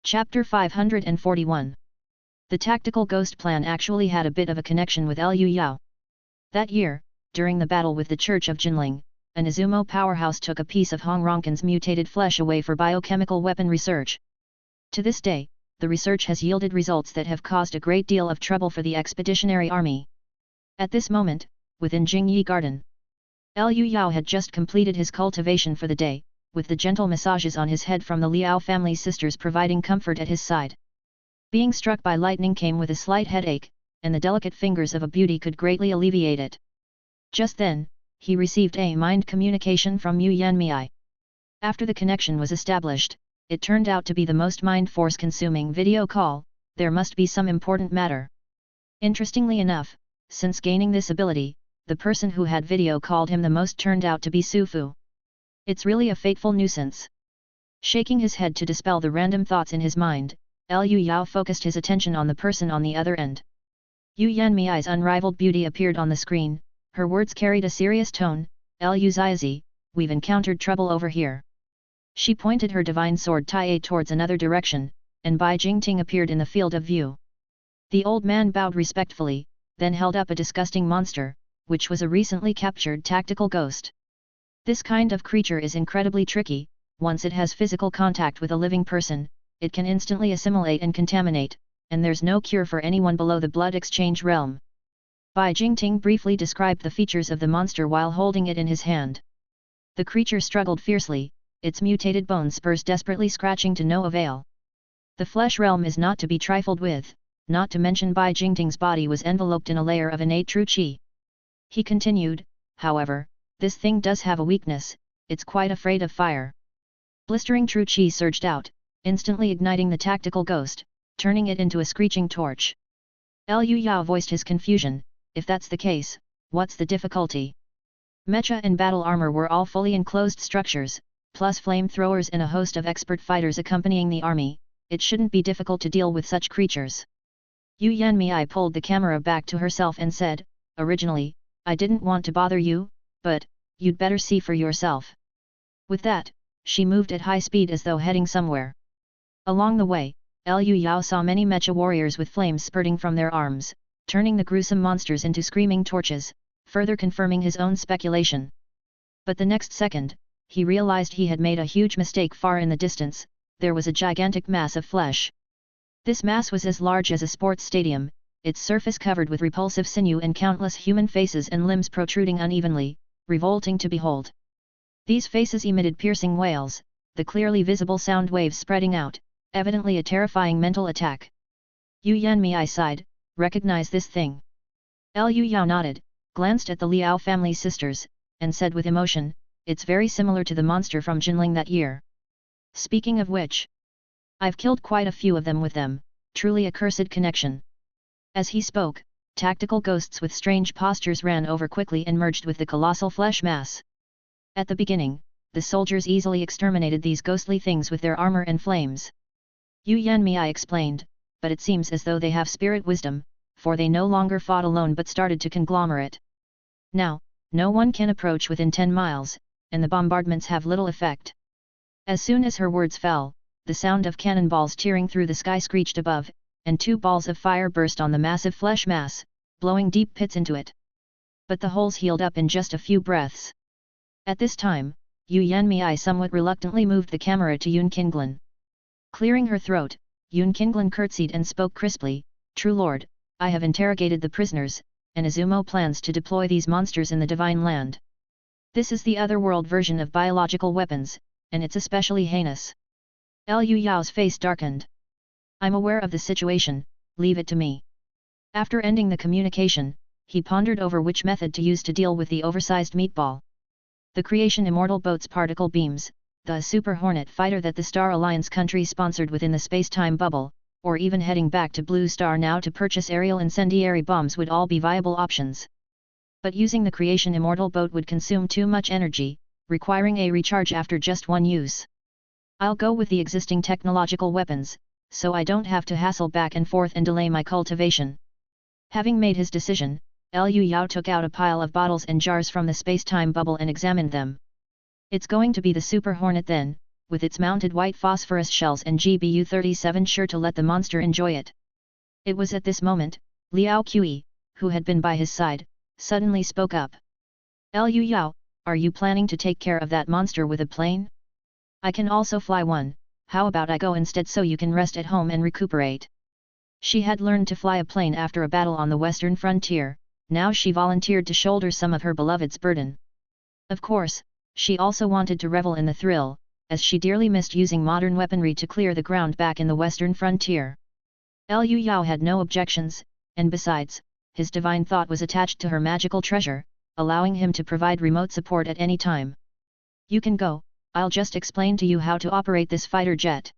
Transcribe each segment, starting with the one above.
Chapter 541. The tactical ghost plan actually had a bit of a connection with Liu Yao. That year, during the battle with the Church of Jinling, an Izumo powerhouse took a piece of Hong Ronken's mutated flesh away for biochemical weapon research. To this day, the research has yielded results that have caused a great deal of trouble for the expeditionary army. At this moment, within Jingyi Garden, Liu Yao had just completed his cultivation for the day, with the gentle massages on his head from the Liao family sisters providing comfort at his side. Being struck by lightning came with a slight headache, and the delicate fingers of a beauty could greatly alleviate it. Just then, he received a mind communication from Yu Yanmei. After the connection was established, it turned out to be the most mind force consuming video call. There must be some important matter. Interestingly enough, since gaining this ability, the person who had video called him the most turned out to be Su Fu. It's really a fateful nuisance. Shaking his head to dispel the random thoughts in his mind, Liu Yao focused his attention on the person on the other end. Yu Yanmei's unrivaled beauty appeared on the screen. Her words carried a serious tone. Liu Ziazi, we've encountered trouble over here. She pointed her divine sword Tai towards another direction, and Bai Jingting appeared in the field of view. The old man bowed respectfully, then held up a disgusting monster, which was a recently captured tactical ghost. This kind of creature is incredibly tricky. Once it has physical contact with a living person, it can instantly assimilate and contaminate, and there's no cure for anyone below the blood exchange realm. Bai Jingting briefly described the features of the monster while holding it in his hand. The creature struggled fiercely, its mutated bone spurs desperately scratching to no avail. The flesh realm is not to be trifled with, not to mention Bai Jingting's body was enveloped in a layer of innate true qi. He continued, however, this thing does have a weakness, it's quite afraid of fire. Blistering true qi surged out, instantly igniting the tactical ghost, turning it into a screeching torch. Liu Yao voiced his confusion. If that's the case, what's the difficulty? Mecha and battle armor were all fully enclosed structures, plus flamethrowers and a host of expert fighters accompanying the army. It shouldn't be difficult to deal with such creatures. Yu Yanmei pulled the camera back to herself and said, originally, I didn't want to bother you, but you'd better see for yourself. With that, she moved at high speed as though heading somewhere. Along the way, Liu Yao saw many mecha warriors with flames spurting from their arms, turning the gruesome monsters into screaming torches, further confirming his own speculation. But the next second, he realized he had made a huge mistake. Far in the distance, there was a gigantic mass of flesh. This mass was as large as a sports stadium, its surface covered with repulsive sinew and countless human faces and limbs protruding unevenly, revolting to behold. These faces emitted piercing wails, the clearly visible sound waves spreading out, evidently a terrifying mental attack. Yu Yanmei sighed, recognize this thing. Liu Yao nodded, glanced at the Liao family sisters, and said with emotion, it's very similar to the monster from Jinling that year. Speaking of which, I've killed quite a few of them with them, truly a cursed connection. As he spoke, tactical ghosts with strange postures ran over quickly and merged with the colossal flesh mass. At the beginning, the soldiers easily exterminated these ghostly things with their armor and flames. Yu Yanmei explained, but it seems as though they have spirit wisdom, for they no longer fought alone but started to conglomerate. Now, no one can approach within 10 miles, and the bombardments have little effect. As soon as her words fell, the sound of cannonballs tearing through the sky screeched above, and 2 balls of fire burst on the massive flesh mass, blowing deep pits into it. But the holes healed up in just a few breaths. At this time, Yu Yanmei somewhat reluctantly moved the camera to Yun Qinglan. Clearing her throat, Yun Qinglan curtsied and spoke crisply, True Lord, I have interrogated the prisoners, and Izumo plans to deploy these monsters in the Divine Land. This is the otherworld version of biological weapons, and it's especially heinous. Liu Yao's face darkened. I'm aware of the situation, leave it to me. After ending the communication, he pondered over which method to use to deal with the oversized meatball. The Creation Immortal Boat's particle beams, the Super Hornet fighter that the Star Alliance country sponsored within the space-time bubble, or even heading back to Blue Star now to purchase aerial incendiary bombs would all be viable options. But using the Creation Immortal Boat would consume too much energy, requiring a recharge after just one use. I'll go with the existing technological weapons, so I don't have to hassle back and forth and delay my cultivation. Having made his decision, Liu Yao took out a pile of bottles and jars from the space-time bubble and examined them. It's going to be the Super Hornet then, with its mounted white phosphorus shells and GBU-37 sure to let the monster enjoy it. It was at this moment, Liao Qi, who had been by his side, suddenly spoke up. "Liu Yao, are you planning to take care of that monster with a plane? I can also fly one, how about I go instead so you can rest at home and recuperate?" She had learned to fly a plane after a battle on the western frontier, now she volunteered to shoulder some of her beloved's burden. Of course, she also wanted to revel in the thrill, as she dearly missed using modern weaponry to clear the ground back in the western frontier. Liu Yao had no objections, and besides, his divine thought was attached to her magical treasure, allowing him to provide remote support at any time. "You can go, I'll just explain to you how to operate this fighter jet."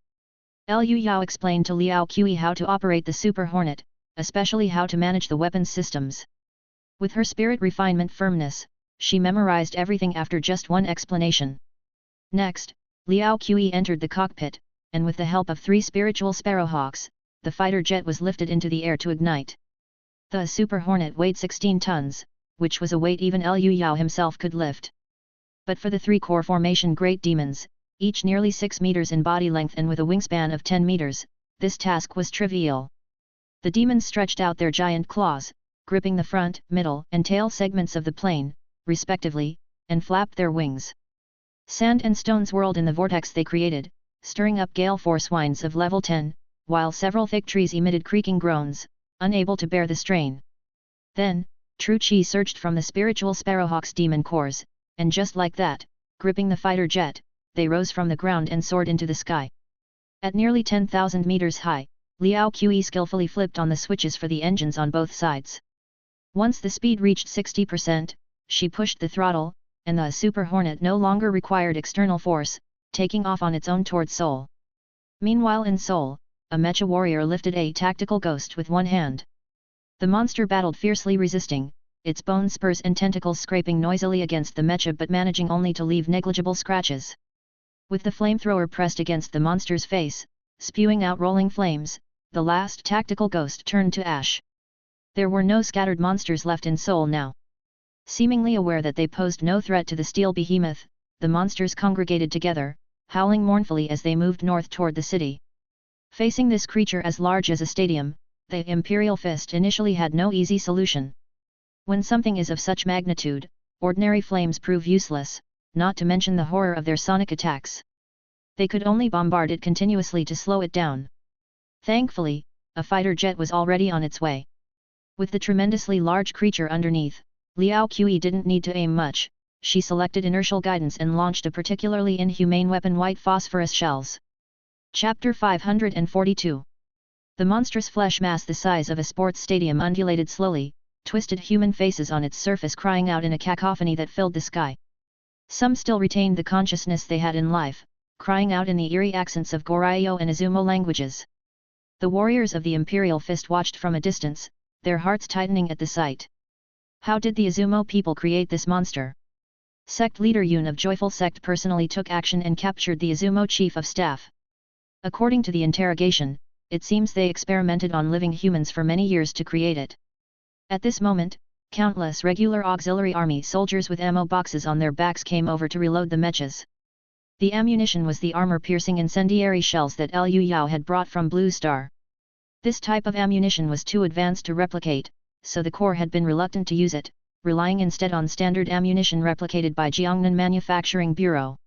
Liu Yao explained to Liao Qi how to operate the Super Hornet, especially how to manage the weapons systems. With her spirit refinement firmness, she memorized everything after just one explanation. Next, Liao Qi entered the cockpit, and with the help of 3 spiritual sparrowhawks, the fighter jet was lifted into the air to ignite. The Super Hornet weighed 16 tons, which was a weight even Liu Yao himself could lift. But for the 3-corps formation great demons, each nearly 6 meters in body length and with a wingspan of 10 meters, this task was trivial. The demons stretched out their giant claws, gripping the front, middle, and tail segments of the plane, respectively, and flapped their wings. Sand and stones whirled in the vortex they created, stirring up gale force winds of level 10, while several thick trees emitted creaking groans, unable to bear the strain. Then, true chi surged from the spiritual sparrowhawk's demon cores, and just like that, gripping the fighter jet, they rose from the ground and soared into the sky. At nearly 10,000 meters high, Liao Qi skillfully flipped on the switches for the engines on both sides. Once the speed reached 60%, she pushed the throttle, and the Super Hornet no longer required external force, taking off on its own towards Seoul. Meanwhile in Seoul, a mecha warrior lifted a tactical ghost with one hand. The monster battled fiercely resisting, its bone spurs and tentacles scraping noisily against the mecha but managing only to leave negligible scratches. With the flamethrower pressed against the monster's face, spewing out rolling flames, the last tactical ghost turned to ash. There were no scattered monsters left in Seoul now. Seemingly aware that they posed no threat to the steel behemoth, the monsters congregated together, howling mournfully as they moved north toward the city. Facing this creature as large as a stadium, the Imperial Fist initially had no easy solution. When something is of such magnitude, ordinary flames prove useless, not to mention the horror of their sonic attacks. They could only bombard it continuously to slow it down. Thankfully, a fighter jet was already on its way. With the tremendously large creature underneath, Liao Qi didn't need to aim much, she selected inertial guidance and launched a particularly inhumane weapon, white phosphorus shells. Chapter 542. The monstrous flesh mass the size of a sports stadium undulated slowly, twisted human faces on its surface crying out in a cacophony that filled the sky. Some still retained the consciousness they had in life, crying out in the eerie accents of Goryeo and Izumo languages. The warriors of the Imperial Fist watched from a distance, their hearts tightening at the sight. How did the Izumo people create this monster? Sect leader Yun of Joyful Sect personally took action and captured the Izumo chief of staff. According to the interrogation, it seems they experimented on living humans for many years to create it. At this moment, countless regular auxiliary army soldiers with ammo boxes on their backs came over to reload the mechas. The ammunition was the armor-piercing incendiary shells that Liu Yao had brought from Blue Star. This type of ammunition was too advanced to replicate, so the Corps had been reluctant to use it, relying instead on standard ammunition replicated by Jiangnan Manufacturing Bureau.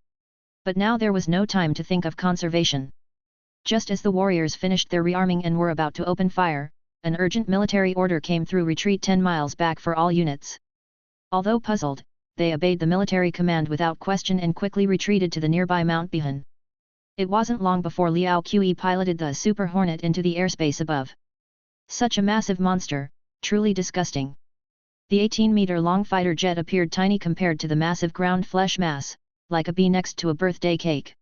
But now there was no time to think of conservation. Just as the warriors finished their rearming and were about to open fire, an urgent military order came through: retreat 10 miles back for all units. Although puzzled, they obeyed the military command without question and quickly retreated to the nearby Mount Bihan. It wasn't long before Liao Qi piloted the Super Hornet into the airspace above. Such a massive monster, truly disgusting. The 18-meter-long fighter jet appeared tiny compared to the massive ground flesh mass, like a bee next to a birthday cake.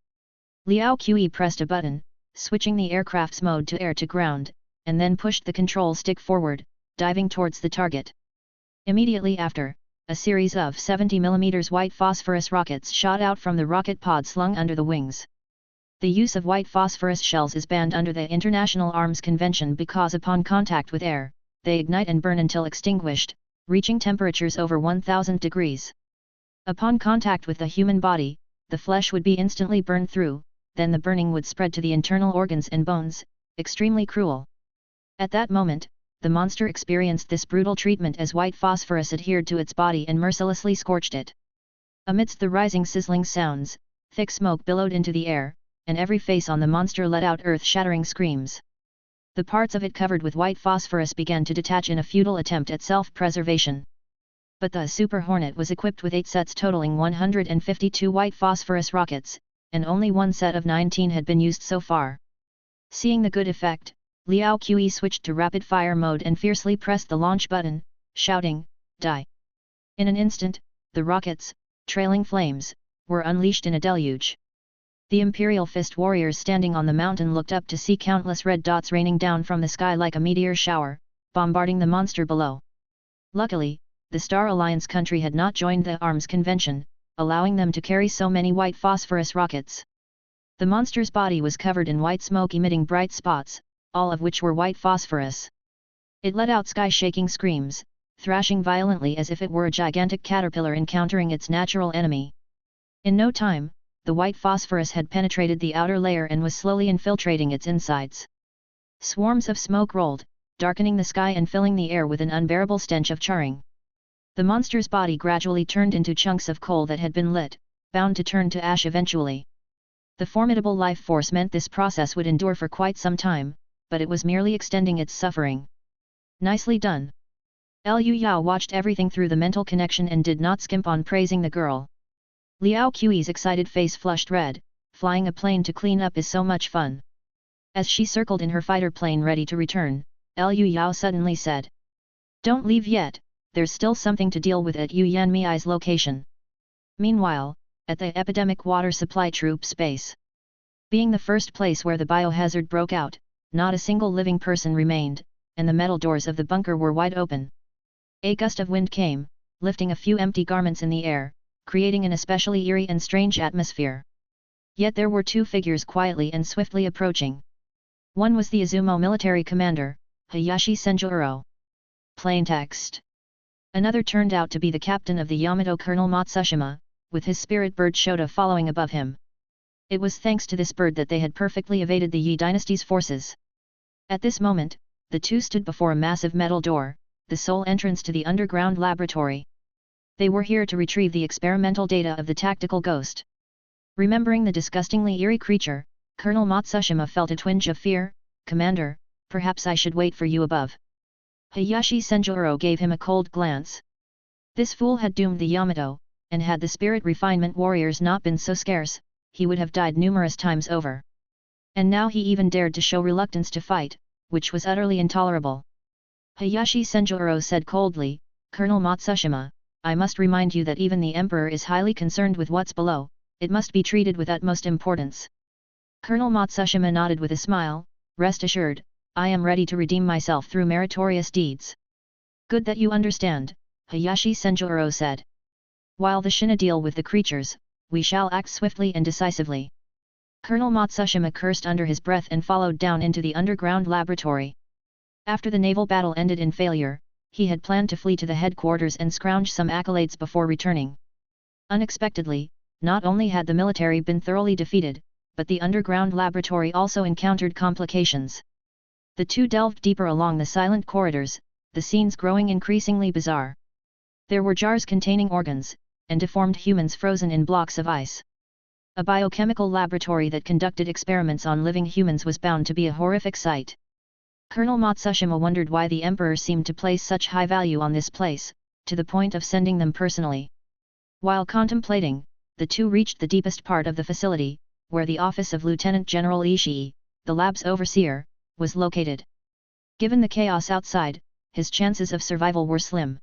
Liao Qi pressed a button, switching the aircraft's mode to air to ground, and then pushed the control stick forward, diving towards the target. Immediately after, a series of 70mm white phosphorus rockets shot out from the rocket pod slung under the wings. The use of white phosphorus shells is banned under the International Arms Convention because upon contact with air, they ignite and burn until extinguished, reaching temperatures over 1000 degrees. Upon contact with the human body, the flesh would be instantly burned through, then the burning would spread to the internal organs and bones, extremely cruel. At that moment, the monster experienced this brutal treatment as white phosphorus adhered to its body and mercilessly scorched it. Amidst the rising sizzling sounds, thick smoke billowed into the air, and every face on the monster let out earth-shattering screams. The parts of it covered with white phosphorus began to detach in a futile attempt at self-preservation. But the Super Hornet was equipped with 8 sets totaling 152 white phosphorus rockets, and only one set of 19 had been used so far. Seeing the good effect, Liao Qi switched to rapid-fire mode and fiercely pressed the launch button, shouting, "Die!" In an instant, the rockets, trailing flames, were unleashed in a deluge. The Imperial Fist warriors standing on the mountain looked up to see countless red dots raining down from the sky like a meteor shower, bombarding the monster below. Luckily, the Star Alliance country had not joined the Arms Convention, allowing them to carry so many white phosphorus rockets. The monster's body was covered in white smoke emitting bright spots, all of which were white phosphorus. It let out sky-shaking screams, thrashing violently as if it were a gigantic caterpillar encountering its natural enemy. In no time, the white phosphorus had penetrated the outer layer and was slowly infiltrating its insides. Swarms of smoke rolled, darkening the sky and filling the air with an unbearable stench of charring. The monster's body gradually turned into chunks of coal that had been lit, bound to turn to ash eventually. The formidable life force meant this process would endure for quite some time, but it was merely extending its suffering. Nicely done. Liu Yao watched everything through the mental connection and did not skimp on praising the girl. Liao Qi's excited face flushed red. Flying a plane to clean up is so much fun. As she circled in her fighter plane ready to return, Liu Yao suddenly said, "Don't leave yet, there's still something to deal with at Yu Yanmi's location." Meanwhile, at the epidemic water supply troops base. Being the first place where the biohazard broke out, not a single living person remained, and the metal doors of the bunker were wide open. A gust of wind came, lifting a few empty garments in the air, creating an especially eerie and strange atmosphere. Yet there were 2 figures quietly and swiftly approaching. One was the Izumo military commander, Hayashi Senjuro. Plain text. Another turned out to be the captain of the Yamato Colonel Matsushima, with his spirit bird Shota following above him. It was thanks to this bird that they had perfectly evaded the Yi dynasty's forces. At this moment, the 2 stood before a massive metal door, the sole entrance to the underground laboratory. They were here to retrieve the experimental data of the tactical ghost. Remembering the disgustingly eerie creature, Colonel Matsushima felt a twinge of fear. "Commander, perhaps I should wait for you above." Hayashi Senjuro gave him a cold glance. This fool had doomed the Yamato, and had the spirit refinement warriors not been so scarce, he would have died numerous times over. And now he even dared to show reluctance to fight, which was utterly intolerable. Hayashi Senjuro said coldly, "Colonel Matsushima, I must remind you that even the Emperor is highly concerned with what's below, it must be treated with utmost importance." Colonel Matsushima nodded with a smile, "Rest assured, I am ready to redeem myself through meritorious deeds." "Good that you understand," Hayashi Senjuro said. "While the Shina deal with the creatures, we shall act swiftly and decisively." Colonel Matsushima cursed under his breath and followed down into the underground laboratory. After the naval battle ended in failure, he had planned to flee to the headquarters and scrounge some accolades before returning. Unexpectedly, not only had the military been thoroughly defeated, but the underground laboratory also encountered complications. The 2 delved deeper along the silent corridors, the scenes growing increasingly bizarre. There were jars containing organs, and deformed humans frozen in blocks of ice. A biochemical laboratory that conducted experiments on living humans was bound to be a horrific sight. Colonel Matsushima wondered why the Emperor seemed to place such high value on this place, to the point of sending them personally. While contemplating, the 2 reached the deepest part of the facility, where the office of Lieutenant General Ishii, the lab's overseer, was located. Given the chaos outside, his chances of survival were slim.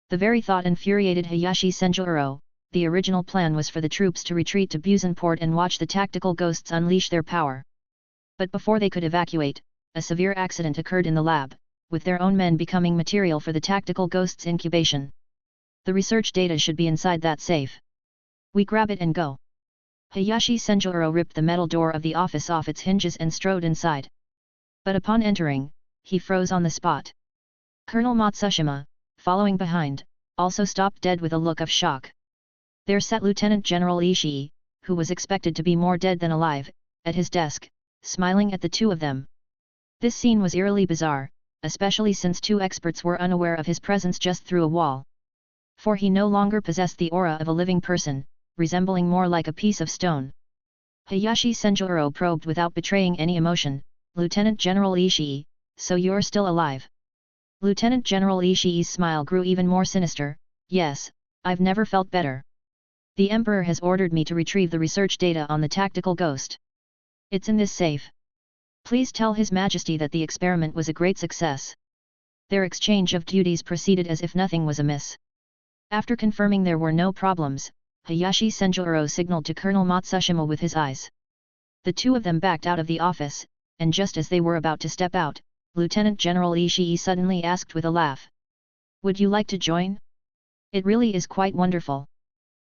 The very thought infuriated Hayashi Senjuro. The original plan was for the troops to retreat to Busanport and watch the tactical ghosts unleash their power. But before they could evacuate, a severe accident occurred in the lab, with their own men becoming material for the tactical ghost's incubation. "The research data should be inside that safe. We grab it and go." Hayashi Senjuro ripped the metal door of the office off its hinges and strode inside. But upon entering, he froze on the spot. Colonel Matsushima, following behind, also stopped dead with a look of shock. There sat Lieutenant General Ishii, who was expected to be more dead than alive, at his desk, smiling at the two of them. This scene was eerily bizarre, especially since two experts were unaware of his presence just through a wall. For he no longer possessed the aura of a living person, resembling more like a piece of stone. Hayashi Senjuro probed without betraying any emotion, "Lieutenant General Ishii, so you're still alive?" Lieutenant General Ishii's smile grew even more sinister. "Yes, I've never felt better. The Emperor has ordered me to retrieve the research data on the tactical ghost. It's in this safe. Please tell His Majesty that the experiment was a great success." Their exchange of duties proceeded as if nothing was amiss. After confirming there were no problems, Hayashi Senjuro signaled to Colonel Matsushima with his eyes. The two of them backed out of the office, and just as they were about to step out, Lieutenant General Ishii suddenly asked with a laugh. "Would you like to join? It really is quite wonderful."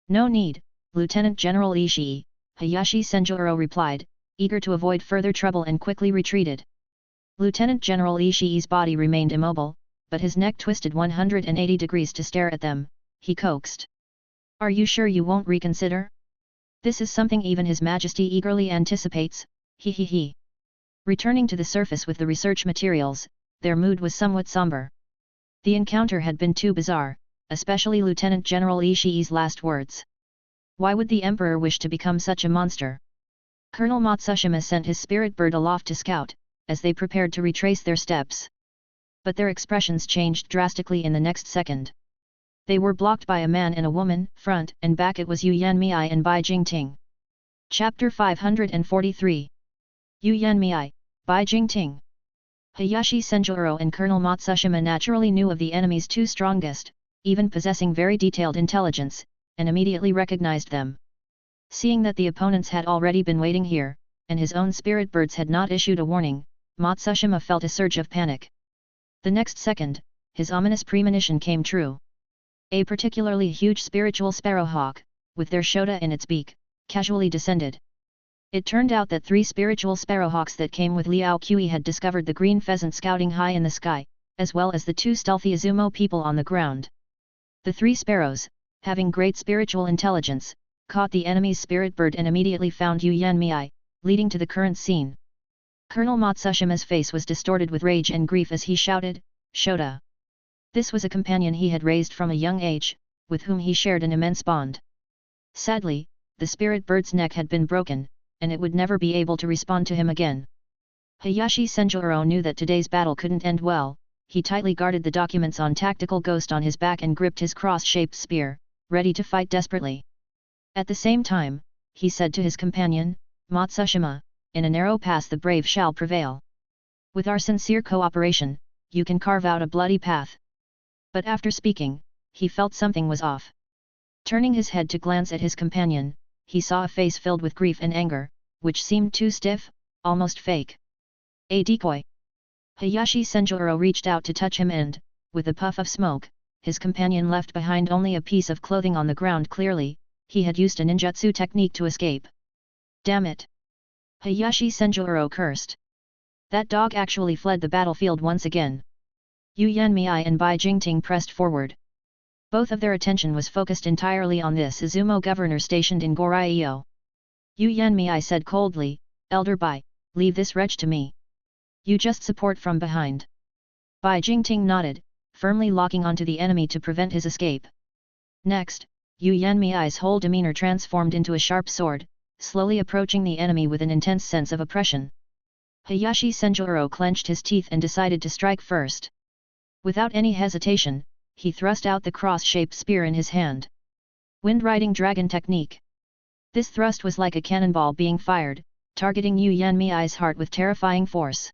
"No need, Lieutenant General Ishii," Hayashi Senjuro replied, eager to avoid further trouble, and quickly retreated. Lieutenant General Ishii's body remained immobile, but his neck twisted 180 degrees to stare at them. He coaxed. "Are you sure you won't reconsider? This is something even His Majesty eagerly anticipates, he. Returning to the surface with the research materials, their mood was somewhat somber. The encounter had been too bizarre, especially Lieutenant General Ishii's last words. Why would the Emperor wish to become such a monster? Colonel Matsushima sent his spirit bird aloft to scout, as they prepared to retrace their steps. But their expressions changed drastically in the next second. They were blocked by a man and a woman. Front and back it was Yu Yanmei and Bai Jingting. Chapter 543. Yu Yanmei, Bai Jingting. Hayashi Senjuro and Colonel Matsushima naturally knew of the enemy's two strongest, even possessing very detailed intelligence, and immediately recognized them. Seeing that the opponents had already been waiting here, and his own spirit birds had not issued a warning, Matsushima felt a surge of panic. The next second, his ominous premonition came true. A particularly huge spiritual sparrowhawk, with their shota in its beak, casually descended. It turned out that 3 spiritual sparrowhawks that came with Liao Kui had discovered the green pheasant scouting high in the sky, as well as the 2 stealthy Izumo people on the ground. The 3 sparrows, having great spiritual intelligence, caught the enemy's spirit bird and immediately found Yu Yanmei, leading to the current scene. Colonel Matsushima's face was distorted with rage and grief as he shouted, "Shota!" This was a companion he had raised from a young age, with whom he shared an immense bond. Sadly, the spirit bird's neck had been broken, and it would never be able to respond to him again. Hayashi Senjuro knew that today's battle couldn't end well. He tightly guarded the documents on tactical ghost on his back and gripped his cross-shaped spear, ready to fight desperately. At the same time, he said to his companion, "Matsushima, in a narrow path the brave shall prevail. With our sincere cooperation, you can carve out a bloody path." But after speaking, he felt something was off. Turning his head to glance at his companion, he saw a face filled with grief and anger, which seemed too stiff, almost fake. "A decoy!" Hayashi Senjuro reached out to touch him and, with a puff of smoke, his companion left behind only a piece of clothing on the ground. Clearly, he had used a ninjutsu technique to escape. "Damn it!" Hayashi Senjuro cursed. That dog actually fled the battlefield once again. Yu Yanmei and Bai Jingting pressed forward. Both of their attention was focused entirely on this Izumo governor stationed in Goryeo. Yu Yanmei said coldly, "Elder Bai, leave this wretch to me. You just support from behind." Bai Jingting nodded, firmly locking onto the enemy to prevent his escape. Next, Yu Yanmei's whole demeanor transformed into a sharp sword, slowly approaching the enemy with an intense sense of oppression. Hayashi Senjuro clenched his teeth and decided to strike first. Without any hesitation, he thrust out the cross-shaped spear in his hand. Wind-riding dragon technique. This thrust was like a cannonball being fired, targeting Yu Yanmei's heart with terrifying force.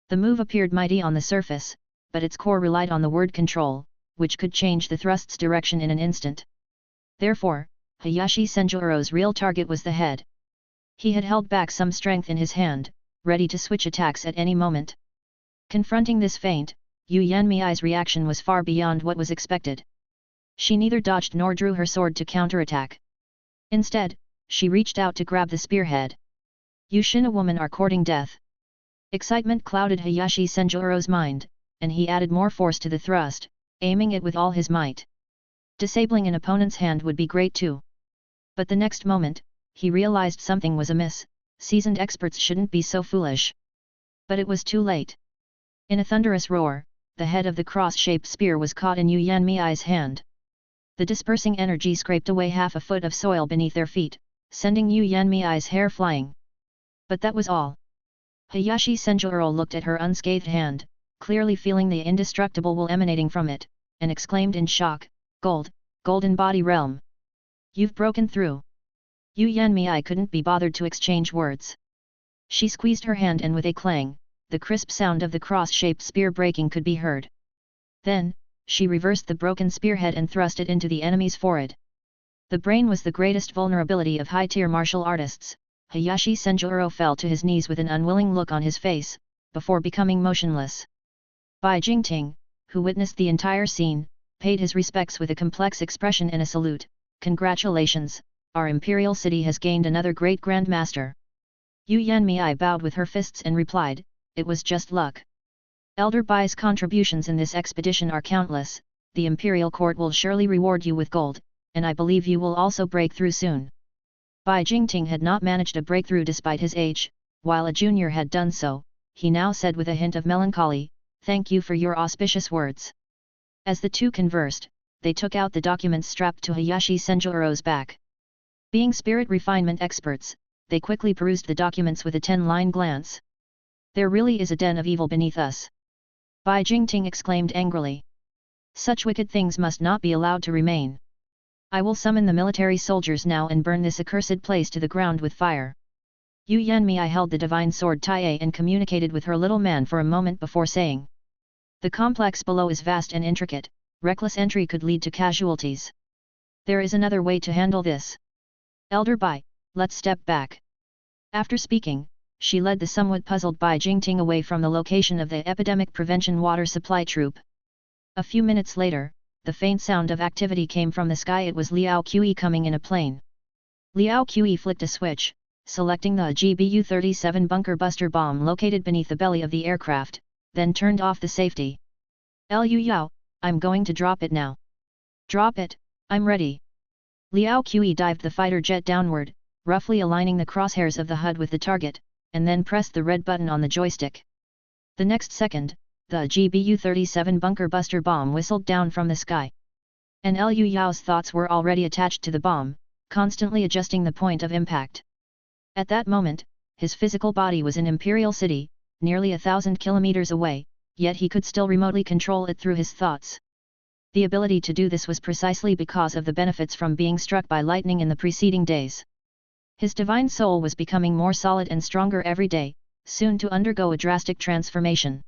The move appeared mighty on the surface, but its core relied on the word control, which could change the thrust's direction in an instant. Therefore, Hayashi Senjuro's real target was the head. He had held back some strength in his hand, ready to switch attacks at any moment. Confronting this feint, Yu Yanmei's reaction was far beyond what was expected. She neither dodged nor drew her sword to counterattack. Instead, she reached out to grab the spearhead. "You Shina woman are courting death." Excitement clouded Hayashi Senjuro's mind, and he added more force to the thrust, aiming it with all his might. Disabling an opponent's hand would be great too. But the next moment, he realized something was amiss. seasoned experts shouldn't be so foolish. But it was too late. In a thunderous roar, the head of the cross-shaped spear was caught in Yu Yanmi's hand. The dispersing energy scraped away half a foot of soil beneath their feet, sending Yu Yanmi's hair flying. But that was all. Hayashi Senjuro looked at her unscathed hand, clearly feeling the indestructible will emanating from it, and exclaimed in shock, Golden body realm. You've broken through. Yu Yanmi couldn't be bothered to exchange words. She squeezed her hand and with a clang, the crisp sound of the cross-shaped spear breaking could be heard. Then, she reversed the broken spearhead and thrust it into the enemy's forehead. The brain was the greatest vulnerability of high-tier martial artists. Hayashi Senjuro fell to his knees with an unwilling look on his face, before becoming motionless. Bai Jingting, who witnessed the entire scene, paid his respects with a complex expression and a salute. Congratulations, our imperial city has gained another great grandmaster. Yu Yanmi bowed with her fists and replied, it was just luck. Elder Bai's contributions in this expedition are countless, the imperial court will surely reward you with gold, and I believe you will also break through soon. Bai Jingting had not managed a breakthrough despite his age, while a junior had done so, he now said with a hint of melancholy, thank you for your auspicious words. As the two conversed, they took out the documents strapped to Hayashi Senjuro's back. Being spirit refinement experts, they quickly perused the documents with a 10-line glance. There really is a den of evil beneath us. Bai Jingting exclaimed angrily. Such wicked things must not be allowed to remain. I will summon the military soldiers now and burn this accursed place to the ground with fire. Yu Yanmi held the divine sword Taie and communicated with her little man for a moment before saying. The complex below is vast and intricate, reckless entry could lead to casualties. There is another way to handle this. Elder Bai, let's step back. After speaking, she led the somewhat puzzled Bai Jingting away from the location of the epidemic prevention water supply troop. A few minutes later, the faint sound of activity came from the sky. It was Liao Qi coming in a plane. Liao Qi flicked a switch, selecting the GBU-37 bunker buster bomb located beneath the belly of the aircraft, then turned off the safety. Liu Yao, I'm going to drop it now. Drop it, I'm ready. Liao Qi dived the fighter jet downward, roughly aligning the crosshairs of the HUD with the target, and then pressed the red button on the joystick. The next second, the GBU-37 bunker buster bomb whistled down from the sky. And Liu Yao's thoughts were already attached to the bomb, constantly adjusting the point of impact. At that moment, his physical body was in Imperial City, nearly 1,000 kilometers away, yet he could still remotely control it through his thoughts. The ability to do this was precisely because of the benefits from being struck by lightning in the preceding days. His divine soul was becoming more solid and stronger every day, soon to undergo a drastic transformation.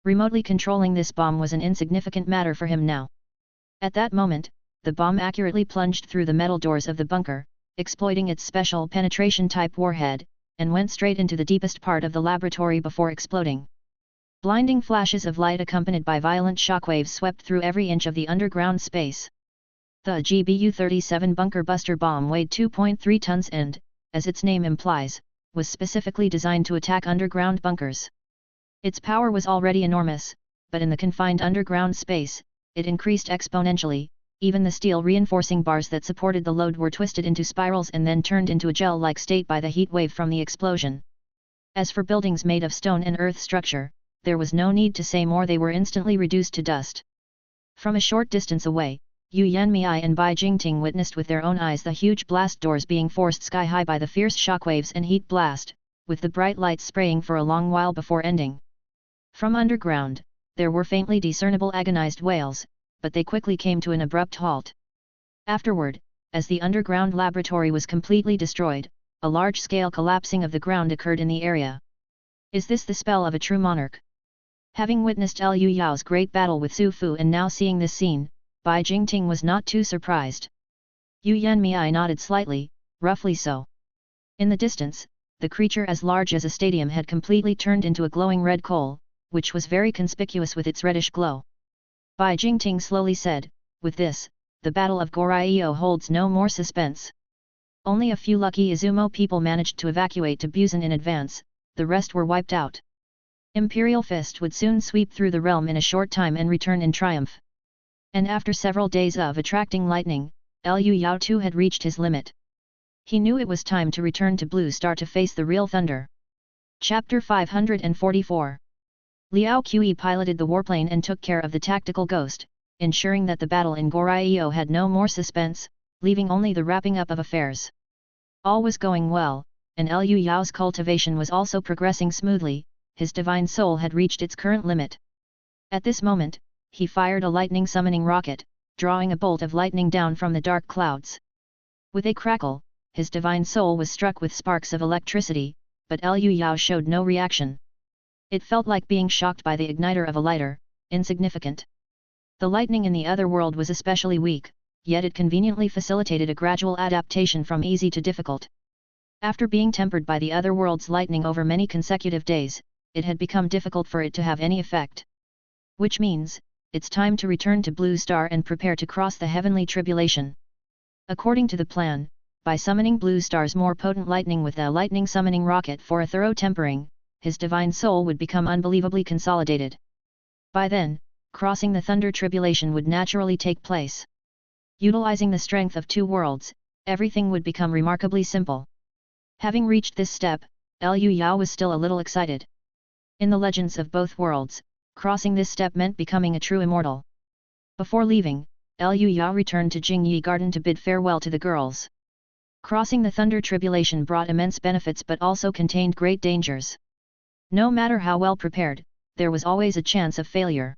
Remotely controlling this bomb was an insignificant matter for him now. At that moment, the bomb accurately plunged through the metal doors of the bunker, exploiting its special penetration-type warhead, and went straight into the deepest part of the laboratory before exploding. Blinding flashes of light accompanied by violent shockwaves swept through every inch of the underground space. The GBU-37 bunker buster bomb weighed 2.3 tons and, as its name implies, was specifically designed to attack underground bunkers. Its power was already enormous, but in the confined underground space, it increased exponentially. Even the steel reinforcing bars that supported the load were twisted into spirals and then turned into a gel-like state by the heat wave from the explosion. As for buildings made of stone and earth structure, there was no need to say more, they were instantly reduced to dust. From a short distance away, Yu Yanmi and Bai Jingting witnessed with their own eyes the huge blast doors being forced sky-high by the fierce shockwaves and heat blast, with the bright lights spraying for a long while before ending. From underground, there were faintly discernible agonized wails, but they quickly came to an abrupt halt. Afterward, as the underground laboratory was completely destroyed, a large-scale collapsing of the ground occurred in the area. Is this the spell of a true monarch? Having witnessed Liu Yao's great battle with Su Fu and now seeing this scene, Bai Jingting was not too surprised. Yu Yanmi nodded slightly, roughly so. In the distance, the creature as large as a stadium had completely turned into a glowing red coal, which was very conspicuous with its reddish glow. Bai Jingting slowly said, with this, the Battle of Goryeo holds no more suspense. Only a few lucky Izumo people managed to evacuate to Busan in advance, the rest were wiped out. Imperial Fist would soon sweep through the realm in a short time and return in triumph. And after several days of attracting lightning, Liu Yao too had reached his limit. He knew it was time to return to Blue Star to face the real thunder. Chapter 544. Liao Qi piloted the warplane and took care of the tactical ghost, ensuring that the battle in Goryeo had no more suspense, leaving only the wrapping up of affairs. All was going well, and Liu Yao's cultivation was also progressing smoothly. His divine soul had reached its current limit. At this moment, he fired a lightning summoning rocket, drawing a bolt of lightning down from the dark clouds. With a crackle, his divine soul was struck with sparks of electricity, but Liu Yao showed no reaction. It felt like being shocked by the igniter of a lighter, insignificant. The lightning in the other world was especially weak, yet it conveniently facilitated a gradual adaptation from easy to difficult. After being tempered by the other world's lightning over many consecutive days, it had become difficult for it to have any effect. Which means, it's time to return to Blue Star and prepare to cross the heavenly tribulation. According to the plan, by summoning Blue Star's more potent lightning with the lightning summoning rocket for a thorough tempering, his divine soul would become unbelievably consolidated. By then, crossing the thunder tribulation would naturally take place. Utilizing the strength of two worlds, everything would become remarkably simple. Having reached this step, Liu Yao was still a little excited. In the legends of both worlds, crossing this step meant becoming a true immortal. Before leaving, Liu Yao returned to Jingyi Garden to bid farewell to the girls. Crossing the thunder tribulation brought immense benefits but also contained great dangers. No matter how well prepared, there was always a chance of failure.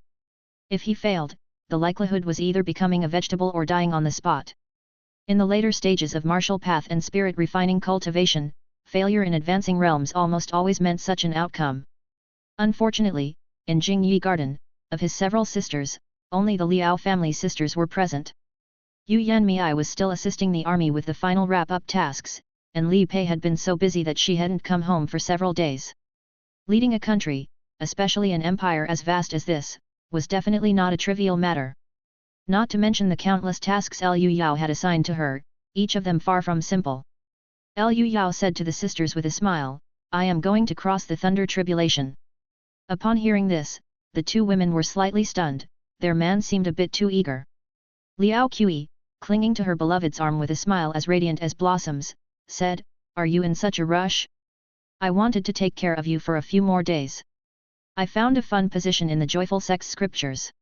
If he failed, the likelihood was either becoming a vegetable or dying on the spot. In the later stages of martial path and spirit refining cultivation, failure in advancing realms almost always meant such an outcome. Unfortunately, in Jingyi Garden, of his several sisters, only the Liao family sisters were present. Yu Yanmei was still assisting the army with the final wrap-up tasks, and Li Pei had been so busy that she hadn't come home for several days. Leading a country, especially an empire as vast as this, was definitely not a trivial matter. Not to mention the countless tasks Liu Yao had assigned to her, each of them far from simple. Liu Yao said to the sisters with a smile, "I am going to cross the thunder tribulation." Upon hearing this, the two women were slightly stunned. Their man seemed a bit too eager. Liao Qi, clinging to her beloved's arm with a smile as radiant as blossoms, said, "Are you in such a rush? I wanted to take care of you for a few more days. I found a fun position in the joyful sex scriptures."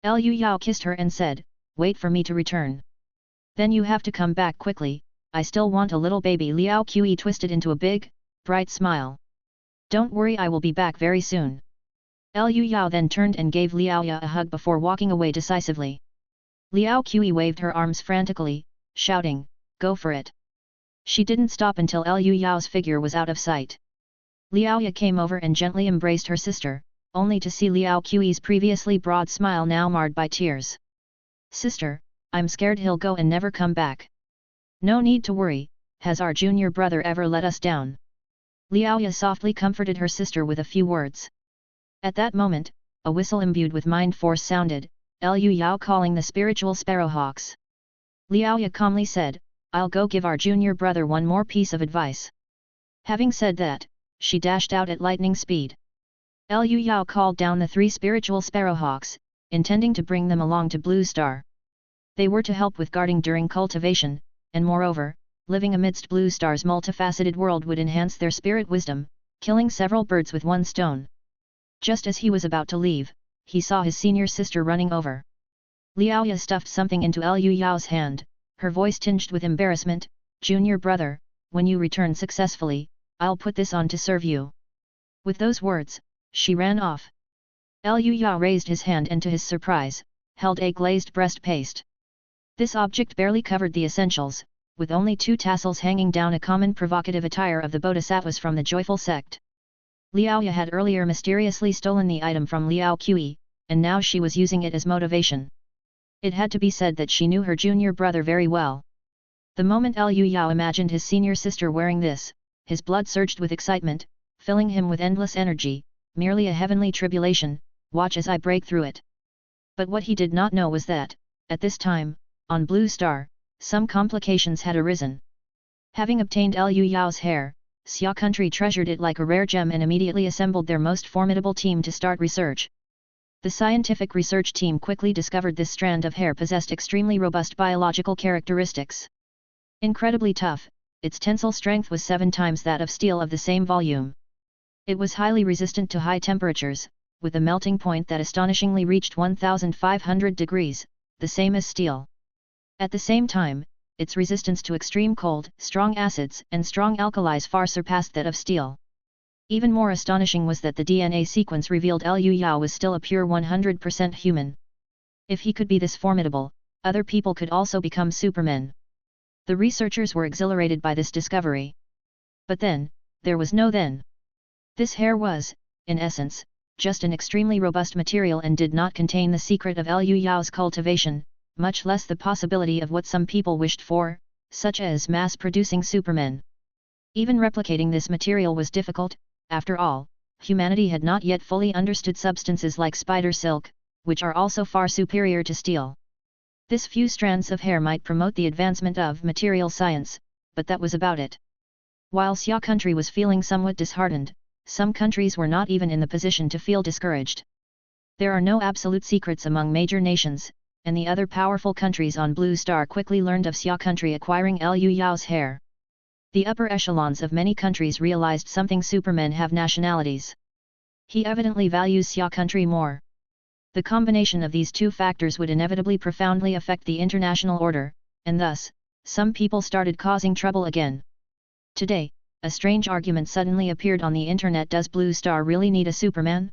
Liu Yao kissed her and said, "Wait for me to return. Then you have to come back quickly, I still want a little baby." Liao Qi twisted into a big, bright smile. "Don't worry, I will be back very soon." Liu Yao then turned and gave Liao Ya a hug before walking away decisively. Liao Qi waved her arms frantically, shouting, "Go for it." She didn't stop until Liu Yao's figure was out of sight. Liao Ya came over and gently embraced her sister, only to see Liao Qi's previously broad smile now marred by tears. "Sister, I'm scared he'll go and never come back." "No need to worry, has our junior brother ever let us down?" Liao Ya softly comforted her sister with a few words. At that moment, a whistle imbued with mind force sounded, Liu Yao calling the spiritual sparrowhawks. Liao Ya calmly said, "I'll go give our junior brother one more piece of advice." Having said that, she dashed out at lightning speed. Liu Yao called down the 3 spiritual sparrowhawks, intending to bring them along to Blue Star. They were to help with guarding during cultivation, and moreover, living amidst Blue Star's multifaceted world would enhance their spirit wisdom, killing several birds with one stone. Just as he was about to leave, he saw his senior sister running over. Liao Ya stuffed something into Liu Yao's hand, her voice tinged with embarrassment, "Junior brother, when you return successfully, I'll put this on to serve you." With those words, she ran off. Liu Yao raised his hand and to his surprise, held a glazed breast paste. This object barely covered the essentials, with only 2 tassels hanging down, a common provocative attire of the bodhisattvas from the joyful sect. Liao Ya had earlier mysteriously stolen the item from Liao Qi, and now she was using it as motivation. It had to be said that she knew her junior brother very well. The moment Liu Yao imagined his senior sister wearing this, his blood surged with excitement, filling him with endless energy. "Merely a heavenly tribulation, watch as I break through it." But what he did not know was that, at this time, on Blue Star, some complications had arisen. Having obtained Liu Yao's hair, Xia country treasured it like a rare gem and immediately assembled their most formidable team to start research. The scientific research team quickly discovered this strand of hair possessed extremely robust biological characteristics. Incredibly tough, its tensile strength was 7 times that of steel of the same volume. It was highly resistant to high temperatures, with a melting point that astonishingly reached 1500 degrees, the same as steel. At the same time, its resistance to extreme cold, strong acids and strong alkalis far surpassed that of steel. Even more astonishing was that the DNA sequence revealed Liu Yao was still a pure 100% human. If he could be this formidable, other people could also become supermen. The researchers were exhilarated by this discovery. But then, there was no then. This hair was, in essence, just an extremely robust material and did not contain the secret of Liu Yao's cultivation, much less the possibility of what some people wished for, such as mass-producing supermen. Even replicating this material was difficult. After all, humanity had not yet fully understood substances like spider silk, which are also far superior to steel. This few strands of hair might promote the advancement of material science, but that was about it. While Xia country was feeling somewhat disheartened, some countries were not even in the position to feel discouraged. There are no absolute secrets among major nations, and the other powerful countries on Blue Star quickly learned of Xia country acquiring Liu Yao's hair. The upper echelons of many countries realized something: supermen have nationalities. He evidently values Xia country more. The combination of these two factors would inevitably profoundly affect the international order, and thus, some people started causing trouble again. Today, a strange argument suddenly appeared on the internet: does Blue Star really need a Superman?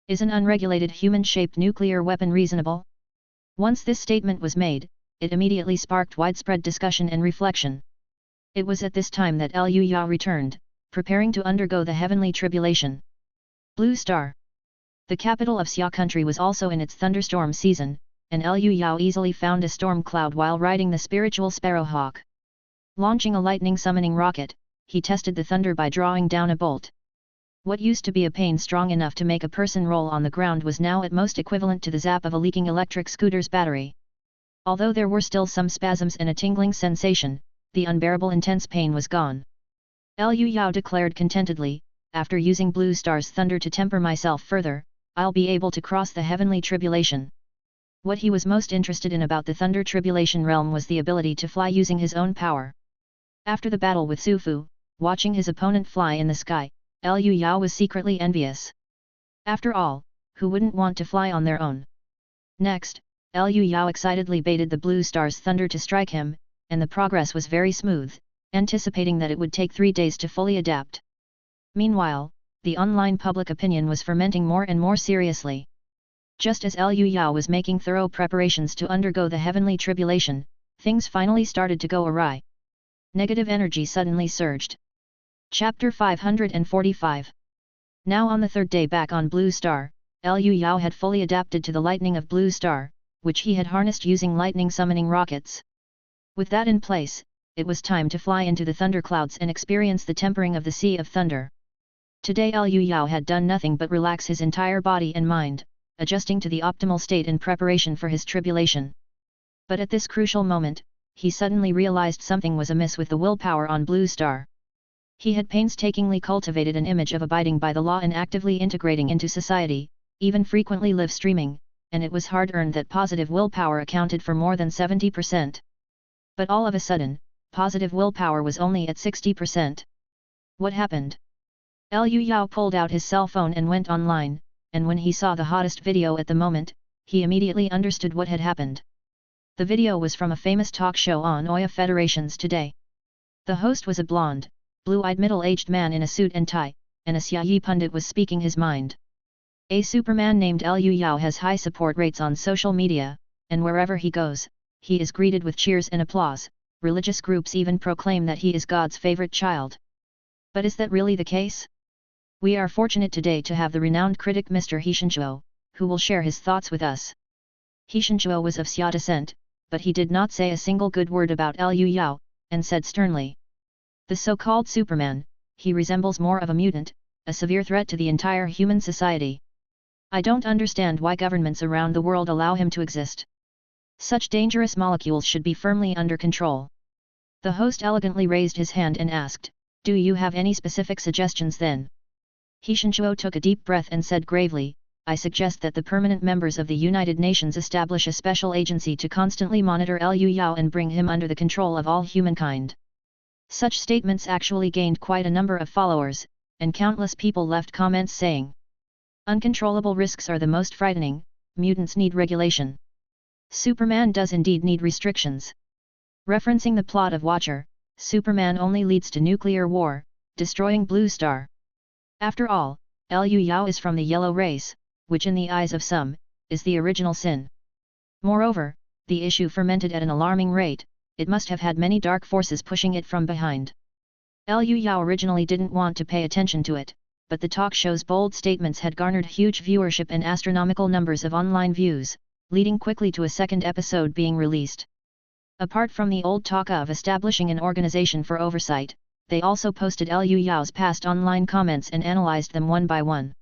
Is an unregulated human-shaped nuclear weapon reasonable? Once this statement was made, it immediately sparked widespread discussion and reflection. It was at this time that Liu Yao returned, preparing to undergo the heavenly tribulation. Blue Star. The capital of Xia country was also in its thunderstorm season, and Liu Yao easily found a storm cloud while riding the spiritual sparrowhawk. Launching a lightning summoning rocket, he tested the thunder by drawing down a bolt. What used to be a pain strong enough to make a person roll on the ground was now at most equivalent to the zap of a leaking electric scooter's battery. Although there were still some spasms and a tingling sensation, the unbearable intense pain was gone. Liu Yao declared contentedly, after using Blue Star's thunder to temper myself further, I'll be able to cross the heavenly tribulation. What he was most interested in about the thunder tribulation realm was the ability to fly using his own power. After the battle with Sufu, watching his opponent fly in the sky, Liu Yao was secretly envious. After all, who wouldn't want to fly on their own? Next, Liu Yao excitedly baited the Blue Star's thunder to strike him, and the progress was very smooth, anticipating that it would take 3 days to fully adapt. Meanwhile, the online public opinion was fermenting more and more seriously. Just as Liu Yao was making thorough preparations to undergo the heavenly tribulation, things finally started to go awry. Negative energy suddenly surged. Chapter 545. Now on the third day back on Blue Star, Liu Yao had fully adapted to the lightning of Blue Star, which he had harnessed using lightning summoning rockets. With that in place, it was time to fly into the thunderclouds and experience the tempering of the Sea of Thunder. Today Liu Yao had done nothing but relax his entire body and mind, adjusting to the optimal state in preparation for his tribulation. But at this crucial moment, he suddenly realized something was amiss with the willpower on Blue Star. He had painstakingly cultivated an image of abiding by the law and actively integrating into society, even frequently live streaming, and it was hard-earned that positive willpower accounted for more than 70%. But all of a sudden, positive willpower was only at 60%. What happened? Liu Yao pulled out his cell phone and went online, and when he saw the hottest video at the moment, he immediately understood what had happened. The video was from a famous talk show on Oya Federations Today. The host was a blonde, blue-eyed middle-aged man in a suit and tie, and a Xiaoyi pundit was speaking his mind. A Superman named Liu Yao has high support rates on social media, and wherever he goes, he is greeted with cheers and applause. Religious groups even proclaim that he is God's favorite child. But is that really the case? We are fortunate today to have the renowned critic Mr. He Shenchuo, who will share his thoughts with us. He Shenchuo was of Xia descent, but he did not say a single good word about Liu Yao, and said sternly, "The so-called Superman, he resembles more of a mutant, a severe threat to the entire human society. I don't understand why governments around the world allow him to exist. Such dangerous molecules should be firmly under control." The host elegantly raised his hand and asked, "Do you have any specific suggestions then?" He Shenchuo took a deep breath and said gravely, "I suggest that the permanent members of the United Nations establish a special agency to constantly monitor Liu Yao and bring him under the control of all humankind. Such statements actually gained quite a number of followers, and countless people left comments saying, "Uncontrollable risks are the most frightening, mutants need regulation. Superman does indeed need restrictions." Referencing the plot of Watcher, Superman only leads to nuclear war, destroying Blue Star. After all, Liu Yao is from the yellow race, which in the eyes of some, is the original sin. Moreover, the issue fermented at an alarming rate, it must have had many dark forces pushing it from behind. Liu Yao originally didn't want to pay attention to it, but the talk show's bold statements had garnered huge viewership and astronomical numbers of online views, leading quickly to a second episode being released. Apart from the old talk of establishing an organization for oversight, they also posted Liu Yao's past online comments and analyzed them one by one.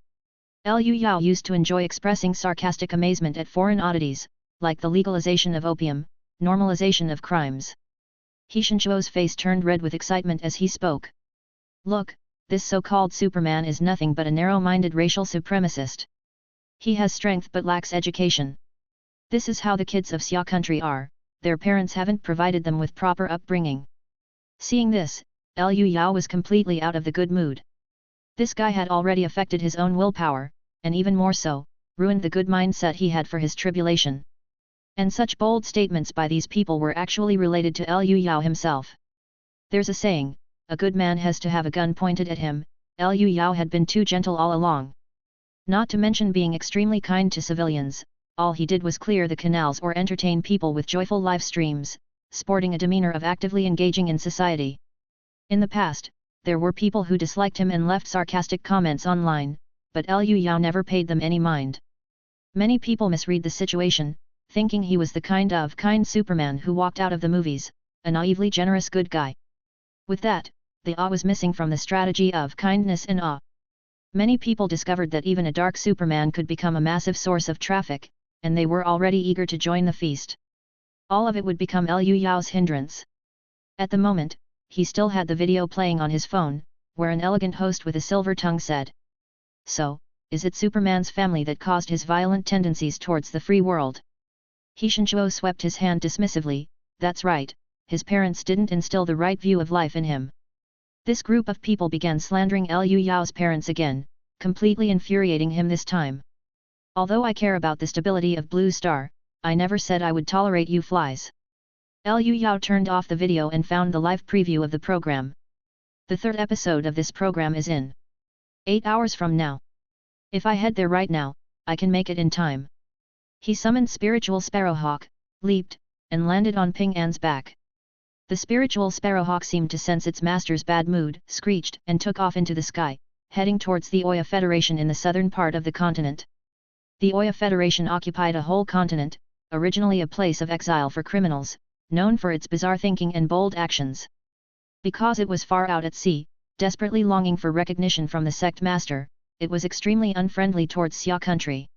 Liu Yao used to enjoy expressing sarcastic amazement at foreign oddities, like the legalization of opium, normalization of crimes. He Shinchuo's face turned red with excitement as he spoke. "Look, this so-called Superman is nothing but a narrow-minded racial supremacist. He has strength but lacks education. This is how the kids of Xia country are, their parents haven't provided them with proper upbringing." Seeing this, Liu Yao was completely out of the good mood. This guy had already affected his own willpower, and even more so, ruined the good mindset he had for his tribulation. And such bold statements by these people were actually related to Liu Yao himself. There's a saying, a good man has to have a gun pointed at him. Liu Yao had been too gentle all along. Not to mention being extremely kind to civilians, all he did was clear the canals or entertain people with joyful live streams, sporting a demeanor of actively engaging in society. In the past, there were people who disliked him and left sarcastic comments online, but Liu Yao never paid them any mind. Many people misread the situation, thinking he was the kind Superman who walked out of the movies, a naively generous good guy. With that, the awe was missing from the strategy of kindness and awe. Many people discovered that even a dark Superman could become a massive source of traffic, and they were already eager to join the feast. All of it would become Liu Yao's hindrance. At the moment, he still had the video playing on his phone, where an elegant host with a silver tongue said, "So, is it Superman's family that caused his violent tendencies towards the free world?" He Shinchuo swept his hand dismissively, "That's right, his parents didn't instill the right view of life in him." This group of people began slandering Liu Yao's parents again, completely infuriating him this time. "Although I care about the stability of Blue Star, I never said I would tolerate you flies." Liu Yao turned off the video and found the live preview of the program. The third episode of this program is in 8 hours from now. If I head there right now, I can make it in time. He summoned spiritual Sparrowhawk, leaped, and landed on Ping An's back. The spiritual Sparrowhawk seemed to sense its master's bad mood, screeched and took off into the sky, heading towards the Oya Federation in the southern part of the continent. The Oya Federation occupied a whole continent, originally a place of exile for criminals, known for its bizarre thinking and bold actions. Because it was far out at sea, desperately longing for recognition from the sect master, it was extremely unfriendly towards Xia country.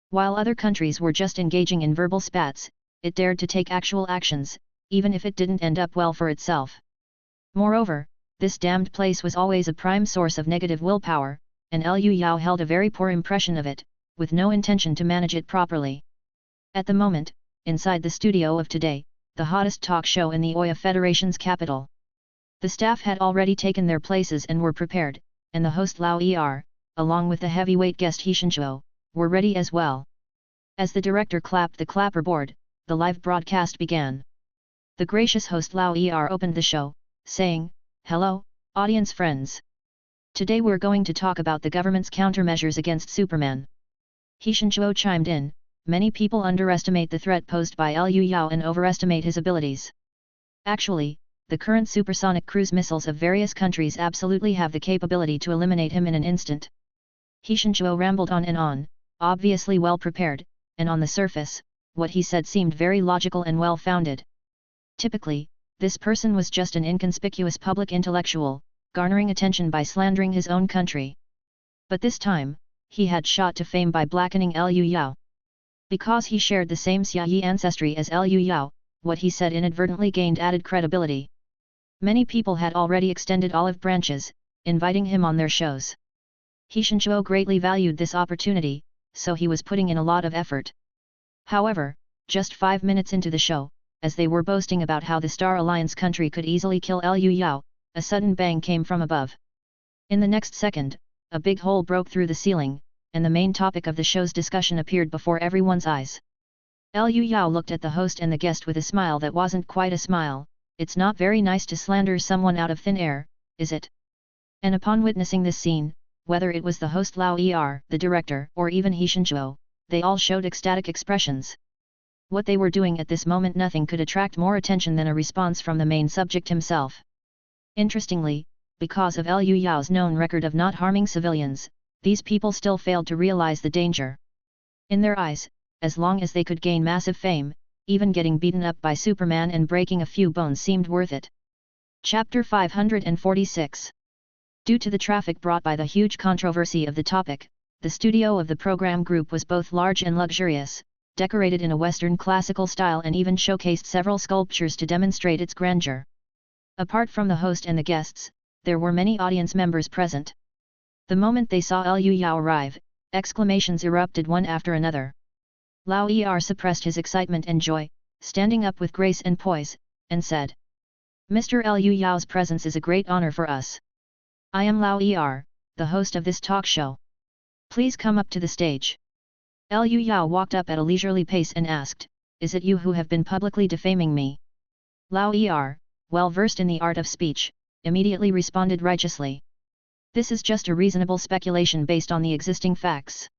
While other countries were just engaging in verbal spats, it dared to take actual actions, even if it didn't end up well for itself. Moreover, this damned place was always a prime source of negative willpower, and Liu Yao held a very poor impression of it, with no intention to manage it properly. At the moment, inside the studio of Today, the hottest talk show in the Oya Federation's capital, the staff had already taken their places and were prepared, and the host Lao Er, along with the heavyweight guest He Shinchuo, were ready as well. As the director clapped the clapperboard, the live broadcast began. The gracious host Lao Er opened the show, saying, "Hello, audience friends. Today we're going to talk about the government's countermeasures against Superman." He Shinchuo chimed in, "Many people underestimate the threat posed by Liu Yao and overestimate his abilities. Actually, the current supersonic cruise missiles of various countries absolutely have the capability to eliminate him in an instant." He Shinchuo rambled on and on, obviously well prepared, and on the surface, what he said seemed very logical and well-founded. Typically, this person was just an inconspicuous public intellectual, garnering attention by slandering his own country. But this time, he had shot to fame by blackening Liu Yao. Because he shared the same Xia Yi ancestry as Liu Yao, what he said inadvertently gained added credibility. Many people had already extended olive branches, inviting him on their shows. He Shinchuo greatly valued this opportunity, so he was putting in a lot of effort. However, just 5 minutes into the show, as they were boasting about how the Star Alliance country could easily kill Liu Yao, a sudden bang came from above. In the next second, a big hole broke through the ceiling, and the main topic of the show's discussion appeared before everyone's eyes. Liu Yao looked at the host and the guest with a smile that wasn't quite a smile. It's not very nice to slander someone out of thin air, is it? And upon witnessing this scene, whether it was the host Lao Er, the director, or even He Shenchuo, they all showed ecstatic expressions. What they were doing at this moment, nothing could attract more attention than a response from the main subject himself. Interestingly, because of Liu Yao's known record of not harming civilians, these people still failed to realize the danger. In their eyes, as long as they could gain massive fame, even getting beaten up by Superman and breaking a few bones seemed worth it. Chapter 546. Due to the traffic brought by the huge controversy of the topic, the studio of the program group was both large and luxurious, decorated in a Western classical style, and even showcased several sculptures to demonstrate its grandeur. Apart from the host and the guests, there were many audience members present. The moment they saw Liu Yao arrive, exclamations erupted one after another. Lao Er suppressed his excitement and joy, standing up with grace and poise, and said, "Mr. Liu Yao's presence is a great honor for us. I am Lao Er, the host of this talk show. Please come up to the stage." Liu Yao walked up at a leisurely pace and asked, "Is it you who have been publicly defaming me?" Lao Er, well versed in the art of speech, immediately responded righteously. "This is just a reasonable speculation based on the existing facts.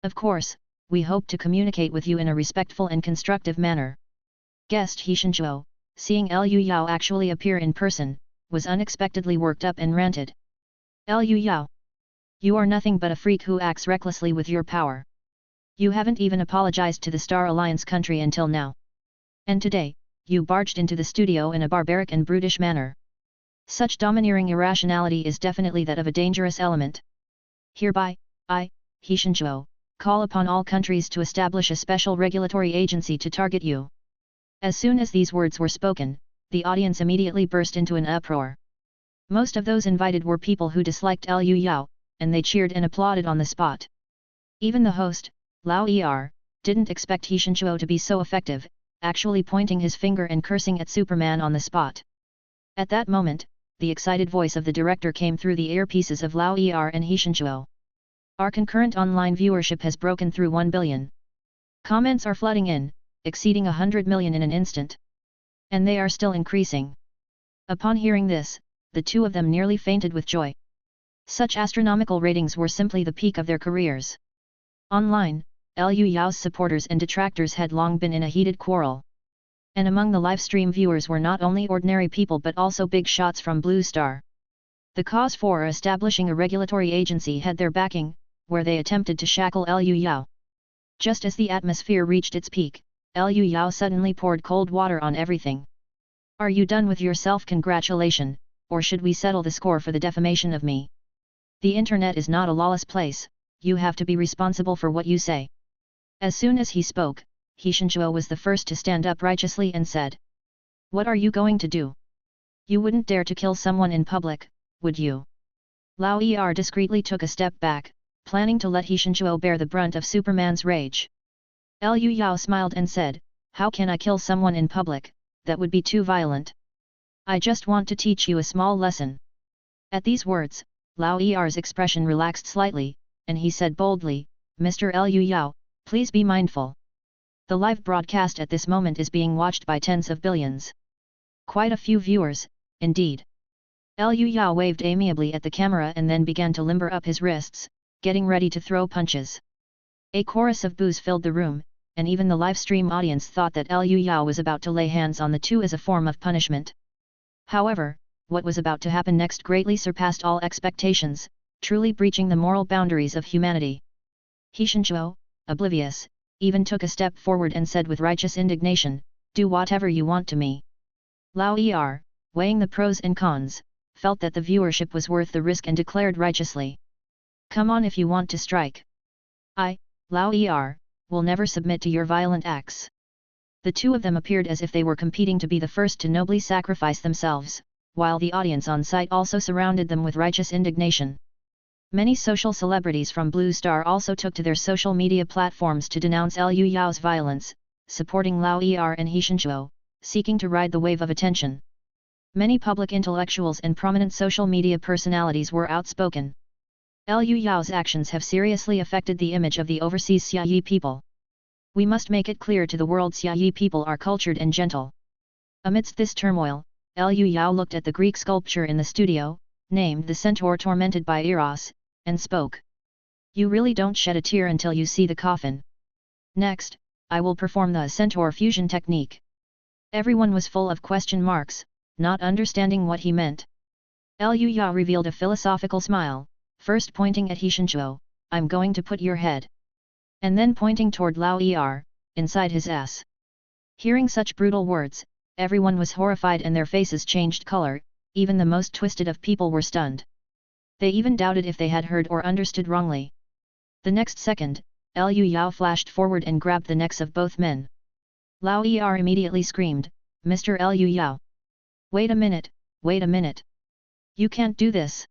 Of course, we hope to communicate with you in a respectful and constructive manner." Guest He Shenchuo, seeing Liu Yao actually appear in person, was unexpectedly worked up and ranted. "Liu Yao! You are nothing but a freak who acts recklessly with your power. You haven't even apologized to the Star Alliance country until now. And today, you barged into the studio in a barbaric and brutish manner. Such domineering irrationality is definitely that of a dangerous element. Hereby, I, He Shenchuo, call upon all countries to establish a special regulatory agency to target you." As soon as these words were spoken, the audience immediately burst into an uproar. Most of those invited were people who disliked Liu Yao, and they cheered and applauded on the spot. Even the host, Lao Er, didn't expect He Shenchuo to be so effective, actually pointing his finger and cursing at Superman on the spot. At that moment, the excited voice of the director came through the earpieces of Lao Er and He Shenchuo. "Our concurrent online viewership has broken through 1 billion. Comments are flooding in, exceeding 100 million in an instant. And they are still increasing." Upon hearing this, the two of them nearly fainted with joy. Such astronomical ratings were simply the peak of their careers. Online, Liu Yao's supporters and detractors had long been in a heated quarrel. And among the livestream viewers were not only ordinary people but also big shots from Blue Star. The cause for establishing a regulatory agency had their backing, where they attempted to shackle Liu Yao. Just as the atmosphere reached its peak, Liu Yao suddenly poured cold water on everything. "Are you done with your self-congratulation, or should we settle the score for the defamation of me? The internet is not a lawless place, you have to be responsible for what you say." As soon as he spoke, He Shenchuo was the first to stand up righteously and said, "What are you going to do? You wouldn't dare to kill someone in public, would you?" Lao Er discreetly took a step back, planning to let He Shenchuo bear the brunt of Superman's rage. Liu Yao smiled and said, "How can I kill someone in public? That would be too violent. I just want to teach you a small lesson." At these words, Lao Er's expression relaxed slightly, and he said boldly, "Mr. Liu Yao, please be mindful. The live broadcast at this moment is being watched by tens of billions. Quite a few viewers, indeed." Liu Yao waved amiably at the camera and then began to limber up his wrists, getting ready to throw punches. A chorus of boos filled the room, and even the live stream audience thought that Liu Yao was about to lay hands on the two as a form of punishment. However, what was about to happen next greatly surpassed all expectations, truly breaching the moral boundaries of humanity. He Shenchuo, oblivious, even took a step forward and said with righteous indignation, "Do whatever you want to me." Lao Er, weighing the pros and cons, felt that the viewership was worth the risk and declared righteously, "Come on if you want to strike. I, Lao Er, will never submit to your violent acts." The two of them appeared as if they were competing to be the first to nobly sacrifice themselves, while the audience on site also surrounded them with righteous indignation. Many social celebrities from Blue Star also took to their social media platforms to denounce Liu Yao's violence, supporting Lao Er and He Shenchuo, seeking to ride the wave of attention. Many public intellectuals and prominent social media personalities were outspoken. Liu Yao's actions have seriously affected the image of the overseas Xiaoyi people. We must make it clear to the world Xiaoyi people are cultured and gentle. Amidst this turmoil, Liu Yao looked at the Greek sculpture in the studio, named the Centaur tormented by Eros, and spoke. You really don't shed a tear until you see the coffin. Next, I will perform the Centaur fusion technique. Everyone was full of question marks, not understanding what he meant. Liu Yao revealed a philosophical smile, first pointing at Hishinchuo, I'm going to put your head. And then pointing toward Lao Er, inside his ass. Hearing such brutal words, everyone was horrified and their faces changed color, even the most twisted of people were stunned. They even doubted if they had heard or understood wrongly. The next second, Liu Yao flashed forward and grabbed the necks of both men. Lao Er immediately screamed, Mr. Liu Yao. Wait a minute, wait a minute. You can't do this.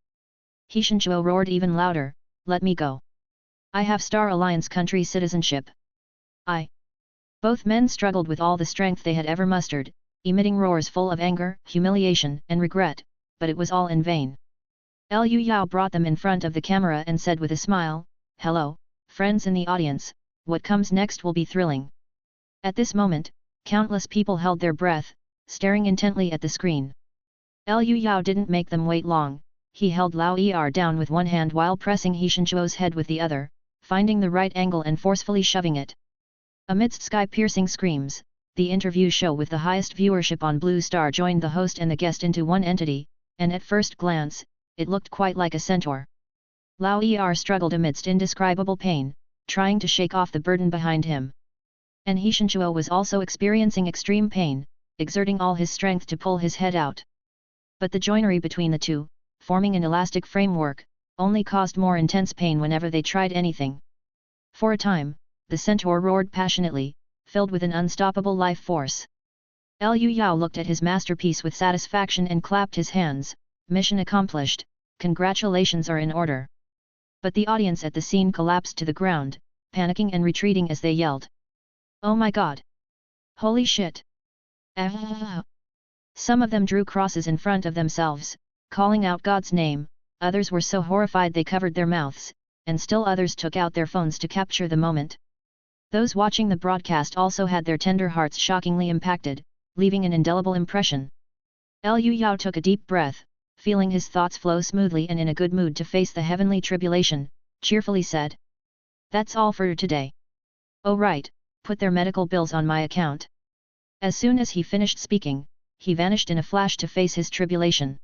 Hishinchuo roared even louder, let me go. I have Star Alliance country citizenship. Both men struggled with all the strength they had ever mustered, emitting roars full of anger, humiliation, and regret, but it was all in vain. Liu Yao brought them in front of the camera and said with a smile, Hello, friends in the audience, what comes next will be thrilling. At this moment, countless people held their breath, staring intently at the screen. Liu Yao didn't make them wait long, he held Lao Er down with one hand while pressing Hishinchuo's head with the other, finding the right angle and forcefully shoving it. Amidst sky-piercing screams, the interview show with the highest viewership on Blue Star joined the host and the guest into one entity, and at first glance, it looked quite like a centaur. Lao Er struggled amidst indescribable pain, trying to shake off the burden behind him. And Hishinchuo was also experiencing extreme pain, exerting all his strength to pull his head out. But the joinery between the two, forming an elastic framework, only caused more intense pain whenever they tried anything. For a time, the centaur roared passionately, filled with an unstoppable life force. Liu Yao looked at his masterpiece with satisfaction and clapped his hands, mission accomplished, congratulations are in order. But the audience at the scene collapsed to the ground, panicking and retreating as they yelled. Oh my god! Holy shit! Ah! Some of them drew crosses in front of themselves, calling out God's name, others were so horrified they covered their mouths, and still others took out their phones to capture the moment. Those watching the broadcast also had their tender hearts shockingly impacted, leaving an indelible impression. Liu Yao took a deep breath, feeling his thoughts flow smoothly and in a good mood to face the heavenly tribulation, cheerfully said. That's all for today. Oh right, put their medical bills on my account. As soon as he finished speaking, he vanished in a flash to face his tribulation.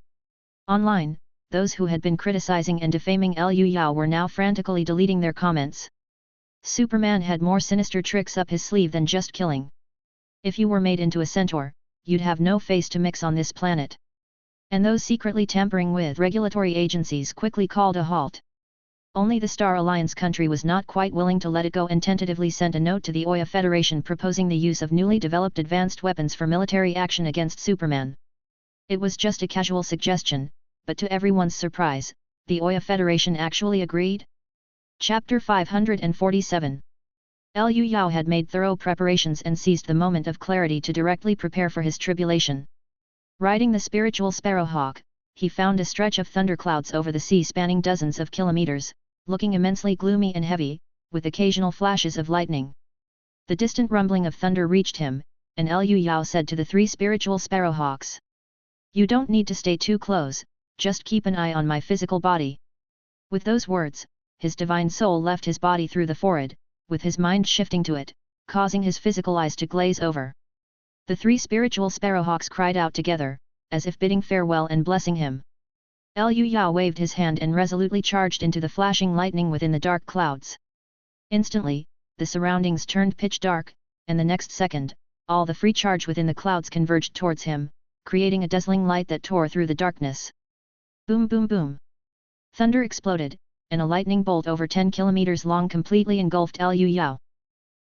Online, those who had been criticizing and defaming Liu Yao were now frantically deleting their comments. Superman had more sinister tricks up his sleeve than just killing. If you were made into a centaur, you'd have no face to mix on this planet. And those secretly tampering with regulatory agencies quickly called a halt. Only the Star Alliance country was not quite willing to let it go and tentatively sent a note to the Oya Federation proposing the use of newly developed advanced weapons for military action against Superman. It was just a casual suggestion, but to everyone's surprise, the Oya Federation actually agreed. Chapter 547. Liu Yao had made thorough preparations and seized the moment of clarity to directly prepare for his tribulation. Riding the spiritual sparrowhawk, he found a stretch of thunderclouds over the sea spanning dozens of kilometers, looking immensely gloomy and heavy, with occasional flashes of lightning. The distant rumbling of thunder reached him, and Liu Yao said to the three spiritual sparrowhawks. You don't need to stay too close, just keep an eye on my physical body. With those words, his divine soul left his body through the forehead, with his mind shifting to it, causing his physical eyes to glaze over. The three spiritual sparrowhawks cried out together, as if bidding farewell and blessing him. Liu Yao waved his hand and resolutely charged into the flashing lightning within the dark clouds. Instantly, the surroundings turned pitch dark, and the next second, all the free charge within the clouds converged towards him, creating a dazzling light that tore through the darkness. Boom boom boom! Thunder exploded, and a lightning bolt over 10 kilometers long completely engulfed Liu Yao.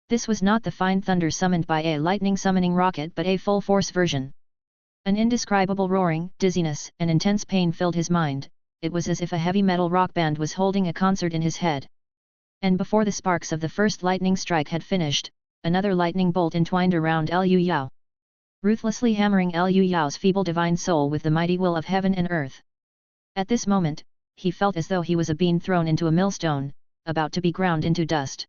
This was not the fine thunder summoned by a lightning summoning rocket but a full-force version. An indescribable roaring, dizziness, and intense pain filled his mind. It was as if a heavy metal rock band was holding a concert in his head. And before the sparks of the first lightning strike had finished, another lightning bolt entwined around Liu Yao. ruthlessly hammering Liu Yao's feeble divine soul with the mighty will of heaven and earth. At this moment, he felt as though he was a bean thrown into a millstone, about to be ground into dust.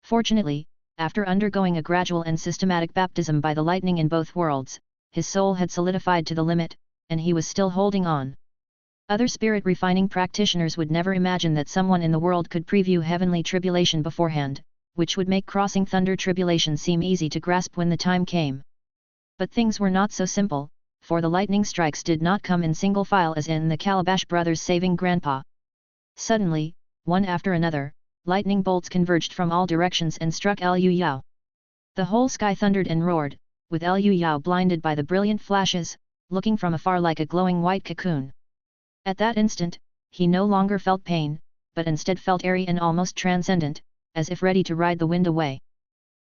Fortunately, after undergoing a gradual and systematic baptism by the lightning in both worlds, his soul had solidified to the limit, and he was still holding on. Other spirit-refining practitioners would never imagine that someone in the world could preview heavenly tribulation beforehand, which would make crossing thunder tribulation seem easy to grasp when the time came. But things were not so simple, for the lightning strikes did not come in single file as in the Calabash brothers saving Grandpa. Suddenly, one after another, lightning bolts converged from all directions and struck Liu Yao. The whole sky thundered and roared, with Liu Yao blinded by the brilliant flashes, looking from afar like a glowing white cocoon. At that instant, he no longer felt pain, but instead felt airy and almost transcendent, as if ready to ride the wind away.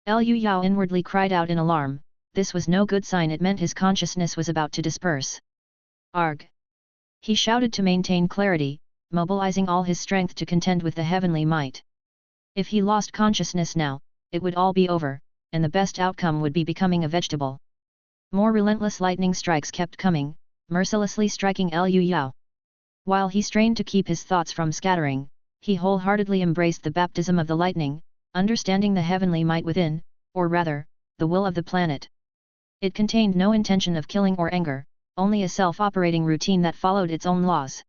Liu Yao inwardly cried out in alarm. This was no good sign, it meant his consciousness was about to disperse. Arg! He shouted to maintain clarity, mobilizing all his strength to contend with the heavenly might. If he lost consciousness now, it would all be over, and the best outcome would be becoming a vegetable. More relentless lightning strikes kept coming, mercilessly striking Liu Yao. While he strained to keep his thoughts from scattering, he wholeheartedly embraced the baptism of the lightning, understanding the heavenly might within, or rather, the will of the planet. It contained no intention of killing or anger, only a self-operating routine that followed its own laws.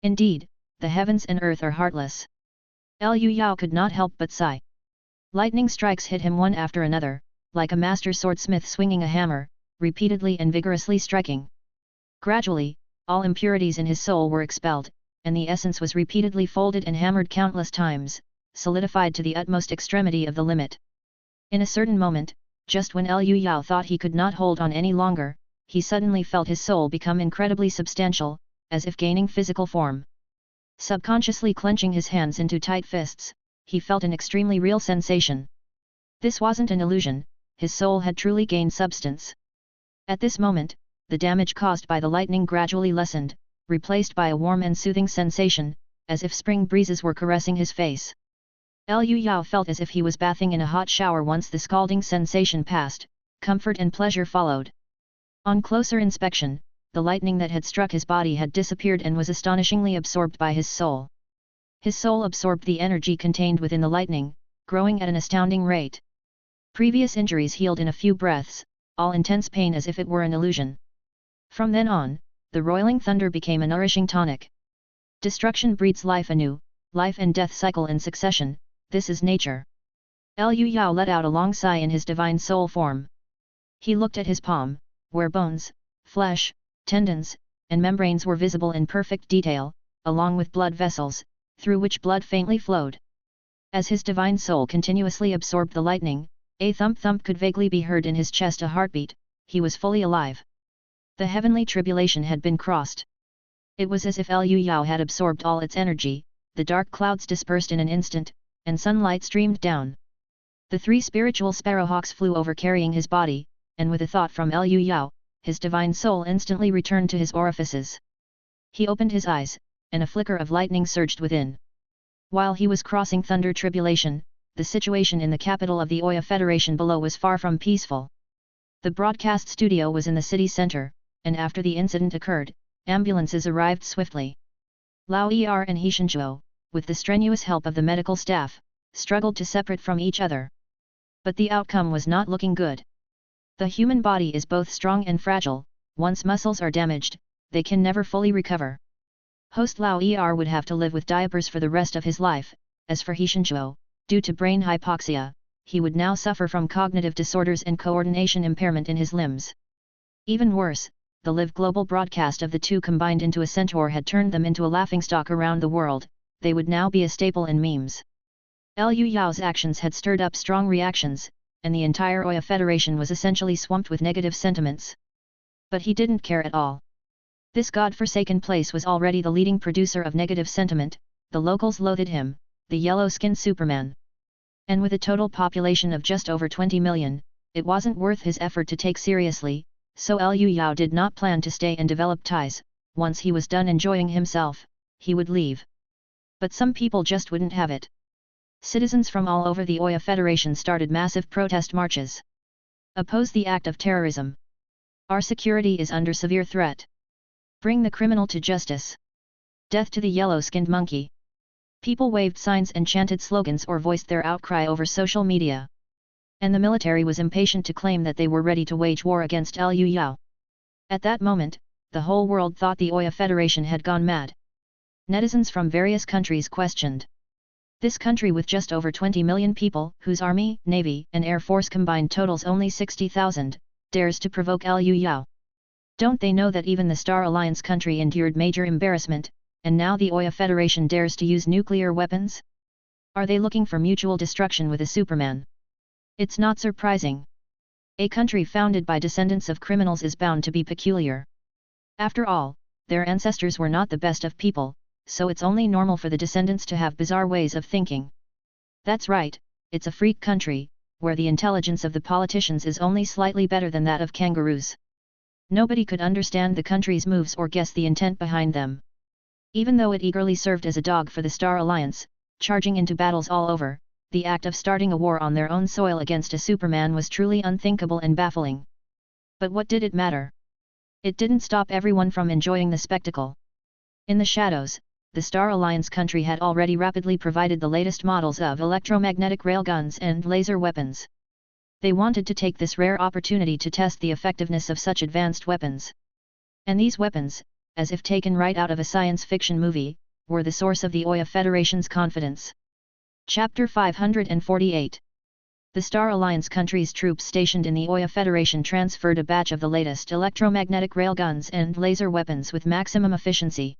Indeed, the heavens and earth are heartless. Liu Yao could not help but sigh. Lightning strikes hit him one after another, like a master swordsmith swinging a hammer, repeatedly and vigorously striking. Gradually, all impurities in his soul were expelled, and the essence was repeatedly folded and hammered countless times, solidified to the utmost extremity of the limit. In a certain moment, just when Liu Yao thought he could not hold on any longer, he suddenly felt his soul become incredibly substantial, as if gaining physical form. Subconsciously clenching his hands into tight fists, he felt an extremely real sensation. This wasn't an illusion, his soul had truly gained substance. At this moment, the damage caused by the lightning gradually lessened, replaced by a warm and soothing sensation, as if spring breezes were caressing his face. Liu Yao felt as if he was bathing in a hot shower. Once the scalding sensation passed, comfort and pleasure followed. On closer inspection, the lightning that had struck his body had disappeared and was astonishingly absorbed by his soul. His soul absorbed the energy contained within the lightning, growing at an astounding rate. Previous injuries healed in a few breaths, all intense pain as if it were an illusion. From then on, the roiling thunder became a nourishing tonic. Destruction breeds life anew, life and death cycle in succession, this is nature. Liu Yao let out a long sigh in his divine soul form. He looked at his palm, where bones, flesh, tendons, and membranes were visible in perfect detail, along with blood vessels, through which blood faintly flowed. As his divine soul continuously absorbed the lightning, a thump-thump could vaguely be heard in his chest, a heartbeat. He was fully alive. The heavenly tribulation had been crossed. It was as if Liu Yao had absorbed all its energy, the dark clouds dispersed in an instant, and sunlight streamed down. The 3 spiritual sparrowhawks flew over carrying his body, and with a thought from Liu Yao, his divine soul instantly returned to his orifices. He opened his eyes, and a flicker of lightning surged within. While he was crossing thunder tribulation, the situation in the capital of the Oya Federation below was far from peaceful. The broadcast studio was in the city center, and after the incident occurred, ambulances arrived swiftly. Lao Er and Hishinjuo, with the strenuous help of the medical staff, struggled to separate from each other. But the outcome was not looking good. The human body is both strong and fragile. Once muscles are damaged, they can never fully recover. Host Lao Er would have to live with diapers for the rest of his life. As for Hishinjuo, due to brain hypoxia, he would now suffer from cognitive disorders and coordination impairment in his limbs. Even worse, the live global broadcast of the two combined into a centaur had turned them into a laughingstock around the world. They would now be a staple in memes. Liu Yao's actions had stirred up strong reactions, and the entire Oya Federation was essentially swamped with negative sentiments. But he didn't care at all. This god-forsaken place was already the leading producer of negative sentiment. The locals loathed him, the yellow-skinned Superman. And with a total population of just over 20 million, it wasn't worth his effort to take seriously, so Liu Yao did not plan to stay and develop ties. Once he was done enjoying himself, he would leave. But some people just wouldn't have it. Citizens from all over the Oya Federation started massive protest marches. Oppose the act of terrorism. Our security is under severe threat. Bring the criminal to justice. Death to the yellow-skinned monkey. People waved signs and chanted slogans or voiced their outcry over social media. And the military was impatient to claim that they were ready to wage war against Liu Yao. At that moment, the whole world thought the Oya Federation had gone mad. Netizens from various countries questioned. This country with just over 20 million people, whose army, navy, and air force combined totals only 60,000, dares to provoke Liu Yao. Don't they know that even the Star Alliance country endured major embarrassment, and now the Oya Federation dares to use nuclear weapons? Are they looking for mutual destruction with a Superman? It's not surprising. A country founded by descendants of criminals is bound to be peculiar. After all, their ancestors were not the best of people, so it's only normal for the descendants to have bizarre ways of thinking. That's right, it's a freak country, where the intelligence of the politicians is only slightly better than that of kangaroos. Nobody could understand the country's moves or guess the intent behind them. Even though it eagerly served as a dog for the Star Alliance, charging into battles all over, the act of starting a war on their own soil against a Superman was truly unthinkable and baffling. But what did it matter? It didn't stop everyone from enjoying the spectacle. In the shadows, the Star Alliance country had already rapidly provided the latest models of electromagnetic railguns and laser weapons. They wanted to take this rare opportunity to test the effectiveness of such advanced weapons. And these weapons, as if taken right out of a science fiction movie, were the source of the Oya Federation's confidence. Chapter 548. The Star Alliance countries' troops stationed in the Oya Federation transferred a batch of the latest electromagnetic railguns and laser weapons with maximum efficiency.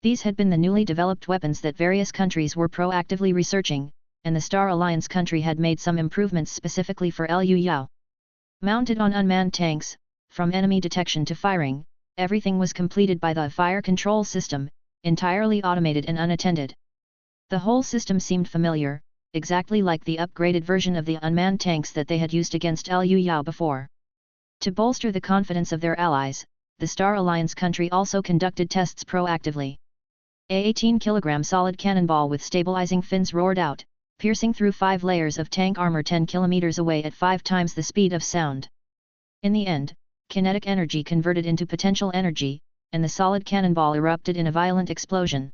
These had been the newly developed weapons that various countries were proactively researching, and the Star Alliance country had made some improvements specifically for Liu Yao. Mounted on unmanned tanks, from enemy detection to firing, everything was completed by the fire control system, entirely automated and unattended. The whole system seemed familiar, exactly like the upgraded version of the unmanned tanks that they had used against Liu Yao before. To bolster the confidence of their allies, the Star Alliance country also conducted tests proactively. A 18-kilogram solid cannonball with stabilizing fins roared out, piercing through 5 layers of tank armor 10 kilometers away at 5 times the speed of sound. In the end, kinetic energy converted into potential energy, and the solid cannonball erupted in a violent explosion.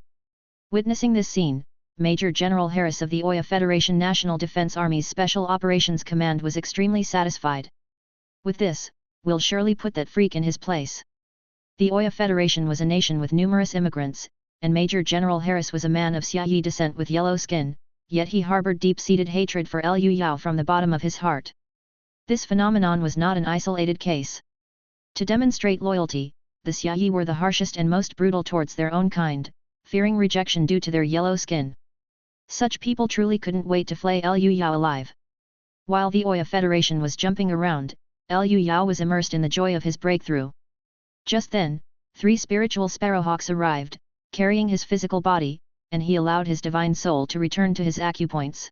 Witnessing this scene, Major General Harris of the Oya Federation National Defense Army's Special Operations Command was extremely satisfied. With this, we'll surely put that freak in his place. The Oya Federation was a nation with numerous immigrants, and Major General Harris was a man of Xiaoyi descent with yellow skin, yet he harbored deep-seated hatred for Liu Yao from the bottom of his heart. This phenomenon was not an isolated case. To demonstrate loyalty, the Xiaoyi were the harshest and most brutal towards their own kind, fearing rejection due to their yellow skin. Such people truly couldn't wait to flay Liu Yao alive. While the Oya Federation was jumping around, Liu Yao was immersed in the joy of his breakthrough. Just then, 3 spiritual sparrowhawks arrived, carrying his physical body, and he allowed his divine soul to return to his acupoints.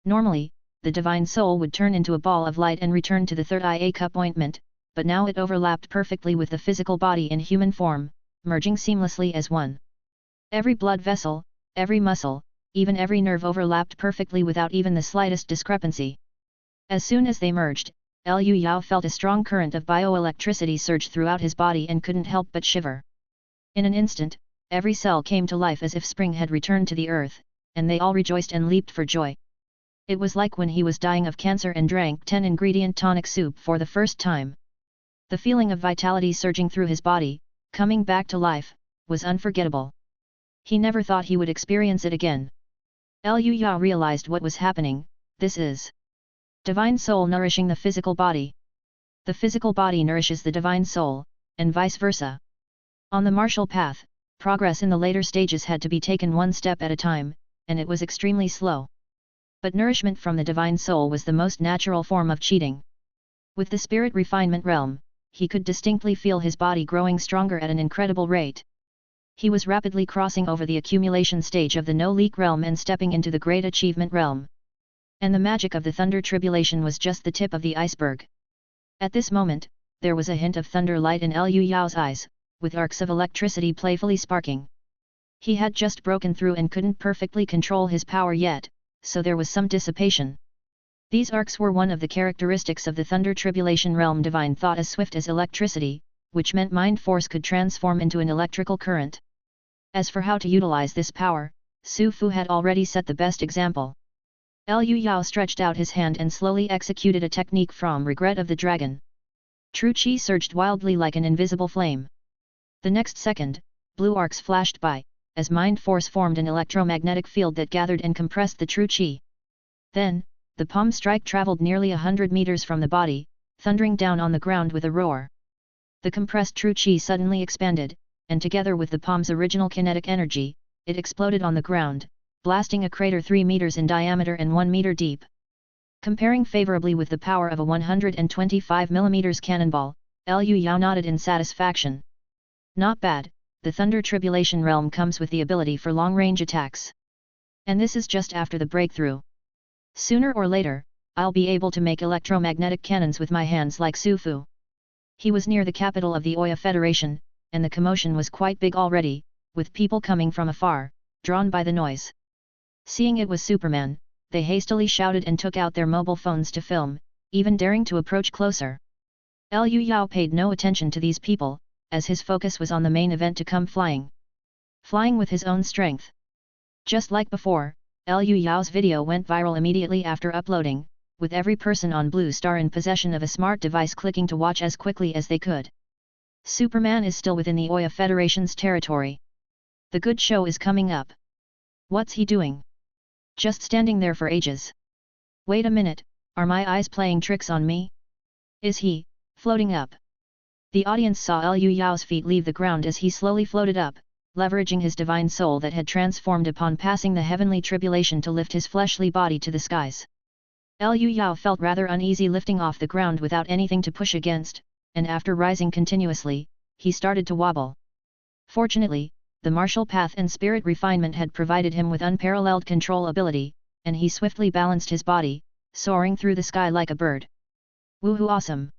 Normally, the divine soul would turn into a ball of light and return to the third eye cup ointment, but now it overlapped perfectly with the physical body in human form, merging seamlessly as one. Every blood vessel, every muscle, even every nerve overlapped perfectly without even the slightest discrepancy. As soon as they merged, Liu Yao felt a strong current of bioelectricity surge throughout his body and couldn't help but shiver. In an instant, every cell came to life as if spring had returned to the earth, and they all rejoiced and leaped for joy. It was like when he was dying of cancer and drank 10-ingredient tonic soup for the first time. The feeling of vitality surging through his body, coming back to life, was unforgettable. He never thought he would experience it again. Liu Yao realized what was happening. This is divine soul nourishing the physical body. The physical body nourishes the divine soul, and vice versa. On the martial path, progress in the later stages had to be taken one step at a time, and it was extremely slow. But nourishment from the divine soul was the most natural form of cheating. With the spirit refinement realm, he could distinctly feel his body growing stronger at an incredible rate. He was rapidly crossing over the accumulation stage of the no-leak realm and stepping into the great achievement realm. And the magic of the thunder tribulation was just the tip of the iceberg. At this moment, there was a hint of thunder light in Liu Yao's eyes, with arcs of electricity playfully sparking. He had just broken through and couldn't perfectly control his power yet, so there was some dissipation. These arcs were one of the characteristics of the Thunder Tribulation realm divine thought as swift as electricity, which meant mind force could transform into an electrical current. As for how to utilize this power, Su Fu had already set the best example. Liu Yao stretched out his hand and slowly executed a technique from Regret of the Dragon. True Qi surged wildly like an invisible flame. The next second, blue arcs flashed by, as mind force formed an electromagnetic field that gathered and compressed the True Qi. Then, the palm strike traveled nearly 100 meters from the body, thundering down on the ground with a roar. The compressed True Qi suddenly expanded, and together with the palm's original kinetic energy, it exploded on the ground, blasting a crater 3 meters in diameter and 1 meter deep. Comparing favorably with the power of a 125 mm cannonball, Liu Yao nodded in satisfaction. Not bad, the Thunder Tribulation realm comes with the ability for long-range attacks. And this is just after the breakthrough. Sooner or later, I'll be able to make electromagnetic cannons with my hands like Su Fu. He was near the capital of the Oya Federation, and the commotion was quite big already, with people coming from afar, drawn by the noise. Seeing it was Superman, they hastily shouted and took out their mobile phones to film, even daring to approach closer. Liu Yao paid no attention to these people, as his focus was on the main event to come flying. Flying with his own strength. Just like before, Liu Yao's video went viral immediately after uploading, with every person on Blue Star in possession of a smart device clicking to watch as quickly as they could. Superman is still within the Oya Federation's territory. The good show is coming up. What's he doing? Just standing there for ages. Wait a minute, are my eyes playing tricks on me? Is he floating up? The audience saw Liu Yao's feet leave the ground as he slowly floated up, leveraging his divine soul that had transformed upon passing the heavenly tribulation to lift his fleshly body to the skies. Liu Yao felt rather uneasy lifting off the ground without anything to push against, and after rising continuously, he started to wobble. Fortunately, the martial path and spirit refinement had provided him with unparalleled control ability, and he swiftly balanced his body, soaring through the sky like a bird. Woohoo, awesome!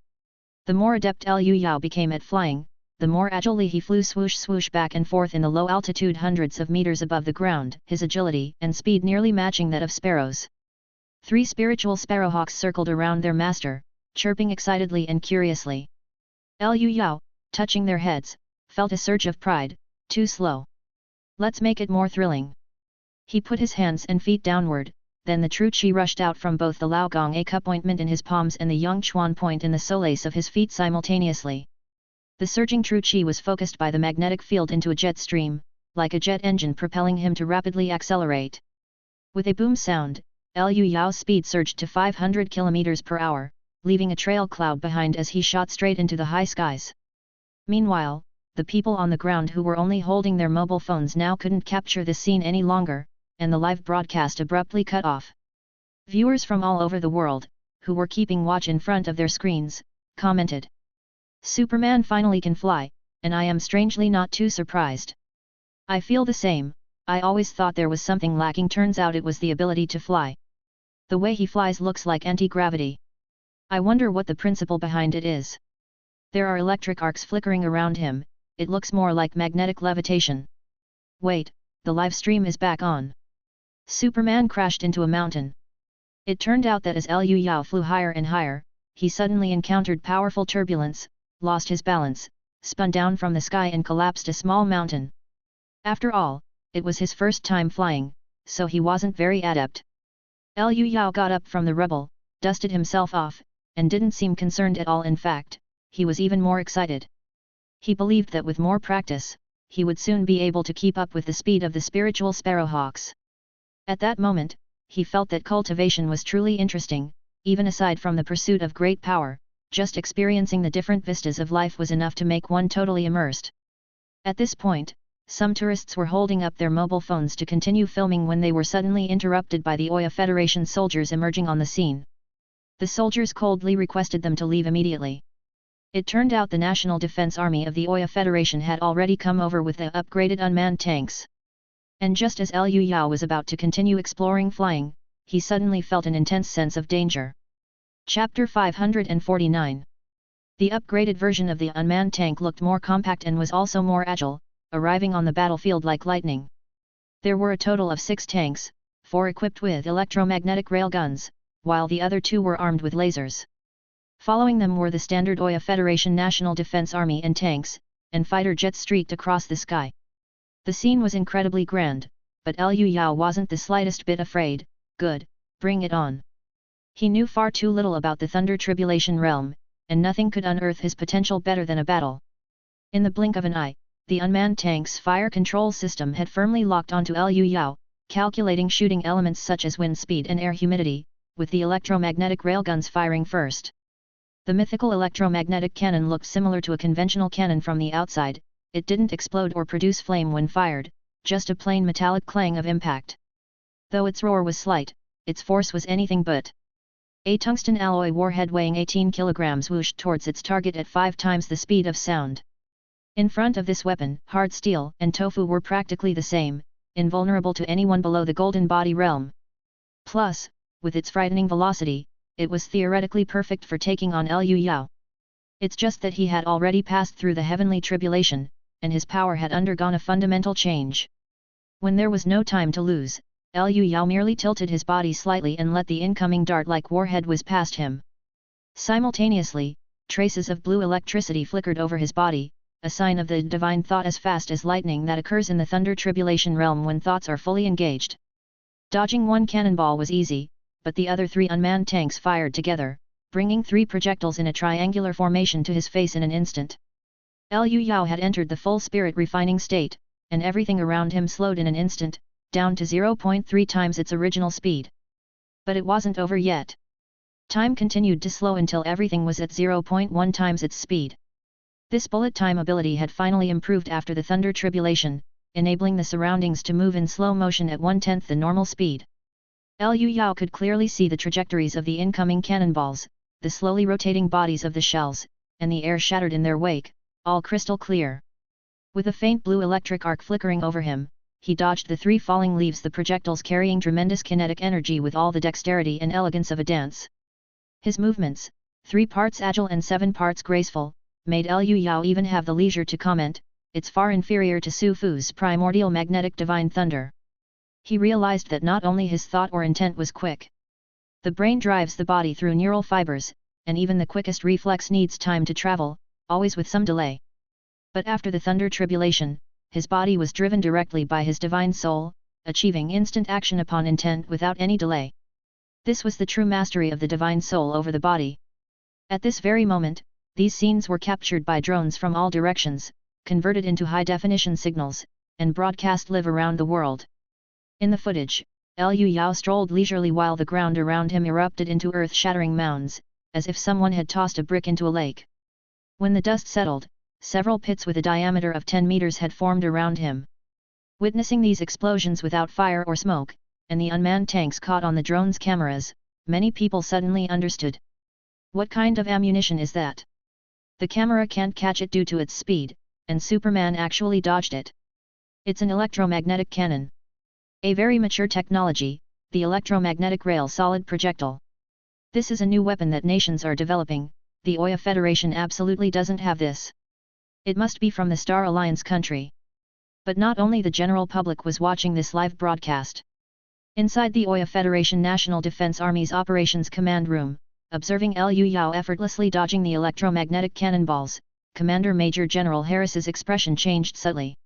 The more adept Liu Yao became at flying, the more agilely he flew swoosh swoosh back and forth in the low altitude hundreds of meters above the ground, his agility and speed nearly matching that of sparrows. 3 spiritual sparrowhawks circled around their master, chirping excitedly and curiously. Liu Yao, touching their heads, felt a surge of pride. Too slow. Let's make it more thrilling. He put his hands and feet downward, then the True Qi rushed out from both the Laogong A cup ointment in his palms and the Yangchuan point in the solace of his feet simultaneously. The surging True Qi was focused by the magnetic field into a jet stream, like a jet engine propelling him to rapidly accelerate. With a boom sound, Liu Yao's speed surged to 500 km per hour, leaving a trail cloud behind as he shot straight into the high skies. Meanwhile, the people on the ground who were only holding their mobile phones now couldn't capture this scene any longer, and the live broadcast abruptly cut off. Viewers from all over the world, who were keeping watch in front of their screens, commented, "Superman finally can fly, and I am strangely not too surprised. I feel the same, I always thought there was something lacking, turns out it was the ability to fly. The way he flies looks like anti-gravity. I wonder what the principle behind it is. There are electric arcs flickering around him, it looks more like magnetic levitation. Wait, the live stream is back on." Superman crashed into a mountain. It turned out that as Liu Yao flew higher and higher, he suddenly encountered powerful turbulence, lost his balance, spun down from the sky and collapsed a small mountain. After all, it was his first time flying, so he wasn't very adept. Liu Yao got up from the rubble, dusted himself off, and didn't seem concerned at all. In fact, he was even more excited. He believed that with more practice, he would soon be able to keep up with the speed of the spiritual sparrowhawks. At that moment, he felt that cultivation was truly interesting, even aside from the pursuit of great power, just experiencing the different vistas of life was enough to make one totally immersed. At this point, some tourists were holding up their mobile phones to continue filming when they were suddenly interrupted by the Oya Federation soldiers emerging on the scene. The soldiers coldly requested them to leave immediately. It turned out the National Defense Army of the Oya Federation had already come over with the upgraded unmanned tanks. And just as Liu Yao was about to continue exploring flying, he suddenly felt an intense sense of danger. Chapter 549. The upgraded version of the unmanned tank looked more compact and was also more agile, arriving on the battlefield like lightning. There were a total of 6 tanks, 4 equipped with electromagnetic railguns, while the other two were armed with lasers. Following them were the standard Oya Federation National Defense Army and tanks, and fighter jets streaked across the sky. The scene was incredibly grand, but Liu Yao wasn't the slightest bit afraid. Good, bring it on. He knew far too little about the Thunder Tribulation realm, and nothing could unearth his potential better than a battle. In the blink of an eye, the unmanned tank's fire control system had firmly locked onto Liu Yao, calculating shooting elements such as wind speed and air humidity, with the electromagnetic railguns firing first. The mythical electromagnetic cannon looked similar to a conventional cannon from the outside. It didn't explode or produce flame when fired, just a plain metallic clang of impact. Though its roar was slight, its force was anything but. A tungsten alloy warhead weighing 18 kilograms whooshed towards its target at 5 times the speed of sound. In front of this weapon, hard steel and tofu were practically the same, invulnerable to anyone below the golden body realm. Plus, with its frightening velocity, it was theoretically perfect for taking on Liu Yao. It's just that he had already passed through the heavenly tribulation, and his power had undergone a fundamental change. When there was no time to lose, Liu Yao merely tilted his body slightly and let the incoming dart-like warhead whiz past him. Simultaneously, traces of blue electricity flickered over his body, a sign of the divine thought as fast as lightning that occurs in the Thunder Tribulation realm when thoughts are fully engaged. Dodging one cannonball was easy, but the other 3 unmanned tanks fired together, bringing 3 projectiles in a triangular formation to his face in an instant. Liu Yao had entered the full spirit refining state, and everything around him slowed in an instant, down to 0.3 times its original speed. But it wasn't over yet. Time continued to slow until everything was at 0.1 times its speed. This bullet time ability had finally improved after the Thunder Tribulation, enabling the surroundings to move in slow motion at 1/10 the normal speed. Liu Yao could clearly see the trajectories of the incoming cannonballs, the slowly rotating bodies of the shells, and the air shattered in their wake, all crystal clear. With a faint blue electric arc flickering over him, he dodged the 3 falling leaves, the projectiles carrying tremendous kinetic energy with all the dexterity and elegance of a dance. His movements, 3 parts agile and 7 parts graceful, made Liu Yao even have the leisure to comment, "It's far inferior to Su Fu's primordial magnetic divine thunder." He realized that not only his thought or intent was quick. The brain drives the body through neural fibers, and even the quickest reflex needs time to travel, always with some delay. But after the Thunder Tribulation, his body was driven directly by his divine soul, achieving instant action upon intent without any delay. This was the true mastery of the divine soul over the body. At this very moment, these scenes were captured by drones from all directions, converted into high-definition signals, and broadcast live around the world. In the footage, Liu Yao strolled leisurely while the ground around him erupted into earth-shattering mounds, as if someone had tossed a brick into a lake. When the dust settled, several pits with a diameter of 10 meters had formed around him. Witnessing these explosions without fire or smoke, and the unmanned tanks caught on the drone's cameras, many people suddenly understood. What kind of ammunition is that? The camera can't catch it due to its speed, and Superman actually dodged it. It's an electromagnetic cannon. A very mature technology, the electromagnetic rail solid projectile. This is a new weapon that nations are developing. The Oya Federation absolutely doesn't have this. It must be from the Star Alliance country. But not only the general public was watching this live broadcast. Inside the Oya Federation National Defense Army's Operations Command Room, observing Liu Yao effortlessly dodging the electromagnetic cannonballs, Commander Major General Harris's expression changed subtly.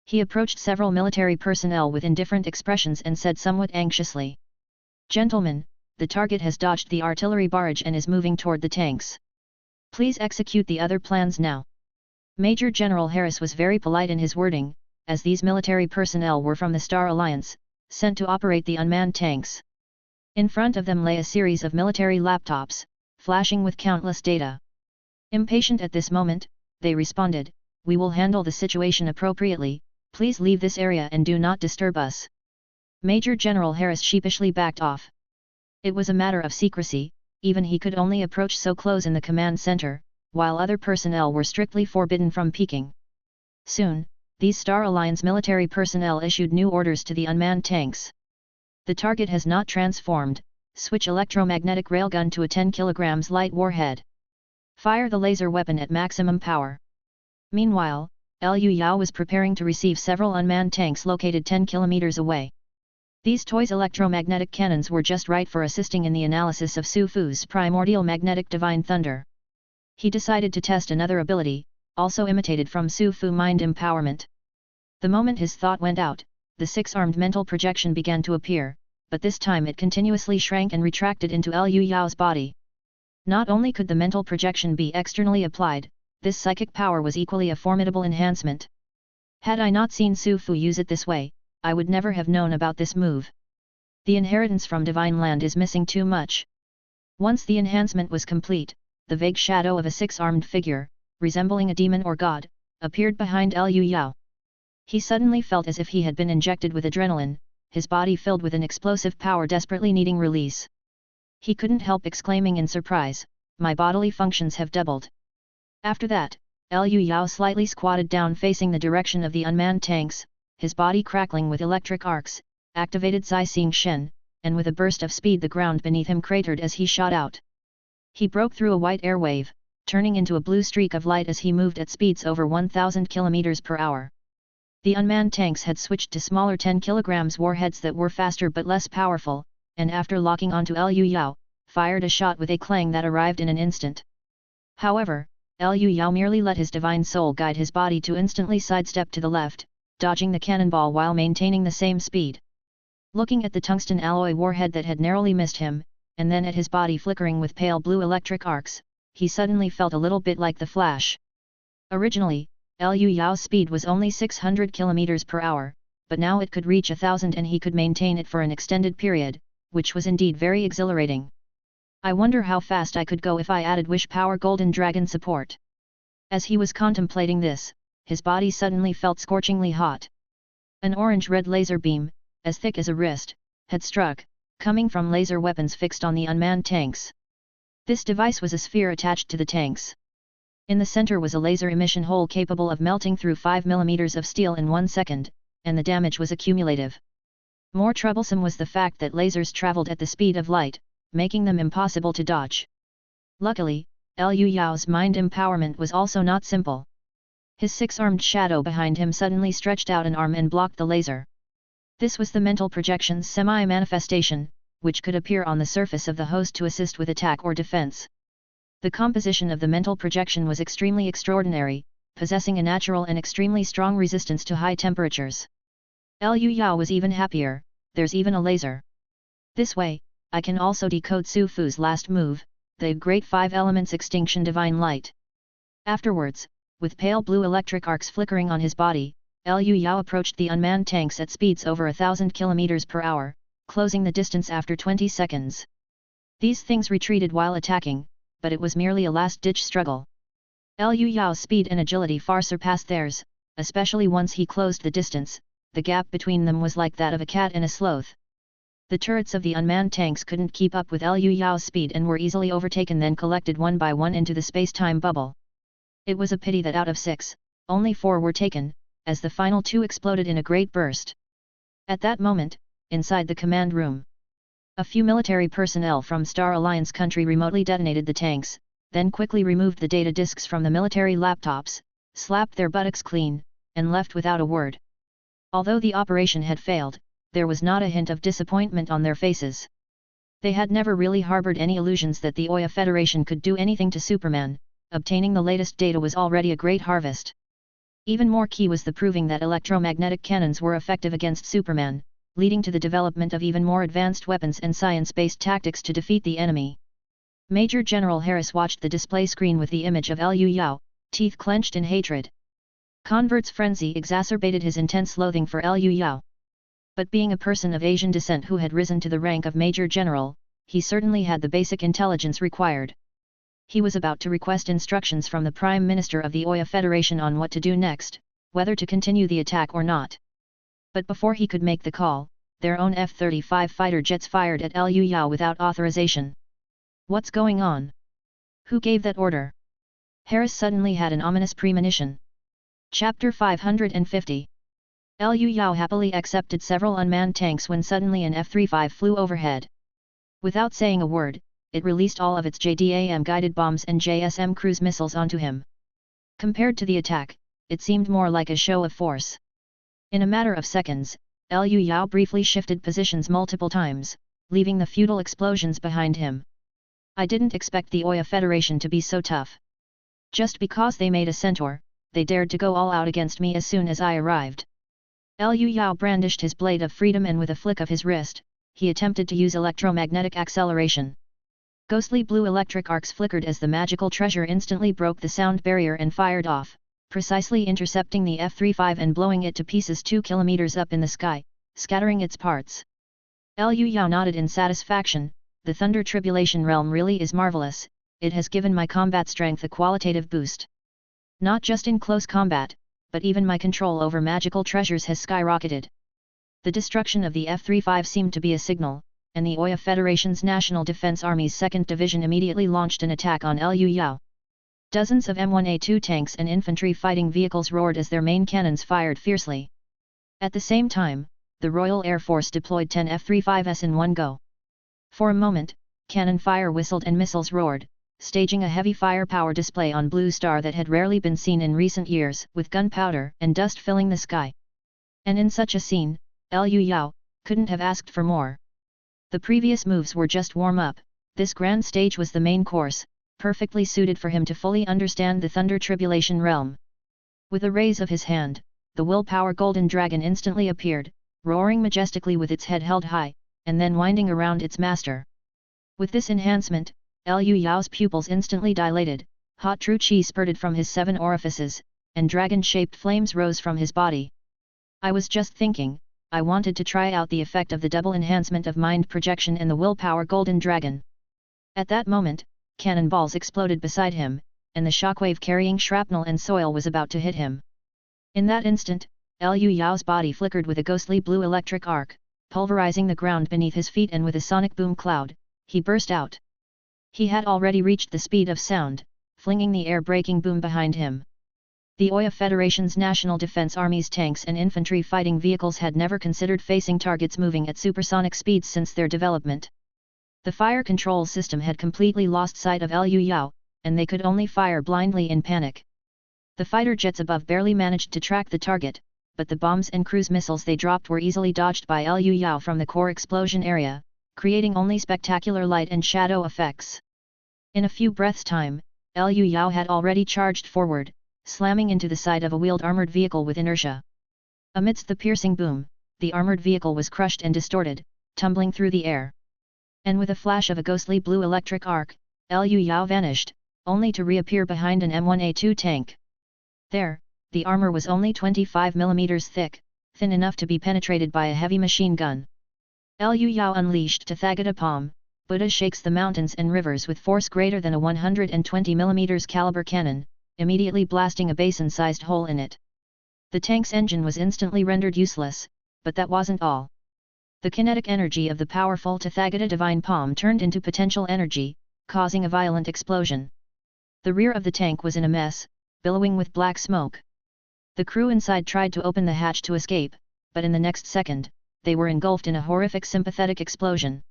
He approached several military personnel with indifferent expressions and said somewhat anxiously, "Gentlemen, the target has dodged the artillery barrage and is moving toward the tanks. Please execute the other plans now." Major General Harris was very polite in his wording, as these military personnel were from the Star Alliance, sent to operate the unmanned tanks. In front of them lay a series of military laptops, flashing with countless data. Impatient at this moment, they responded, "We will handle the situation appropriately. Please leave this area and do not disturb us." Major General Harris sheepishly backed off. It was a matter of secrecy, even he could only approach so close in the command center, while other personnel were strictly forbidden from peeking. Soon, these Star Alliance military personnel issued new orders to the unmanned tanks. The target has not transformed. Switch electromagnetic railgun to a 10 kg light warhead. Fire the laser weapon at maximum power. Meanwhile, Liu Yao was preparing to receive several unmanned tanks located 10 kilometers away. These toys' electromagnetic cannons were just right for assisting in the analysis of Su Fu's primordial magnetic divine thunder. He decided to test another ability, also imitated from Su Fu mind empowerment. The moment his thought went out, the six-armed mental projection began to appear, but this time it continuously shrank and retracted into Liu Yao's body. Not only could the mental projection be externally applied, this psychic power was equally a formidable enhancement. Had I not seen Su Fu use it this way, I would never have known about this move. The inheritance from divine land is missing too much. Once the enhancement was complete, the vague shadow of a six-armed figure, resembling a demon or god, appeared behind Liu Yao. He suddenly felt as if he had been injected with adrenaline, his body filled with an explosive power desperately needing release. He couldn't help exclaiming in surprise, "My bodily functions have doubled." After that, Liu Yao slightly squatted down facing the direction of the unmanned tanks, his body crackling with electric arcs, activated Zai Xing Shen, and with a burst of speed the ground beneath him cratered as he shot out. He broke through a white airwave, turning into a blue streak of light as he moved at speeds over 1,000 km per hour. The unmanned tanks had switched to smaller 10 kg warheads that were faster but less powerful, and after locking onto Liu Yao, fired a shot with a clang that arrived in an instant. However, Liu Yao merely let his divine soul guide his body to instantly sidestep to the left, dodging the cannonball while maintaining the same speed. Looking at the tungsten alloy warhead that had narrowly missed him, and then at his body flickering with pale blue electric arcs, he suddenly felt a little bit like the Flash. Originally, Liu Yao's speed was only 600 km per hour, but now it could reach 1,000 and he could maintain it for an extended period, which was indeed very exhilarating. I wonder how fast I could go if I added Wish Power Golden Dragon support. As he was contemplating this, his body suddenly felt scorchingly hot. An orange-red laser beam, as thick as a wrist, had struck, coming from laser weapons fixed on the unmanned tanks. This device was a sphere attached to the tanks. In the center was a laser emission hole capable of melting through 5 mm of steel in 1 second, and the damage was accumulative. More troublesome was the fact that lasers traveled at the speed of light, making them impossible to dodge. Luckily, Liu Yao's mind empowerment was also not simple. His six-armed shadow behind him suddenly stretched out an arm and blocked the laser. This was the mental projection's semi-manifestation, which could appear on the surface of the host to assist with attack or defense. The composition of the mental projection was extremely extraordinary, possessing a natural and extremely strong resistance to high temperatures. Liu Yao was even happier, there's even a laser. This way, I can also decode Su Fu's last move, the Great Five Elements Extinction Divine Light. Afterwards, with pale blue electric arcs flickering on his body, Liu Yao approached the unmanned tanks at speeds over 1,000 km per hour, closing the distance after 20 seconds. These things retreated while attacking, but it was merely a last-ditch struggle. Liu Yao's speed and agility far surpassed theirs, especially once he closed the distance. The gap between them was like that of a cat and a sloth. The turrets of the unmanned tanks couldn't keep up with Liu Yao's speed and were easily overtaken, then collected one by one into the space-time bubble. It was a pity that out of 6, only 4 were taken, as the final 2 exploded in a great burst. At that moment, inside the command room, a few military personnel from Star Alliance country remotely detonated the tanks, then quickly removed the data disks from the military laptops, slapped their buttocks clean, and left without a word. Although the operation had failed, there was not a hint of disappointment on their faces. They had never really harbored any illusions that the Oya Federation could do anything to Superman. Obtaining the latest data was already a great harvest. Even more key was the proving that electromagnetic cannons were effective against Superman, leading to the development of even more advanced weapons and science-based tactics to defeat the enemy. Major General Harris watched the display screen with the image of Liu Yao, teeth clenched in hatred. Convert's frenzy exacerbated his intense loathing for Liu Yao. But being a person of Asian descent who had risen to the rank of Major General, he certainly had the basic intelligence required. He was about to request instructions from the Prime Minister of the Oya Federation on what to do next, whether to continue the attack or not. But before he could make the call, their own F-35 fighter jets fired at Liu Yao without authorization. What's going on? Who gave that order? Harris suddenly had an ominous premonition. Chapter 550. Liu Yao happily accepted several unmanned tanks when suddenly an F-35 flew overhead. Without saying a word, it released all of its JDAM guided bombs and JSM cruise missiles onto him. Compared to the attack, it seemed more like a show of force. In a matter of seconds, Liu Yao briefly shifted positions multiple times, leaving the futile explosions behind him. I didn't expect the Oya Federation to be so tough. Just because they made a centaur, they dared to go all out against me as soon as I arrived. Liu Yao brandished his blade of freedom and with a flick of his wrist, he attempted to use electromagnetic acceleration. Ghostly blue electric arcs flickered as the magical treasure instantly broke the sound barrier and fired off, precisely intercepting the F-35 and blowing it to pieces 2 kilometers up in the sky, scattering its parts. Liu Yao nodded in satisfaction. The Thunder Tribulation realm really is marvelous, it has given my combat strength a qualitative boost. Not just in close combat, but even my control over magical treasures has skyrocketed. The destruction of the F-35 seemed to be a signal, and the Oya Federation's National Defense Army's 2nd Division immediately launched an attack on Liu Yao. Dozens of M1A2 tanks and infantry fighting vehicles roared as their main cannons fired fiercely. At the same time, the Royal Air Force deployed 10 F-35s in one go. For a moment, cannon fire whistled and missiles roared, staging a heavy firepower display on Blue Star that had rarely been seen in recent years, with gunpowder and dust filling the sky. And in such a scene, Liu Yao couldn't have asked for more. The previous moves were just warm-up, this grand stage was the main course, perfectly suited for him to fully understand the Thunder Tribulation realm. With a raise of his hand, the willpower golden dragon instantly appeared, roaring majestically with its head held high, and then winding around its master. With this enhancement, Liu Yao's pupils instantly dilated, hot true qi spurted from his 7 orifices, and dragon-shaped flames rose from his body. I was just thinking, I wanted to try out the effect of the double enhancement of mind projection and the willpower golden dragon. At that moment, cannonballs exploded beside him, and the shockwave carrying shrapnel and soil was about to hit him. In that instant, Liu Yao's body flickered with a ghostly blue electric arc, pulverizing the ground beneath his feet, and with a sonic boom cloud, he burst out. He had already reached the speed of sound, flinging the air-breaking boom behind him. The Oya Federation's National Defense Army's tanks and infantry fighting vehicles had never considered facing targets moving at supersonic speeds since their development. The fire control system had completely lost sight of Liu Yao, and they could only fire blindly in panic. The fighter jets above barely managed to track the target, but the bombs and cruise missiles they dropped were easily dodged by Liu Yao from the core explosion area, creating only spectacular light and shadow effects. In a few breaths' time, Liu Yao had already charged forward, slamming into the side of a wheeled armored vehicle with inertia. Amidst the piercing boom, the armored vehicle was crushed and distorted, tumbling through the air. And with a flash of a ghostly blue electric arc, Liu Yao vanished, only to reappear behind an M1A2 tank. There, the armor was only 25 mm thick, thin enough to be penetrated by a heavy machine gun. Liu Yao unleashed Tathagata Palm, Buddha shakes the mountains and rivers with force greater than a 120 mm caliber cannon, immediately blasting a basin-sized hole in it. The tank's engine was instantly rendered useless, but that wasn't all. The kinetic energy of the powerful Tathagata Divine Palm turned into potential energy, causing a violent explosion. The rear of the tank was in a mess, billowing with black smoke. The crew inside tried to open the hatch to escape, but in the next second, they were engulfed in a horrific sympathetic explosion.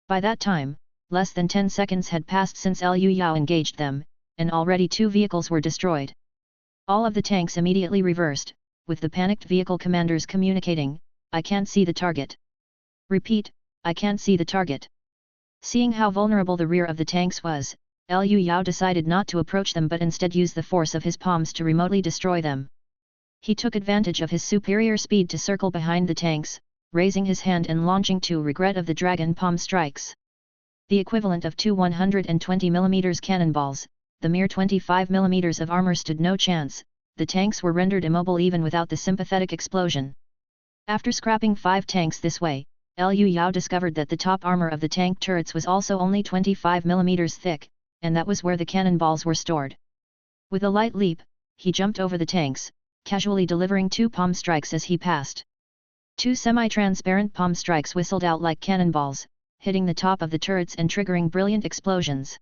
By that time, less than 10 seconds had passed since Liu Yao engaged them, and already 2 vehicles were destroyed. All of the tanks immediately reversed, with the panicked vehicle commanders communicating, "I can't see the target." Repeat, "I can't see the target." Seeing how vulnerable the rear of the tanks was, Liu Yao decided not to approach them but instead use the force of his palms to remotely destroy them. He took advantage of his superior speed to circle behind the tanks, raising his hand and launching 2 regret of the dragon palm strikes. The equivalent of 2 120 mm cannonballs, the mere 25 mm of armor stood no chance, the tanks were rendered immobile even without the sympathetic explosion. After scrapping 5 tanks this way, Liu Yao discovered that the top armor of the tank turrets was also only 25 mm thick, and that was where the cannonballs were stored. With a light leap, he jumped over the tanks, casually delivering 2 palm strikes as he passed. 2 semi-transparent palm strikes whistled out like cannonballs, hitting the top of the turrets and triggering brilliant explosions.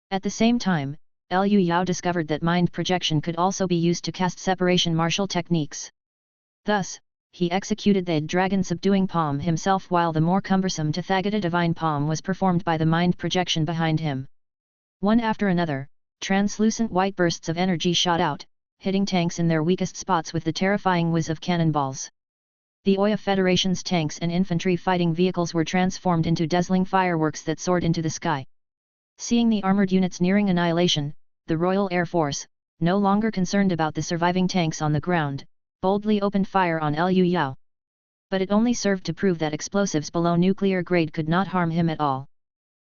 At the same time, Liu Yao discovered that mind projection could also be used to cast separation martial techniques. Thus, he executed the dragon subduing palm himself while the more cumbersome Tathagata divine palm was performed by the mind projection behind him. One after another, translucent white bursts of energy shot out, hitting tanks in their weakest spots with the terrifying whiz of cannonballs. The Oya Federation's tanks and infantry fighting vehicles were transformed into dazzling fireworks that soared into the sky. Seeing the armored units nearing annihilation, the Royal Air Force, no longer concerned about the surviving tanks on the ground, boldly opened fire on Liu Yao. But it only served to prove that explosives below nuclear grade could not harm him at all.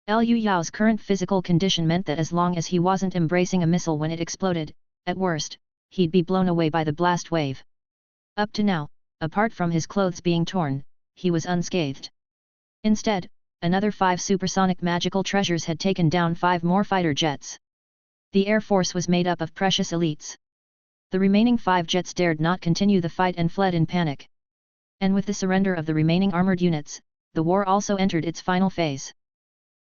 Liu Yao's current physical condition meant that as long as he wasn't embracing a missile when it exploded, at worst, he'd be blown away by the blast wave. Up to now, apart from his clothes being torn, he was unscathed. Instead, another 5 supersonic magical treasures had taken down 5 more fighter jets. The Air Force was made up of precious elites. The remaining 5 jets dared not continue the fight and fled in panic. And with the surrender of the remaining armored units, the war also entered its final phase.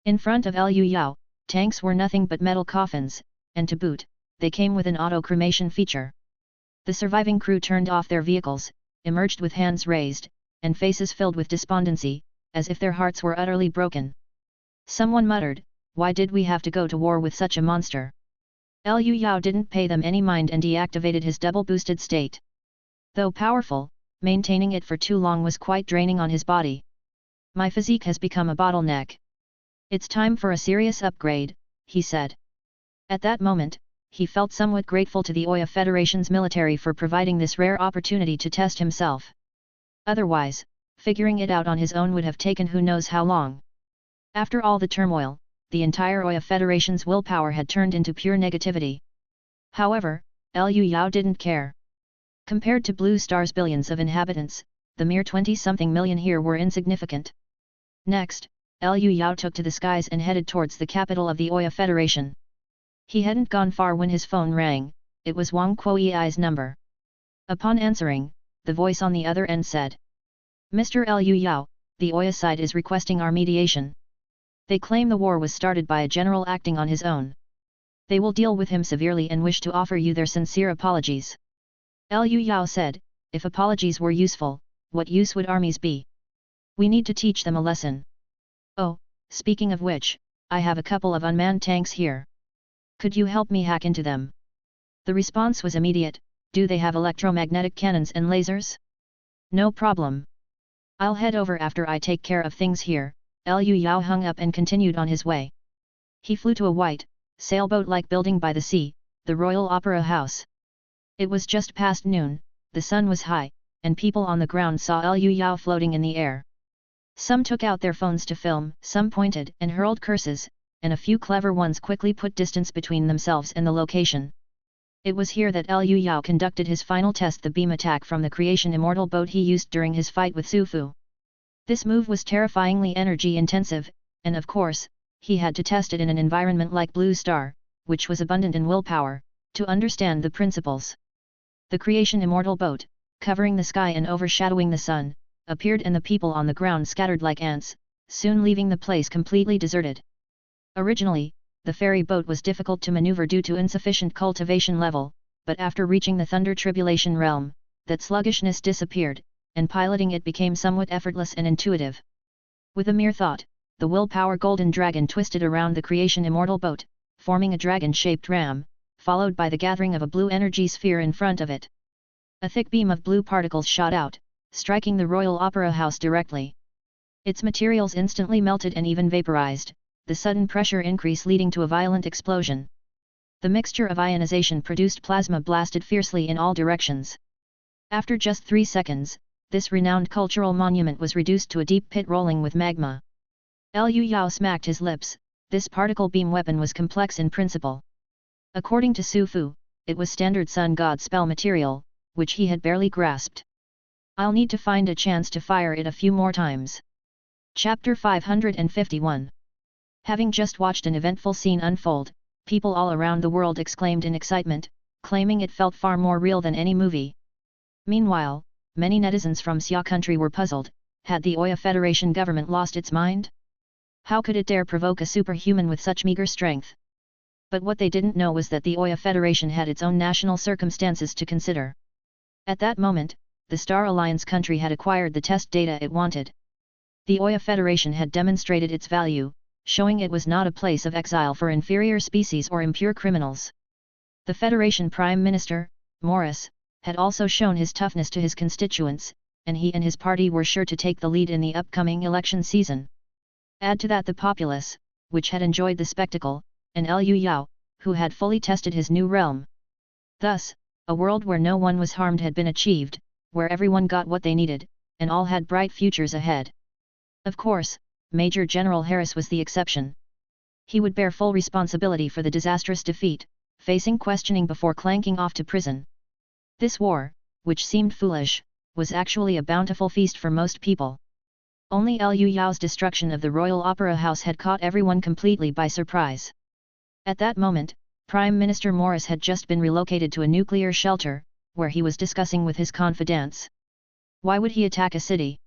In front of Liu Yao, tanks were nothing but metal coffins, and to boot, they came with an auto-cremation feature. The surviving crew turned off their vehicles, emerged with hands raised, and faces filled with despondency, as if their hearts were utterly broken. Someone muttered, "Why did we have to go to war with such a monster?" Liu Yao didn't pay them any mind and deactivated his double-boosted state. Though powerful, maintaining it for too long was quite draining on his body. "My physique has become a bottleneck. It's time for a serious upgrade," he said. At that moment, he felt somewhat grateful to the Oya Federation's military for providing this rare opportunity to test himself. Otherwise, figuring it out on his own would have taken who knows how long. After all the turmoil, the entire Oya Federation's willpower had turned into pure negativity. However, Liu Yao didn't care. Compared to Blue Star's billions of inhabitants, the mere 20-something million here were insignificant. Next, Liu Yao took to the skies and headed towards the capital of the Oya Federation. He hadn't gone far when his phone rang. It was Wang Kuoi's number. Upon answering, the voice on the other end said, "Mr. Liu Yao, the Oya side is requesting our mediation. They claim the war was started by a general acting on his own. They will deal with him severely and wish to offer you their sincere apologies." Liu Yao said, "If apologies were useful, what use would armies be? We need to teach them a lesson. Oh, speaking of which, I have a couple of unmanned tanks here. Could you help me hack into them?" The response was immediate, "Do they have electromagnetic cannons and lasers?" "No problem. I'll head over after I take care of things here." Liu Yao hung up and continued on his way. He flew to a white, sailboat-like building by the sea, the Royal Opera House. It was just past noon, the sun was high, and people on the ground saw Liu Yao floating in the air. Some took out their phones to film, some pointed and hurled curses, and a few clever ones quickly put distance between themselves and the location. It was here that Liu Yao conducted his final test, the beam attack from the Creation Immortal boat he used during his fight with Su Fu. This move was terrifyingly energy-intensive, and of course, he had to test it in an environment like Blue Star, which was abundant in willpower, to understand the principles. The Creation Immortal boat, covering the sky and overshadowing the sun, appeared and the people on the ground scattered like ants, soon leaving the place completely deserted. Originally, the ferry boat was difficult to maneuver due to insufficient cultivation level, but after reaching the Thunder Tribulation realm, that sluggishness disappeared, and piloting it became somewhat effortless and intuitive. With a mere thought, the willpower golden dragon twisted around the Creation Immortal boat, forming a dragon-shaped ram, followed by the gathering of a blue energy sphere in front of it. A thick beam of blue particles shot out, striking the Royal Opera House directly. Its materials instantly melted and even vaporized, the sudden pressure increase leading to a violent explosion. The mixture of ionization produced plasma blasted fiercely in all directions. After just 3 seconds, this renowned cultural monument was reduced to a deep pit rolling with magma. Liu Yao smacked his lips. This particle beam weapon was complex in principle. According to Su Fu, it was standard sun god spell material, which he had barely grasped. "I'll need to find a chance to fire it a few more times." Chapter 551. Having just watched an eventful scene unfold, people all around the world exclaimed in excitement, claiming it felt far more real than any movie. Meanwhile, many netizens from Xia country were puzzled. Had the Oya Federation government lost its mind? How could it dare provoke a superhuman with such meager strength? But what they didn't know was that the Oya Federation had its own national circumstances to consider. At that moment, the Star Alliance country had acquired the test data it wanted. The Oya Federation had demonstrated its value, showing it was not a place of exile for inferior species or impure criminals. The Federation Prime Minister, Morris, had also shown his toughness to his constituents, and he and his party were sure to take the lead in the upcoming election season. Add to that the populace, which had enjoyed the spectacle, and Liu Yao, who had fully tested his new realm. Thus, a world where no one was harmed had been achieved, where everyone got what they needed, and all had bright futures ahead. Of course, Major General Harris was the exception. He would bear full responsibility for the disastrous defeat, facing questioning before clanking off to prison. This war, which seemed foolish, was actually a bountiful feast for most people. Only Liu Yao's destruction of the Royal Opera House had caught everyone completely by surprise. At that moment, Prime Minister Morris had just been relocated to a nuclear shelter, where he was discussing with his confidants. Why would he attack a city?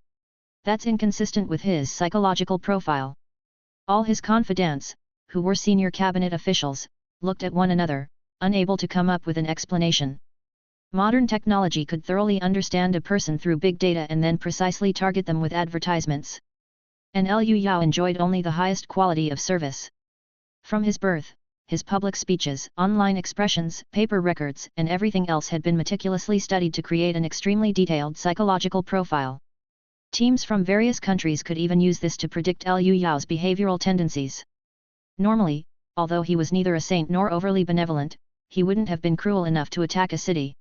That's inconsistent with his psychological profile. All his confidants, who were senior cabinet officials, looked at one another, unable to come up with an explanation. Modern technology could thoroughly understand a person through big data and then precisely target them with advertisements. And Liu Yao enjoyed only the highest quality of service. From his birth, his public speeches, online expressions, paper records, and everything else had been meticulously studied to create an extremely detailed psychological profile. Teams from various countries could even use this to predict Liu Yao's behavioral tendencies. Normally, although he was neither a saint nor overly benevolent, he wouldn't have been cruel enough to attack a city.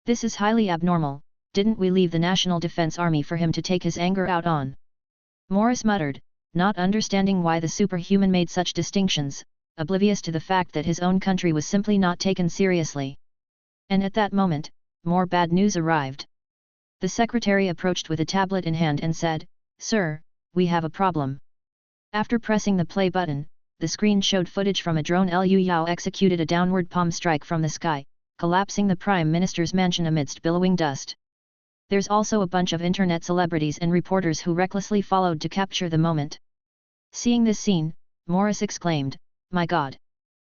This is highly abnormal. Didn't we leave the National Defense Army for him to take his anger out on? Morris muttered, not understanding why the superhuman made such distinctions, oblivious to the fact that his own country was simply not taken seriously. And at that moment, more bad news arrived. The secretary approached with a tablet in hand and said, "Sir, we have a problem." After pressing the play button, the screen showed footage from a drone. Liu Yao executed a downward palm strike from the sky, collapsing the Prime Minister's mansion amidst billowing dust. There's also a bunch of internet celebrities and reporters who recklessly followed to capture the moment. Seeing this scene, Morris exclaimed, "My God!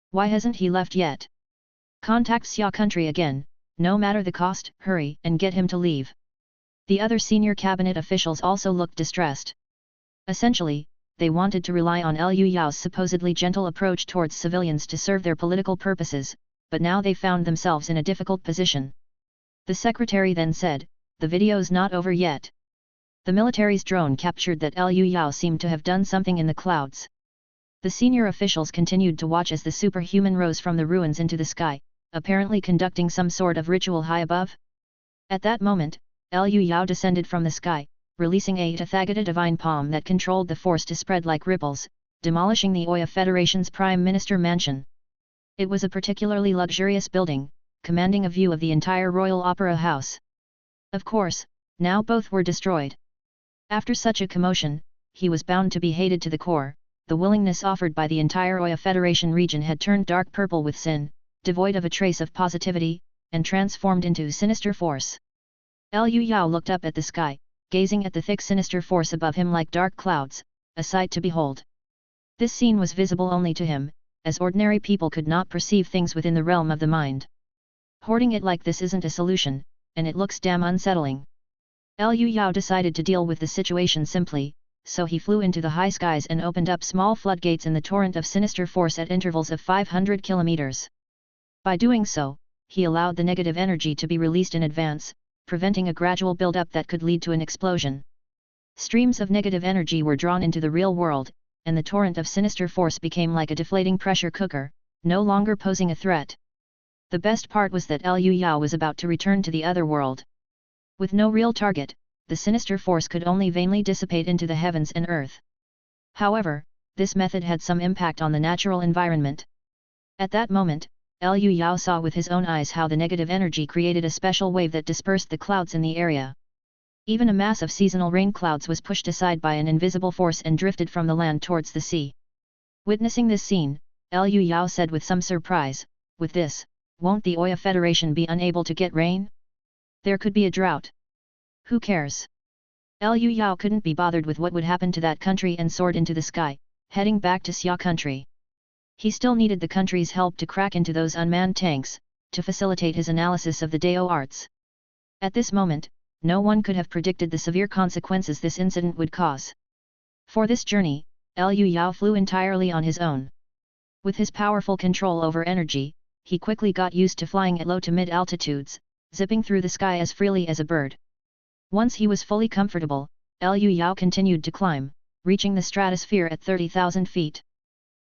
Why hasn't he left yet? Contact Xia country again, no matter the cost, hurry and get him to leave." The other senior cabinet officials also looked distressed. Essentially, they wanted to rely on Liu Yao's supposedly gentle approach towards civilians to serve their political purposes, but now they found themselves in a difficult position. The secretary then said, "The video's not over yet." The military's drone captured that Liu Yao seemed to have done something in the clouds. The senior officials continued to watch as the superhuman rose from the ruins into the sky, apparently conducting some sort of ritual high above. At that moment, Liu Yao descended from the sky, releasing a Tathagata divine palm that controlled the force to spread like ripples, demolishing the Oya Federation's Prime Minister mansion. It was a particularly luxurious building, commanding a view of the entire Royal Opera House. Of course, now both were destroyed. After such a commotion, he was bound to be hated to the core. The willingness offered by the entire Oya Federation region had turned dark purple with sin, devoid of a trace of positivity, and transformed into sinister force. Liu Yao looked up at the sky, gazing at the thick sinister force above him like dark clouds, a sight to behold. This scene was visible only to him, as ordinary people could not perceive things within the realm of the mind. Hoarding it like this isn't a solution, and it looks damn unsettling. Liu Yao decided to deal with the situation simply, so he flew into the high skies and opened up small floodgates in the torrent of sinister force at intervals of 500 kilometers. By doing so, he allowed the negative energy to be released in advance, preventing a gradual build-up that could lead to an explosion. Streams of negative energy were drawn into the real world, and the torrent of sinister force became like a deflating pressure cooker, no longer posing a threat. The best part was that Liu Yao was about to return to the other world. With no real target, the sinister force could only vainly dissipate into the heavens and earth. However, this method had some impact on the natural environment. At that moment, Liu Yao saw with his own eyes how the negative energy created a special wave that dispersed the clouds in the area. Even a mass of seasonal rain clouds was pushed aside by an invisible force and drifted from the land towards the sea. Witnessing this scene, Liu Yao said with some surprise, "With this, won't the Oya Federation be unable to get rain? There could be a drought. Who cares?" Liu Yao couldn't be bothered with what would happen to that country and soared into the sky, heading back to Xia country. He still needed the country's help to crack into those unmanned tanks, to facilitate his analysis of the Dao arts. At this moment, no one could have predicted the severe consequences this incident would cause. For this journey, Liu Yao flew entirely on his own. With his powerful control over energy, he quickly got used to flying at low to mid altitudes, zipping through the sky as freely as a bird. Once he was fully comfortable, Liu Yao continued to climb, reaching the stratosphere at 30,000 feet.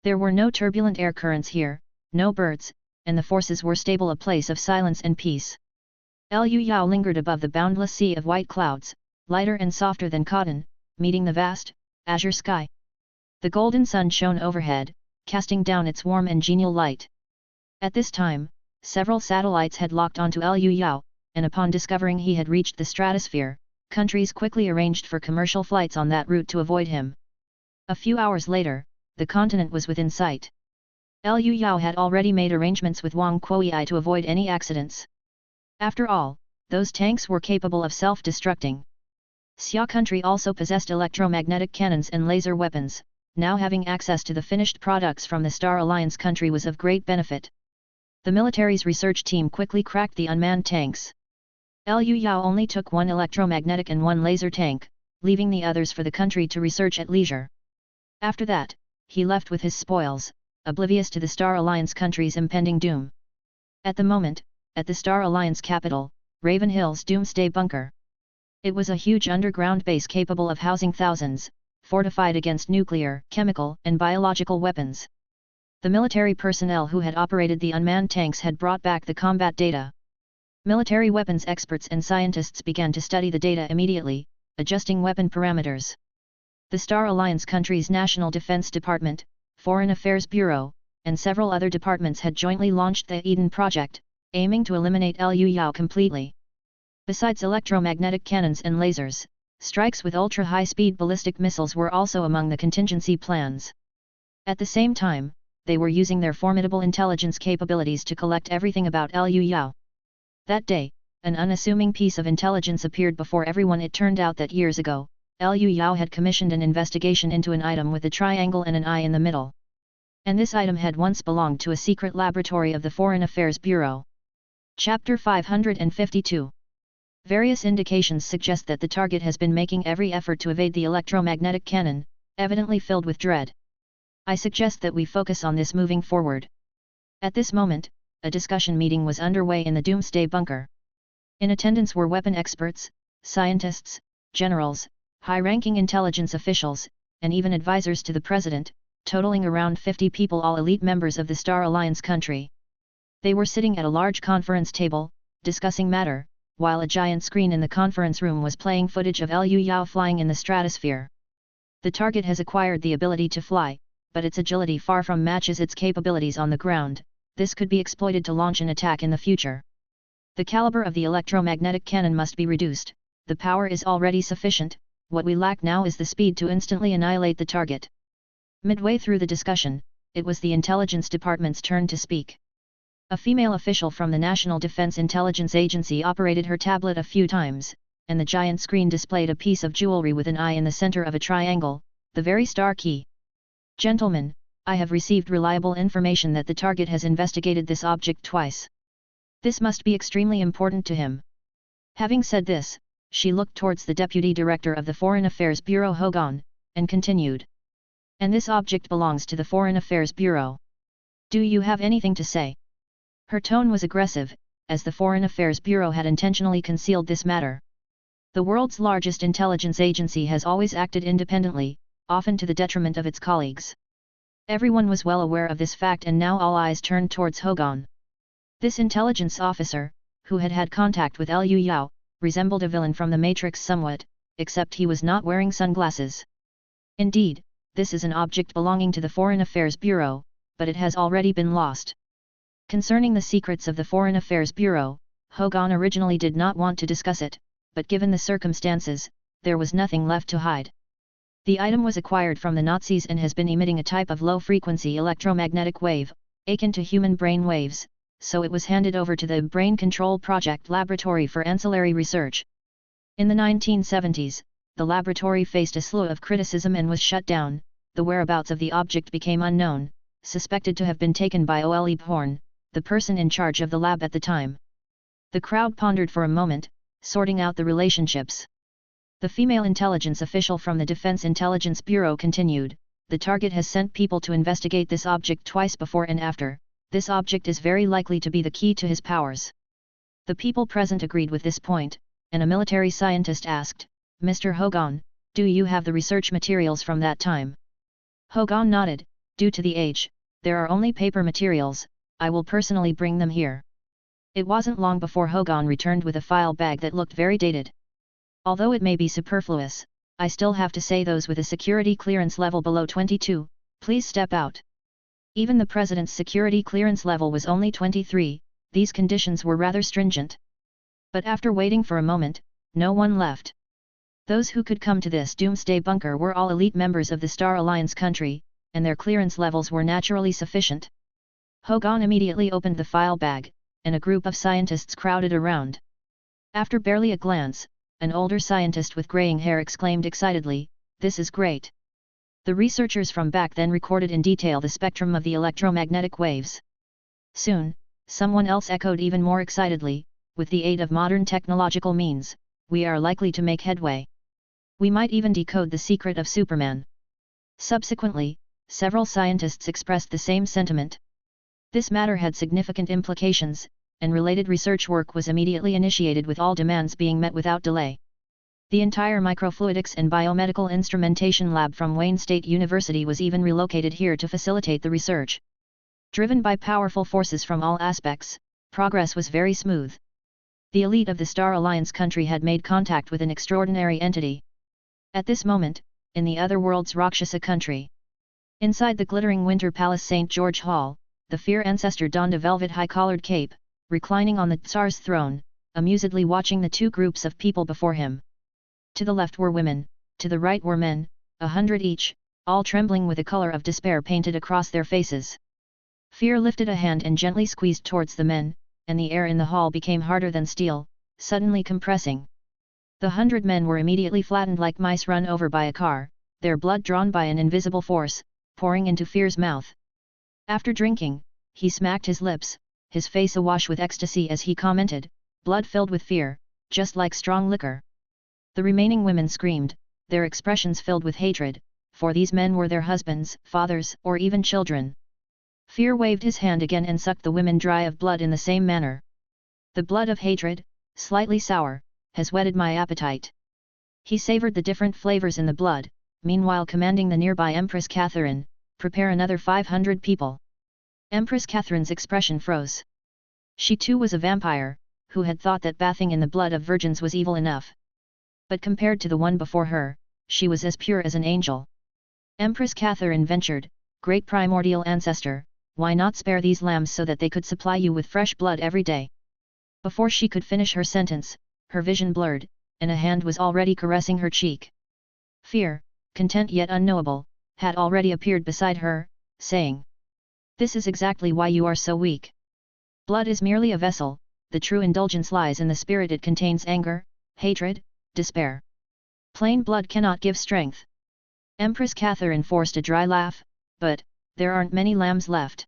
There were no turbulent air currents here, no birds, and the forces were stable, a place of silence and peace. Liu Yao lingered above the boundless sea of white clouds, lighter and softer than cotton, meeting the vast, azure sky. The golden sun shone overhead, casting down its warm and genial light. At this time, several satellites had locked onto Liu Yao, and upon discovering he had reached the stratosphere, countries quickly arranged for commercial flights on that route to avoid him. A few hours later, the continent was within sight. Liu Yao had already made arrangements with Wang Kuei to avoid any accidents. After all, those tanks were capable of self-destructing. Xia country also possessed electromagnetic cannons and laser weapons. Now having access to the finished products from the Star Alliance country was of great benefit. The military's research team quickly cracked the unmanned tanks. Liu Yao only took one electromagnetic and one laser tank, leaving the others for the country to research at leisure. After that, he left with his spoils, oblivious to the Star Alliance country's impending doom. At the moment, at the Star Alliance capital, Raven Hill's Doomsday Bunker. It was a huge underground base capable of housing thousands, fortified against nuclear, chemical, and biological weapons. The military personnel who had operated the unmanned tanks had brought back the combat data. Military weapons experts and scientists began to study the data immediately, adjusting weapon parameters. The Star Alliance country's National Defense Department, Foreign Affairs Bureau, and several other departments had jointly launched the Eden Project, aiming to eliminate Liu Yao completely. Besides electromagnetic cannons and lasers, strikes with ultra-high-speed ballistic missiles were also among the contingency plans. At the same time, they were using their formidable intelligence capabilities to collect everything about Liu Yao. That day, an unassuming piece of intelligence appeared before everyone. It turned out that years ago, Liu Yao had commissioned an investigation into an item with a triangle and an eye in the middle. And this item had once belonged to a secret laboratory of the Foreign Affairs Bureau. Chapter 552. Various indications suggest that the target has been making every effort to evade the electromagnetic cannon, evidently filled with dread. I suggest that we focus on this moving forward. At this moment, a discussion meeting was underway in the Doomsday Bunker. In attendance were weapon experts, scientists, generals, high-ranking intelligence officials, and even advisors to the president, totaling around 50 people, all elite members of the Star Alliance country. They were sitting at a large conference table, discussing matter, while a giant screen in the conference room was playing footage of Liu Yao flying in the stratosphere. The target has acquired the ability to fly, but its agility far from matches its capabilities on the ground. This could be exploited to launch an attack in the future. The caliber of the electromagnetic cannon must be reduced. The power is already sufficient, what we lack now is the speed to instantly annihilate the target. Midway through the discussion, it was the intelligence department's turn to speak. A female official from the National Defense Intelligence Agency operated her tablet a few times, and the giant screen displayed a piece of jewelry with an eye in the center of a triangle, the very star key. Gentlemen, I have received reliable information that the target has investigated this object twice. This must be extremely important to him. Having said this, she looked towards the Deputy Director of the Foreign Affairs Bureau Hogan, and continued. And this object belongs to the Foreign Affairs Bureau. Do you have anything to say? Her tone was aggressive, as the Foreign Affairs Bureau had intentionally concealed this matter. The world's largest intelligence agency has always acted independently, often to the detriment of its colleagues. Everyone was well aware of this fact, and now all eyes turned towards Hogan. This intelligence officer, who had had contact with Liu Yao, resembled a villain from the Matrix somewhat, except he was not wearing sunglasses. Indeed, this is an object belonging to the Foreign Affairs Bureau, but it has already been lost. Concerning the secrets of the Foreign Affairs Bureau, Hogan originally did not want to discuss it, but given the circumstances, there was nothing left to hide. The item was acquired from the Nazis and has been emitting a type of low-frequency electromagnetic wave, akin to human brain waves, so it was handed over to the Brain Control Project Laboratory for ancillary research. In the 1970s, the laboratory faced a slew of criticism and was shut down. The whereabouts of the object became unknown, suspected to have been taken by Ole Horn, the person in charge of the lab at the time. The crowd pondered for a moment, sorting out the relationships. The female intelligence official from the Defense Intelligence Bureau continued, the target has sent people to investigate this object twice before and after. This object is very likely to be the key to his powers. The people present agreed with this point, and a military scientist asked, "Mr. Hogan, do you have the research materials from that time?" Hogan nodded, "Due to the age, there are only paper materials, I will personally bring them here." It wasn't long before Hogan returned with a file bag that looked very dated. "Although it may be superfluous, I still have to say those with a security clearance level below 22, please step out." Even the president's security clearance level was only 23, these conditions were rather stringent. But after waiting for a moment, no one left. Those who could come to this doomsday bunker were all elite members of the Star Alliance country, and their clearance levels were naturally sufficient. Hogan immediately opened the file bag, and a group of scientists crowded around. After barely a glance, an older scientist with graying hair exclaimed excitedly, "This is great." The researchers from back then recorded in detail the spectrum of the electromagnetic waves. Soon, someone else echoed even more excitedly, "With the aid of modern technological means, we are likely to make headway. We might even decode the secret of Superman." Subsequently, several scientists expressed the same sentiment. This matter had significant implications, and related research work was immediately initiated with all demands being met without delay. The entire microfluidics and biomedical instrumentation lab from Wayne State University was even relocated here to facilitate the research. Driven by powerful forces from all aspects, progress was very smooth. The elite of the Star Alliance country had made contact with an extraordinary entity. At this moment, in the other world's Rakshasa country, inside the glittering Winter Palace St. George Hall, the Fear ancestor donned a velvet high-collared cape, reclining on the Tsar's throne, amusedly watching the two groups of people before him. To the left were women, to the right were men, 100 each, all trembling with the color of despair painted across their faces. Fear lifted a hand and gently squeezed towards the men, and the air in the hall became harder than steel, suddenly compressing. The 100 men were immediately flattened like mice run over by a car, their blood drawn by an invisible force, pouring into Fear's mouth. After drinking, he smacked his lips, his face awash with ecstasy as he commented, "Blood filled with fear, just like strong liquor." The remaining women screamed, their expressions filled with hatred, for these men were their husbands, fathers, or even children. Fear waved his hand again and sucked the women dry of blood in the same manner. "The blood of hatred, slightly sour, has whetted my appetite." He savored the different flavors in the blood, meanwhile commanding the nearby Empress Catherine, "Prepare another 500 people." Empress Catherine's expression froze. She too was a vampire, who had thought that bathing in the blood of virgins was evil enough. But compared to the one before her, she was as pure as an angel. Empress Catherine ventured, "Great primordial ancestor, why not spare these lambs so that they could supply you with fresh blood every day?" Before she could finish her sentence, her vision blurred, and a hand was already caressing her cheek. Fear, content yet unknowable, had already appeared beside her, saying, "This is exactly why you are so weak. Blood is merely a vessel, the true indulgence lies in the spirit it contains: anger, hatred, despair. Plain blood cannot give strength." Empress Catherine forced a dry laugh, "But, there aren't many lambs left."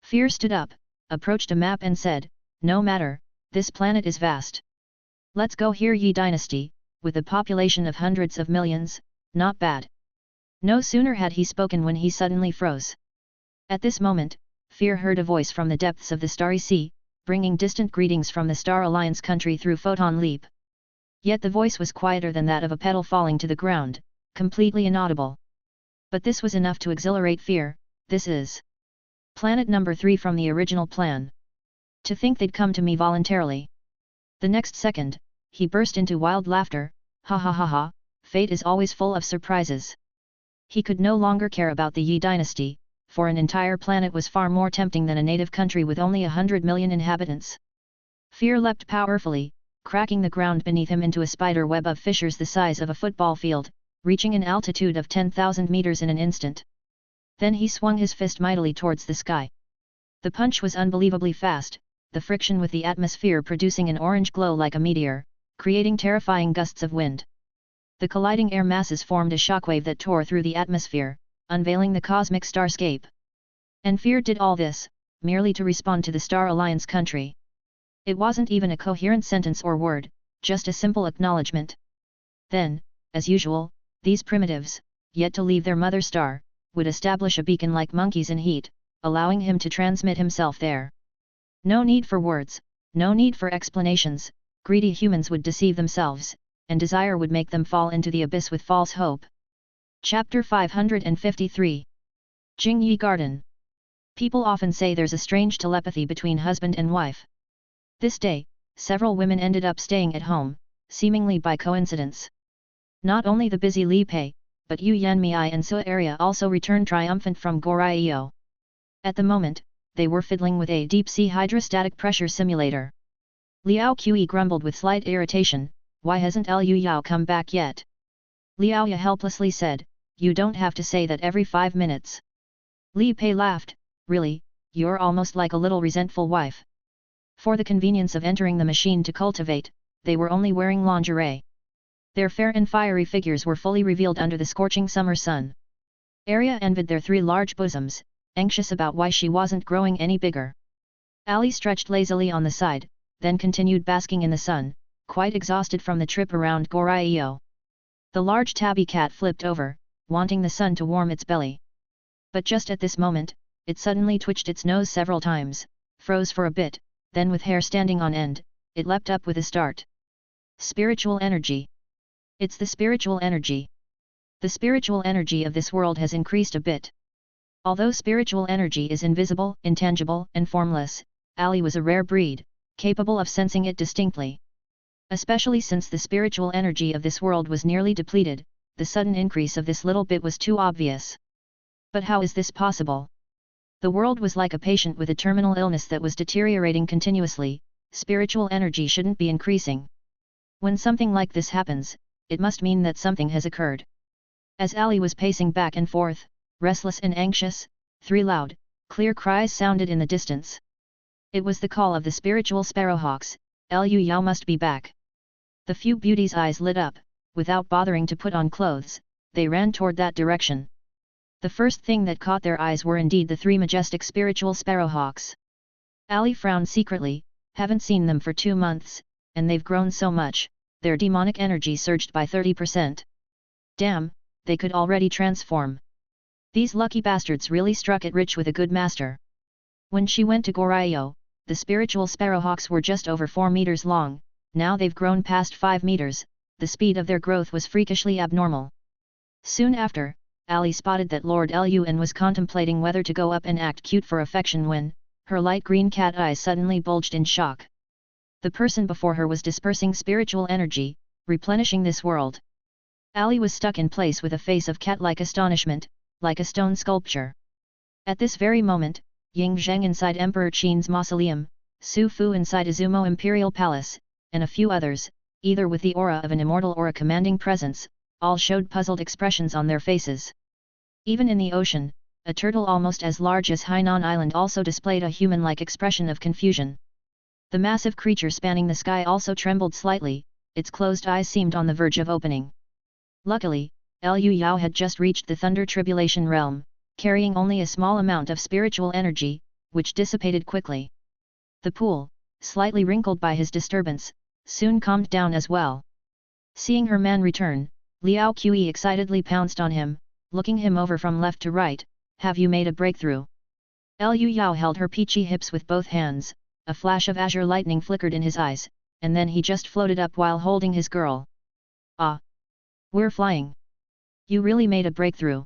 Fear stood up, approached a map and said, "No matter, this planet is vast. Let's go here. Yi dynasty, with a population of hundreds of millions, not bad." No sooner had he spoken when he suddenly froze. At this moment, Fear heard a voice from the depths of the starry sea, bringing distant greetings from the Star Alliance country through photon leap. Yet the voice was quieter than that of a petal falling to the ground, completely inaudible. But this was enough to exhilarate Fear. "This is planet number 3 from the original plan. To think they'd come to me voluntarily." The next second, he burst into wild laughter, "Ha ha ha ha, fate is always full of surprises." He could no longer care about the Yi dynasty, for an entire planet was far more tempting than a native country with only 100 million inhabitants. Fear leapt powerfully, cracking the ground beneath him into a spider web of fissures the size of a football field, reaching an altitude of 10,000 meters in an instant. Then he swung his fist mightily towards the sky. The punch was unbelievably fast, the friction with the atmosphere producing an orange glow like a meteor, creating terrifying gusts of wind. The colliding air masses formed a shockwave that tore through the atmosphere, unveiling the cosmic starscape. And Fear did all this, merely to respond to the Star Alliance country. It wasn't even a coherent sentence or word, just a simple acknowledgement. Then, as usual, these primitives, yet to leave their mother star, would establish a beacon like monkeys in heat, allowing him to transmit himself there. No need for words, no need for explanations, greedy humans would deceive themselves, and desire would make them fall into the abyss with false hope. Chapter 553. Jingyi Garden. People often say there's a strange telepathy between husband and wife. This day, several women ended up staying at home, seemingly by coincidence. Not only the busy Li Pei, but Yu Yanmei and Sua area also returned triumphant from Goryeo. At the moment, they were fiddling with a deep-sea hydrostatic pressure simulator. Liao Qi grumbled with slight irritation, "Why hasn't Liu Yao come back yet?" Liao Ya helplessly said, "You don't have to say that every 5 minutes." Li Pei laughed, "Really, you're almost like a little resentful wife." For the convenience of entering the machine to cultivate, they were only wearing lingerie. Their fair and fiery figures were fully revealed under the scorching summer sun. Arya envied their 3 large bosoms, anxious about why she wasn't growing any bigger. Ali stretched lazily on the side, then continued basking in the sun, quite exhausted from the trip around Goryeo. The large tabby cat flipped over, wanting the sun to warm its belly. But just at this moment, it suddenly twitched its nose several times, froze for a bit, then with hair standing on end, it leapt up with a start. Spiritual energy. It's the spiritual energy. The spiritual energy of this world has increased a bit. Although spiritual energy is invisible, intangible, and formless, Ali was a rare breed, capable of sensing it distinctly. Especially since the spiritual energy of this world was nearly depleted, the sudden increase of this little bit was too obvious. But how is this possible? The world was like a patient with a terminal illness that was deteriorating continuously. Spiritual energy shouldn't be increasing. When something like this happens, it must mean that something has occurred. As Ali was pacing back and forth, restless and anxious, 3 loud, clear cries sounded in the distance. It was the call of the spiritual sparrowhawks. Liu Yao must be back. The few beauties' eyes lit up. Without bothering to put on clothes, they ran toward that direction. The first thing that caught their eyes were indeed the 3 majestic spiritual sparrowhawks. Ali frowned secretly. Haven't seen them for 2 months, and they've grown so much. Their demonic energy surged by 30%. Damn, they could already transform. These lucky bastards really struck it rich with a good master. When she went to Goryeo, the spiritual sparrowhawks were just over 4 meters long. Now they've grown past 5 meters, the speed of their growth was freakishly abnormal. Soon after, Ali spotted that Lord Lun was contemplating whether to go up and act cute for affection when, her light green cat eyes suddenly bulged in shock. The person before her was dispersing spiritual energy, replenishing this world. Ali was stuck in place with a face of cat-like astonishment, like a stone sculpture. At this very moment, Ying Zheng inside Emperor Qin's mausoleum, Su Fu inside Izumo Imperial Palace, and a few others, either with the aura of an immortal or a commanding presence, all showed puzzled expressions on their faces. Even in the ocean, a turtle almost as large as Hainan Island also displayed a human-like expression of confusion. The massive creature spanning the sky also trembled slightly, its closed eyes seemed on the verge of opening. Luckily, Liu Yao had just reached the Thunder Tribulation realm, carrying only a small amount of spiritual energy, which dissipated quickly. The pool, slightly wrinkled by his disturbance, soon calmed down as well. Seeing her man return, Liao Qi excitedly pounced on him, looking him over from left to right. "Have you made a breakthrough?" Liu Yao held her peachy hips with both hands. A flash of azure lightning flickered in his eyes, and then he just floated up while holding his girl. "Ah! We're flying! You really made a breakthrough!"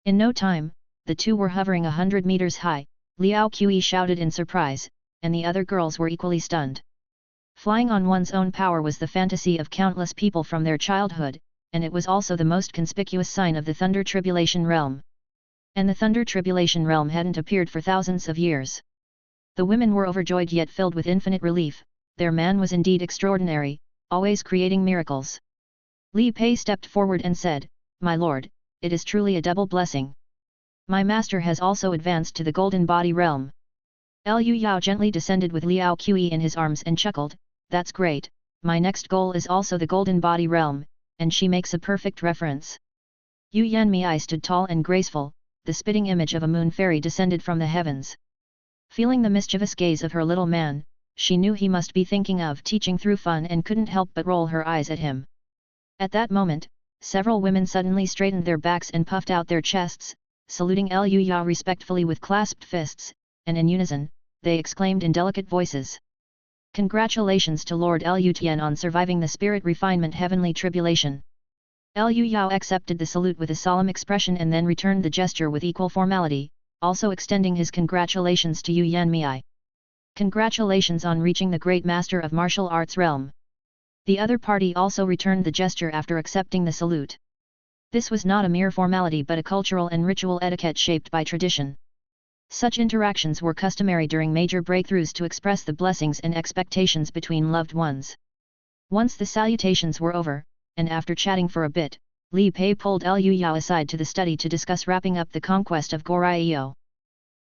In no time, the two were hovering 100 meters high. Liao Qi shouted in surprise, and the other girls were equally stunned. Flying on one's own power was the fantasy of countless people from their childhood, and it was also the most conspicuous sign of the Thunder Tribulation realm. And the Thunder Tribulation realm hadn't appeared for thousands of years. The women were overjoyed yet filled with infinite relief. Their man was indeed extraordinary, always creating miracles. Li Pei stepped forward and said, "My lord, it is truly a double blessing. My master has also advanced to the Golden Body realm." Liu Yao gently descended with Liao Qi in his arms and chuckled, "That's great, my next goal is also the Golden Body realm," and she makes a perfect reference. Yu Yanmei stood tall and graceful, the spitting image of a moon fairy descended from the heavens. Feeling the mischievous gaze of her little man, she knew he must be thinking of teaching through fun and couldn't help but roll her eyes at him. At that moment, several women suddenly straightened their backs and puffed out their chests, saluting Liu Yao respectfully with clasped fists, and in unison, they exclaimed in delicate voices. Congratulations to Lord Liu Tian on surviving the spirit refinement heavenly tribulation. Liu Yao accepted the salute with a solemn expression and then returned the gesture with equal formality, also extending his congratulations to Yu Yanmei. Congratulations on reaching the great master of martial arts realm. The other party also returned the gesture after accepting the salute. This was not a mere formality but a cultural and ritual etiquette shaped by tradition. Such interactions were customary during major breakthroughs to express the blessings and expectations between loved ones. Once the salutations were over, and after chatting for a bit, Li Pei pulled Liu Yao aside to the study to discuss wrapping up the conquest of Goryeo.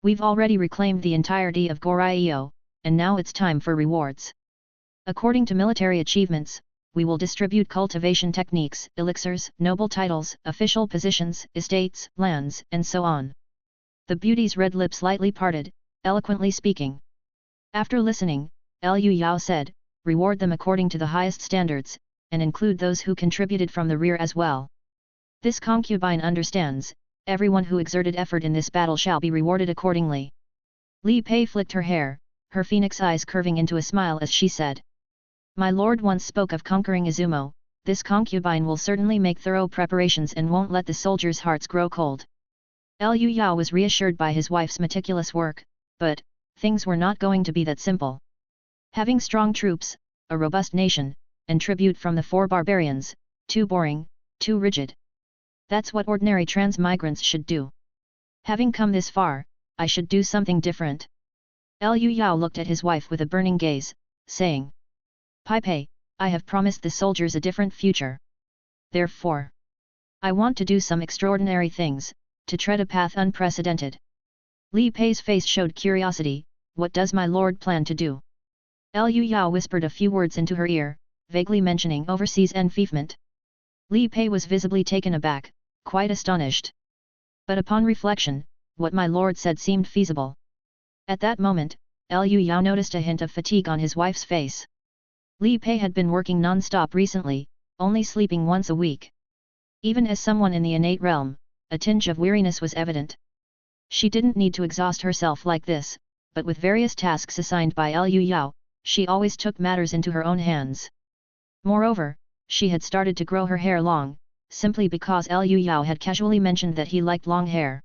We've already reclaimed the entirety of Goryeo, and now it's time for rewards. According to military achievements, we will distribute cultivation techniques, elixirs, noble titles, official positions, estates, lands, and so on. The beauty's red lips slightly parted, eloquently speaking. After listening, Liu Yao said, reward them according to the highest standards, and include those who contributed from the rear as well. This concubine understands, everyone who exerted effort in this battle shall be rewarded accordingly. Li Pei flicked her hair, her phoenix eyes curving into a smile as she said. My lord once spoke of conquering Izumo, this concubine will certainly make thorough preparations and won't let the soldiers' hearts grow cold. Liu Yao was reassured by his wife's meticulous work, but things were not going to be that simple. Having strong troops, a robust nation, and tribute from the 4 barbarians, too boring, too rigid. That's what ordinary transmigrants should do. Having come this far, I should do something different. Liu Yao looked at his wife with a burning gaze, saying, Pai Pei, I have promised the soldiers a different future. Therefore, I want to do some extraordinary things, to tread a path unprecedented. Li Pei's face showed curiosity, what does my lord plan to do? Liu Yao whispered a few words into her ear, vaguely mentioning overseas enfeoffment. Li Pei was visibly taken aback, quite astonished. But upon reflection, what my lord said seemed feasible. At that moment, Liu Yao noticed a hint of fatigue on his wife's face. Li Pei had been working non-stop recently, only sleeping once a week. Even as someone in the innate realm, a tinge of weariness was evident. She didn't need to exhaust herself like this, but with various tasks assigned by Liu Yao, she always took matters into her own hands. Moreover, she had started to grow her hair long, simply because Liu Yao had casually mentioned that he liked long hair.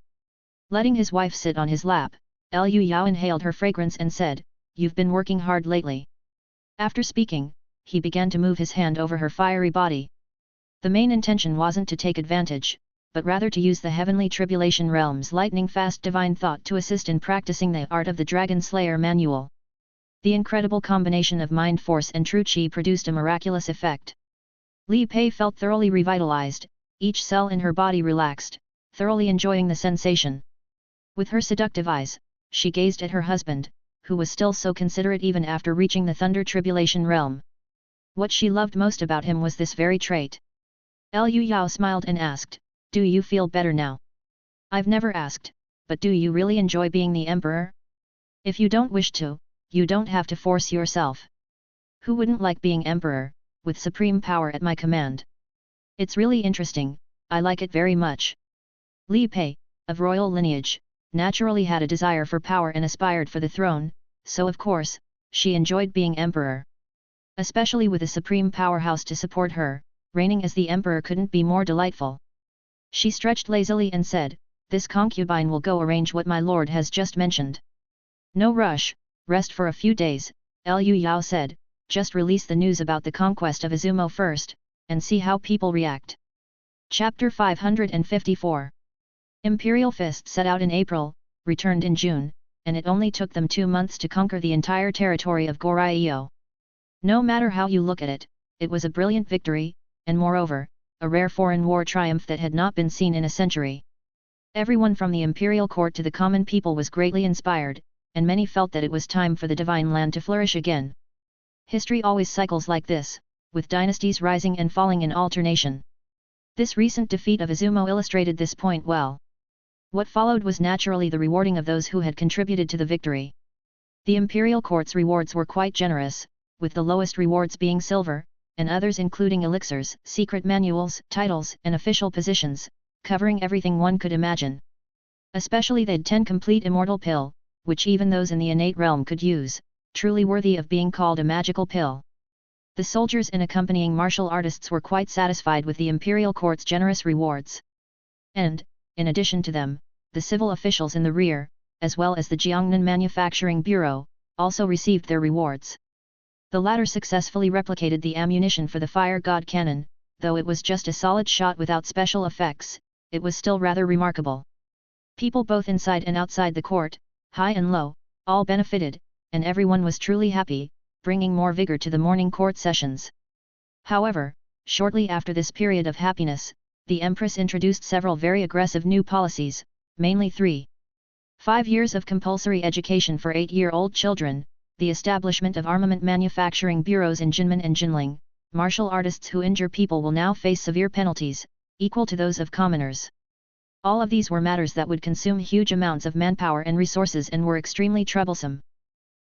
Letting his wife sit on his lap, Liu Yao inhaled her fragrance and said, You've been working hard lately. After speaking, he began to move his hand over her fiery body. The main intention wasn't to take advantage, but rather to use the heavenly tribulation realm's lightning-fast divine thought to assist in practicing the art of the Dragon Slayer manual. The incredible combination of mind force and true chi produced a miraculous effect. Li Pei felt thoroughly revitalized, each cell in her body relaxed, thoroughly enjoying the sensation. With her seductive eyes, she gazed at her husband, who was still so considerate even after reaching the thunder tribulation realm. What she loved most about him was this very trait. Liu Yao smiled and asked, Do you feel better now? I've never asked, but do you really enjoy being the emperor? If you don't wish to, you don't have to force yourself. Who wouldn't like being emperor, with supreme power at my command? It's really interesting, I like it very much. Li Pei, of royal lineage, naturally had a desire for power and aspired for the throne, so of course, she enjoyed being emperor. Especially with a supreme powerhouse to support her, reigning as the emperor couldn't be more delightful. She stretched lazily and said, This concubine will go arrange what my lord has just mentioned. No rush, rest for a few days, Liu Yao said, just release the news about the conquest of Izumo first, and see how people react. Chapter 554. Imperial Fist set out in April, returned in June, and it only took them 2 months to conquer the entire territory of Goryeo. No matter how you look at it, it was a brilliant victory, and moreover, a rare foreign war triumph that had not been seen in a century. Everyone from the imperial court to the common people was greatly inspired, and many felt that it was time for the divine land to flourish again. History always cycles like this, with dynasties rising and falling in alternation. This recent defeat of Izumo illustrated this point well. What followed was naturally the rewarding of those who had contributed to the victory. The imperial court's rewards were quite generous, with the lowest rewards being silver, and others including elixirs, secret manuals, titles, and official positions, covering everything one could imagine. Especially the 10 complete immortal pill, which even those in the innate realm could use, truly worthy of being called a magical pill. The soldiers and accompanying martial artists were quite satisfied with the imperial court's generous rewards. And, in addition to them, the civil officials in the rear, as well as the Jiangnan Manufacturing Bureau, also received their rewards. The latter successfully replicated the ammunition for the fire god cannon, though it was just a solid shot without special effects, it was still rather remarkable. People both inside and outside the court, high and low, all benefited, and everyone was truly happy, bringing more vigor to the morning court sessions. However, shortly after this period of happiness, the Empress introduced several very aggressive new policies, mainly 5 years of compulsory education for 8-year-old children, the establishment of armament manufacturing bureaus in Jinmen and Jinling, martial artists who injure people will now face severe penalties, equal to those of commoners. All of these were matters that would consume huge amounts of manpower and resources and were extremely troublesome.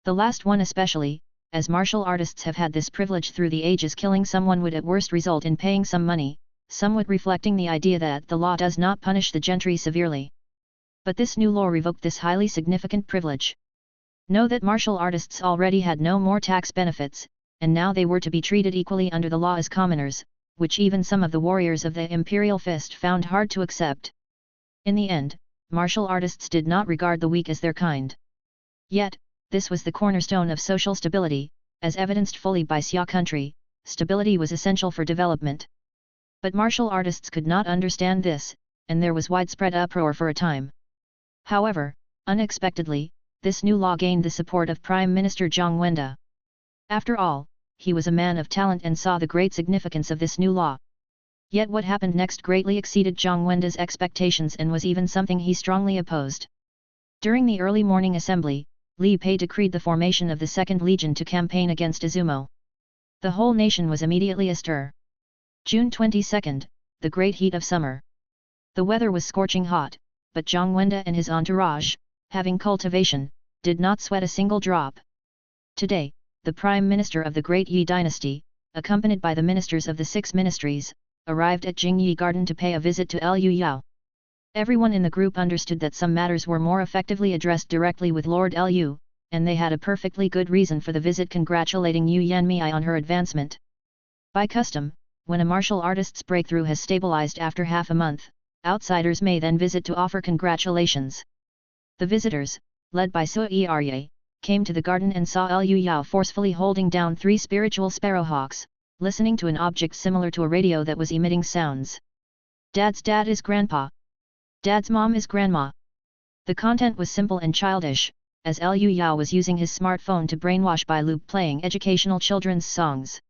The last one especially, as martial artists have had this privilege through the ages, killing someone would at worst result in paying some money, somewhat reflecting the idea that the law does not punish the gentry severely. But this new law revoked this highly significant privilege. Know that martial artists already had no more tax benefits, and now they were to be treated equally under the law as commoners, which even some of the warriors of the imperial fist found hard to accept. In the end, martial artists did not regard the weak as their kind. Yet, this was the cornerstone of social stability, as evidenced fully by Xia country, stability was essential for development. But martial artists could not understand this, and there was widespread uproar for a time. However, unexpectedly, this new law gained the support of Prime Minister Zhang Wenda. After all, he was a man of talent and saw the great significance of this new law. Yet what happened next greatly exceeded Zhang Wenda's expectations and was even something he strongly opposed. During the early morning assembly, Li Pei decreed the formation of the Second Legion to campaign against Izumo. The whole nation was immediately astir. June 22, the great heat of summer. The weather was scorching hot, but Zhang Wenda and his entourage, having cultivation, did not sweat a single drop. Today, the Prime Minister of the Great Yi dynasty, accompanied by the ministers of the 6 ministries, arrived at Jingyi Garden to pay a visit to Liu Yao. Everyone in the group understood that some matters were more effectively addressed directly with Lord Liu, and they had a perfectly good reason for the visit, congratulating Yu Yanmei on her advancement. By custom, when a martial artist's breakthrough has stabilized after half a month, outsiders may then visit to offer congratulations. The visitors, led by Sui Arye, came to the garden and saw Liu Yao forcefully holding down 3 spiritual sparrowhawks, listening to an object similar to a radio that was emitting sounds. Dad's dad is grandpa. Dad's mom is grandma. The content was simple and childish, as Liu Yao was using his smartphone to brainwash by loop playing educational children's songs.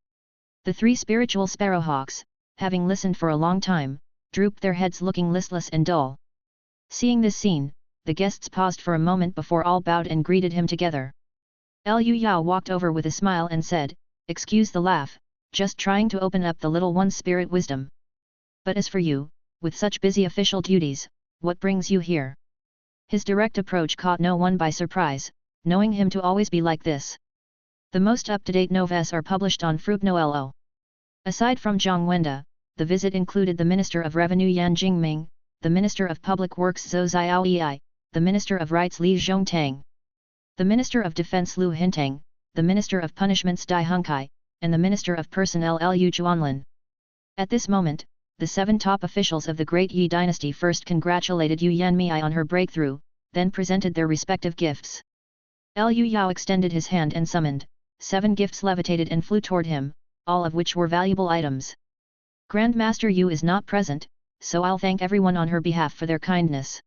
The 3 spiritual sparrowhawks, having listened for a long time, drooped their heads looking listless and dull. Seeing this scene, the guests paused for a moment before all bowed and greeted him together. Liu Yao walked over with a smile and said, "Excuse the laugh, just trying to open up the little one's spirit wisdom. But as for you, with such busy official duties, what brings you here?" His direct approach caught no one by surprise, knowing him to always be like this. The most up-to-date novellas are published on Fruitnoelo. Aside from Zhang Wenda, the visit included the Minister of Revenue Yan Jingming, the Minister of Public Works Zhou Xiaoyi, the Minister of Rights Li Zhongtang, the Minister of Defense Lu Hintang, the Minister of Punishments Dai Hongkai, and the Minister of Personnel Liu Chuanlin. At this moment, the 7 top officials of the Great Yi dynasty first congratulated Yu Yanmei on her breakthrough, then presented their respective gifts. Liu Yao extended his hand and summoned, 7 gifts levitated and flew toward him, all of which were valuable items. Grandmaster Yu is not present, so I'll thank everyone on her behalf for their kindness.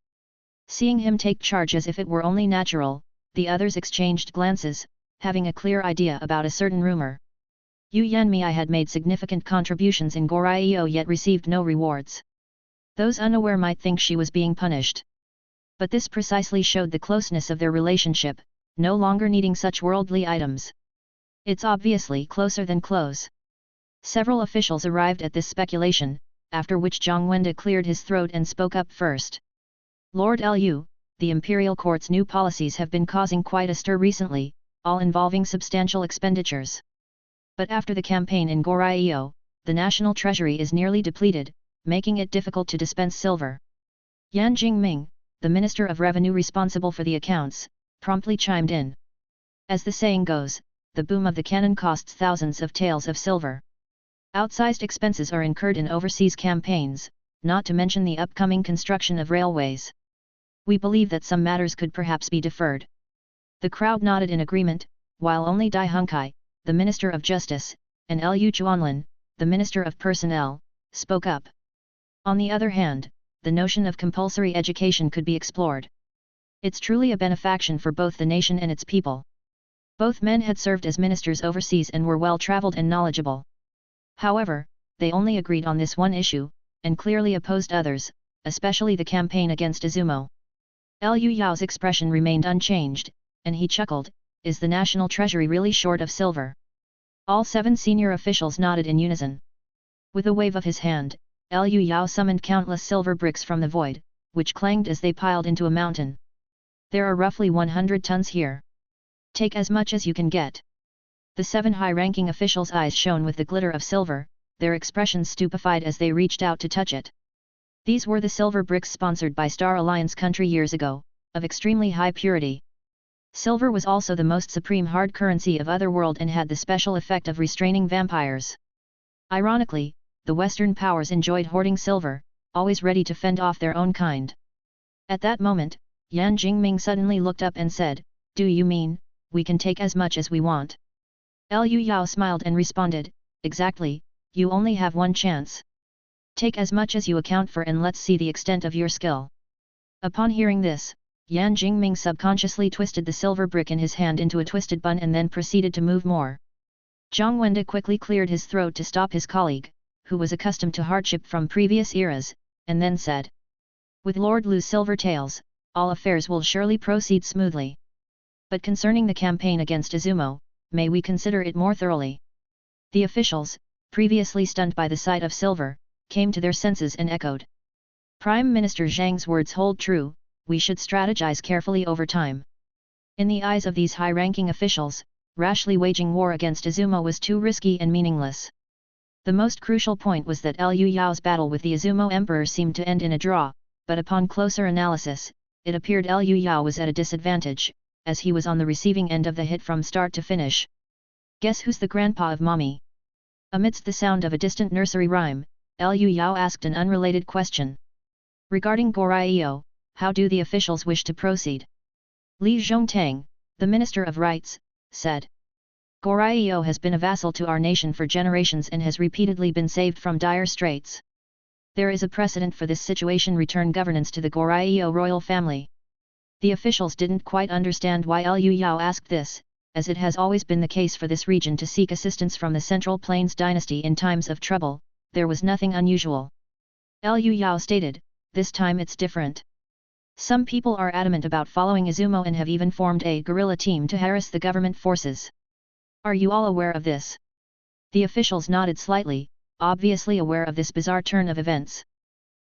Seeing him take charge as if it were only natural, the others exchanged glances, having a clear idea about a certain rumor. Yu Yanmei had made significant contributions in Goryeo yet received no rewards. Those unaware might think she was being punished. But this precisely showed the closeness of their relationship, no longer needing such worldly items. It's obviously closer than close. Several officials arrived at this speculation, after which Zhang Wenda cleared his throat and spoke up first. Lord Liu, the imperial court's new policies have been causing quite a stir recently, all involving substantial expenditures. But after the campaign in Goryeo, the national treasury is nearly depleted, making it difficult to dispense silver. Yan Jingming, the Minister of Revenue responsible for the accounts, promptly chimed in. As the saying goes, the boom of the cannon costs thousands of taels of silver. Outsized expenses are incurred in overseas campaigns, not to mention the upcoming construction of railways. We believe that some matters could perhaps be deferred. The crowd nodded in agreement, while only Dai Hunkai, the Minister of Justice, and Lu Chuanlin, the Minister of Personnel, spoke up. On the other hand, the notion of compulsory education could be explored. It's truly a benefaction for both the nation and its people. Both men had served as ministers overseas and were well-traveled and knowledgeable. However, they only agreed on this one issue, and clearly opposed others, especially the campaign against Izumo. Liu Yao's expression remained unchanged, and he chuckled, "Is the national treasury really short of silver?" All 7 senior officials nodded in unison. With a wave of his hand, Liu Yao summoned countless silver bricks from the void, which clanged as they piled into a mountain. "There are roughly 100 tons here. Take as much as you can get." The 7 high-ranking officials' eyes shone with the glitter of silver, their expressions stupefied as they reached out to touch it. These were the silver bricks sponsored by Star Alliance country years ago, of extremely high purity. Silver was also the most supreme hard currency of Otherworld and had the special effect of restraining vampires. Ironically, the Western powers enjoyed hoarding silver, always ready to fend off their own kind. At that moment, Yan Jingming suddenly looked up and said, "Do you mean, we can take as much as we want?" Liu Yao smiled and responded, "Exactly, you only have one chance. Take as much as you account for and let's see the extent of your skill." Upon hearing this, Yan Jingming subconsciously twisted the silver brick in his hand into a twisted bun and then proceeded to move more. Zhang Wenda quickly cleared his throat to stop his colleague, who was accustomed to hardship from previous eras, and then said, "With Lord Lu's silver tails, all affairs will surely proceed smoothly. But concerning the campaign against Izumo, may we consider it more thoroughly?" The officials, previously stunned by the sight of silver, came to their senses and echoed. Prime Minister Zhang's words hold true, we should strategize carefully over time. In the eyes of these high-ranking officials, rashly waging war against Izumo was too risky and meaningless. The most crucial point was that Liu Yao's battle with the Izumo Emperor seemed to end in a draw, but upon closer analysis, it appeared Liu Yao was at a disadvantage, as he was on the receiving end of the hit from start to finish. "Guess who's the grandpa of mommy?" Amidst the sound of a distant nursery rhyme, Liu Yao asked an unrelated question. Regarding Goryeo, how do the officials wish to proceed? Li Zhongtang, the Minister of Rights, said. Goryeo has been a vassal to our nation for generations and has repeatedly been saved from dire straits. There is a precedent for this situation. Return governance to the Goryeo royal family. The officials didn't quite understand why Liu Yao asked this, as it has always been the case for this region to seek assistance from the Central Plains dynasty in times of trouble. There was nothing unusual. Liu Yao stated, "This time it's different. Some people are adamant about following Izumo and have even formed a guerrilla team to harass the government forces. Are you all aware of this?" The officials nodded slightly, obviously aware of this bizarre turn of events.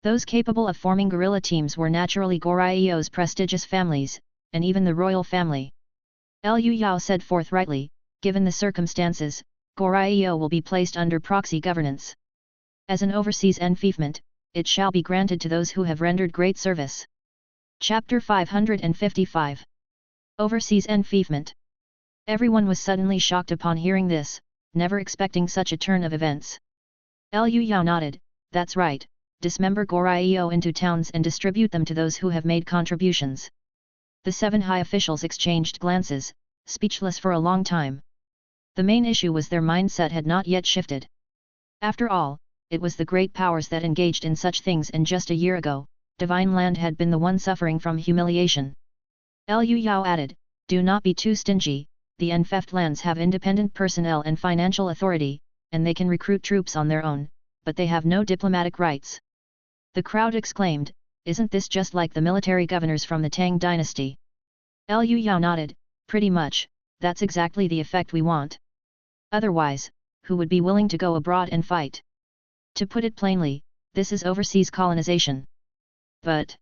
Those capable of forming guerrilla teams were naturally Goryeo's prestigious families, and even the royal family. Liu Yao said forthrightly, "Given the circumstances, Goryeo will be placed under proxy governance. As an overseas enfeoffment, it shall be granted to those who have rendered great service." Chapter 555. Overseas enfeoffment. Everyone was suddenly shocked upon hearing this, never expecting such a turn of events. Liu Yao nodded, "That's right, dismember Goryeo into towns and distribute them to those who have made contributions." The 7 high officials exchanged glances, speechless for a long time. The main issue was their mindset had not yet shifted. After all, it was the great powers that engaged in such things, and just a year ago, Divine Land had been the one suffering from humiliation. Liu Yao added, "Do not be too stingy, the enfeoffed lands have independent personnel and financial authority, and they can recruit troops on their own, but they have no diplomatic rights." The crowd exclaimed, "Isn't this just like the military governors from the Tang dynasty?" Liu Yao nodded, "Pretty much, that's exactly the effect we want. Otherwise, who would be willing to go abroad and fight? To put it plainly, this is overseas colonization." "But,"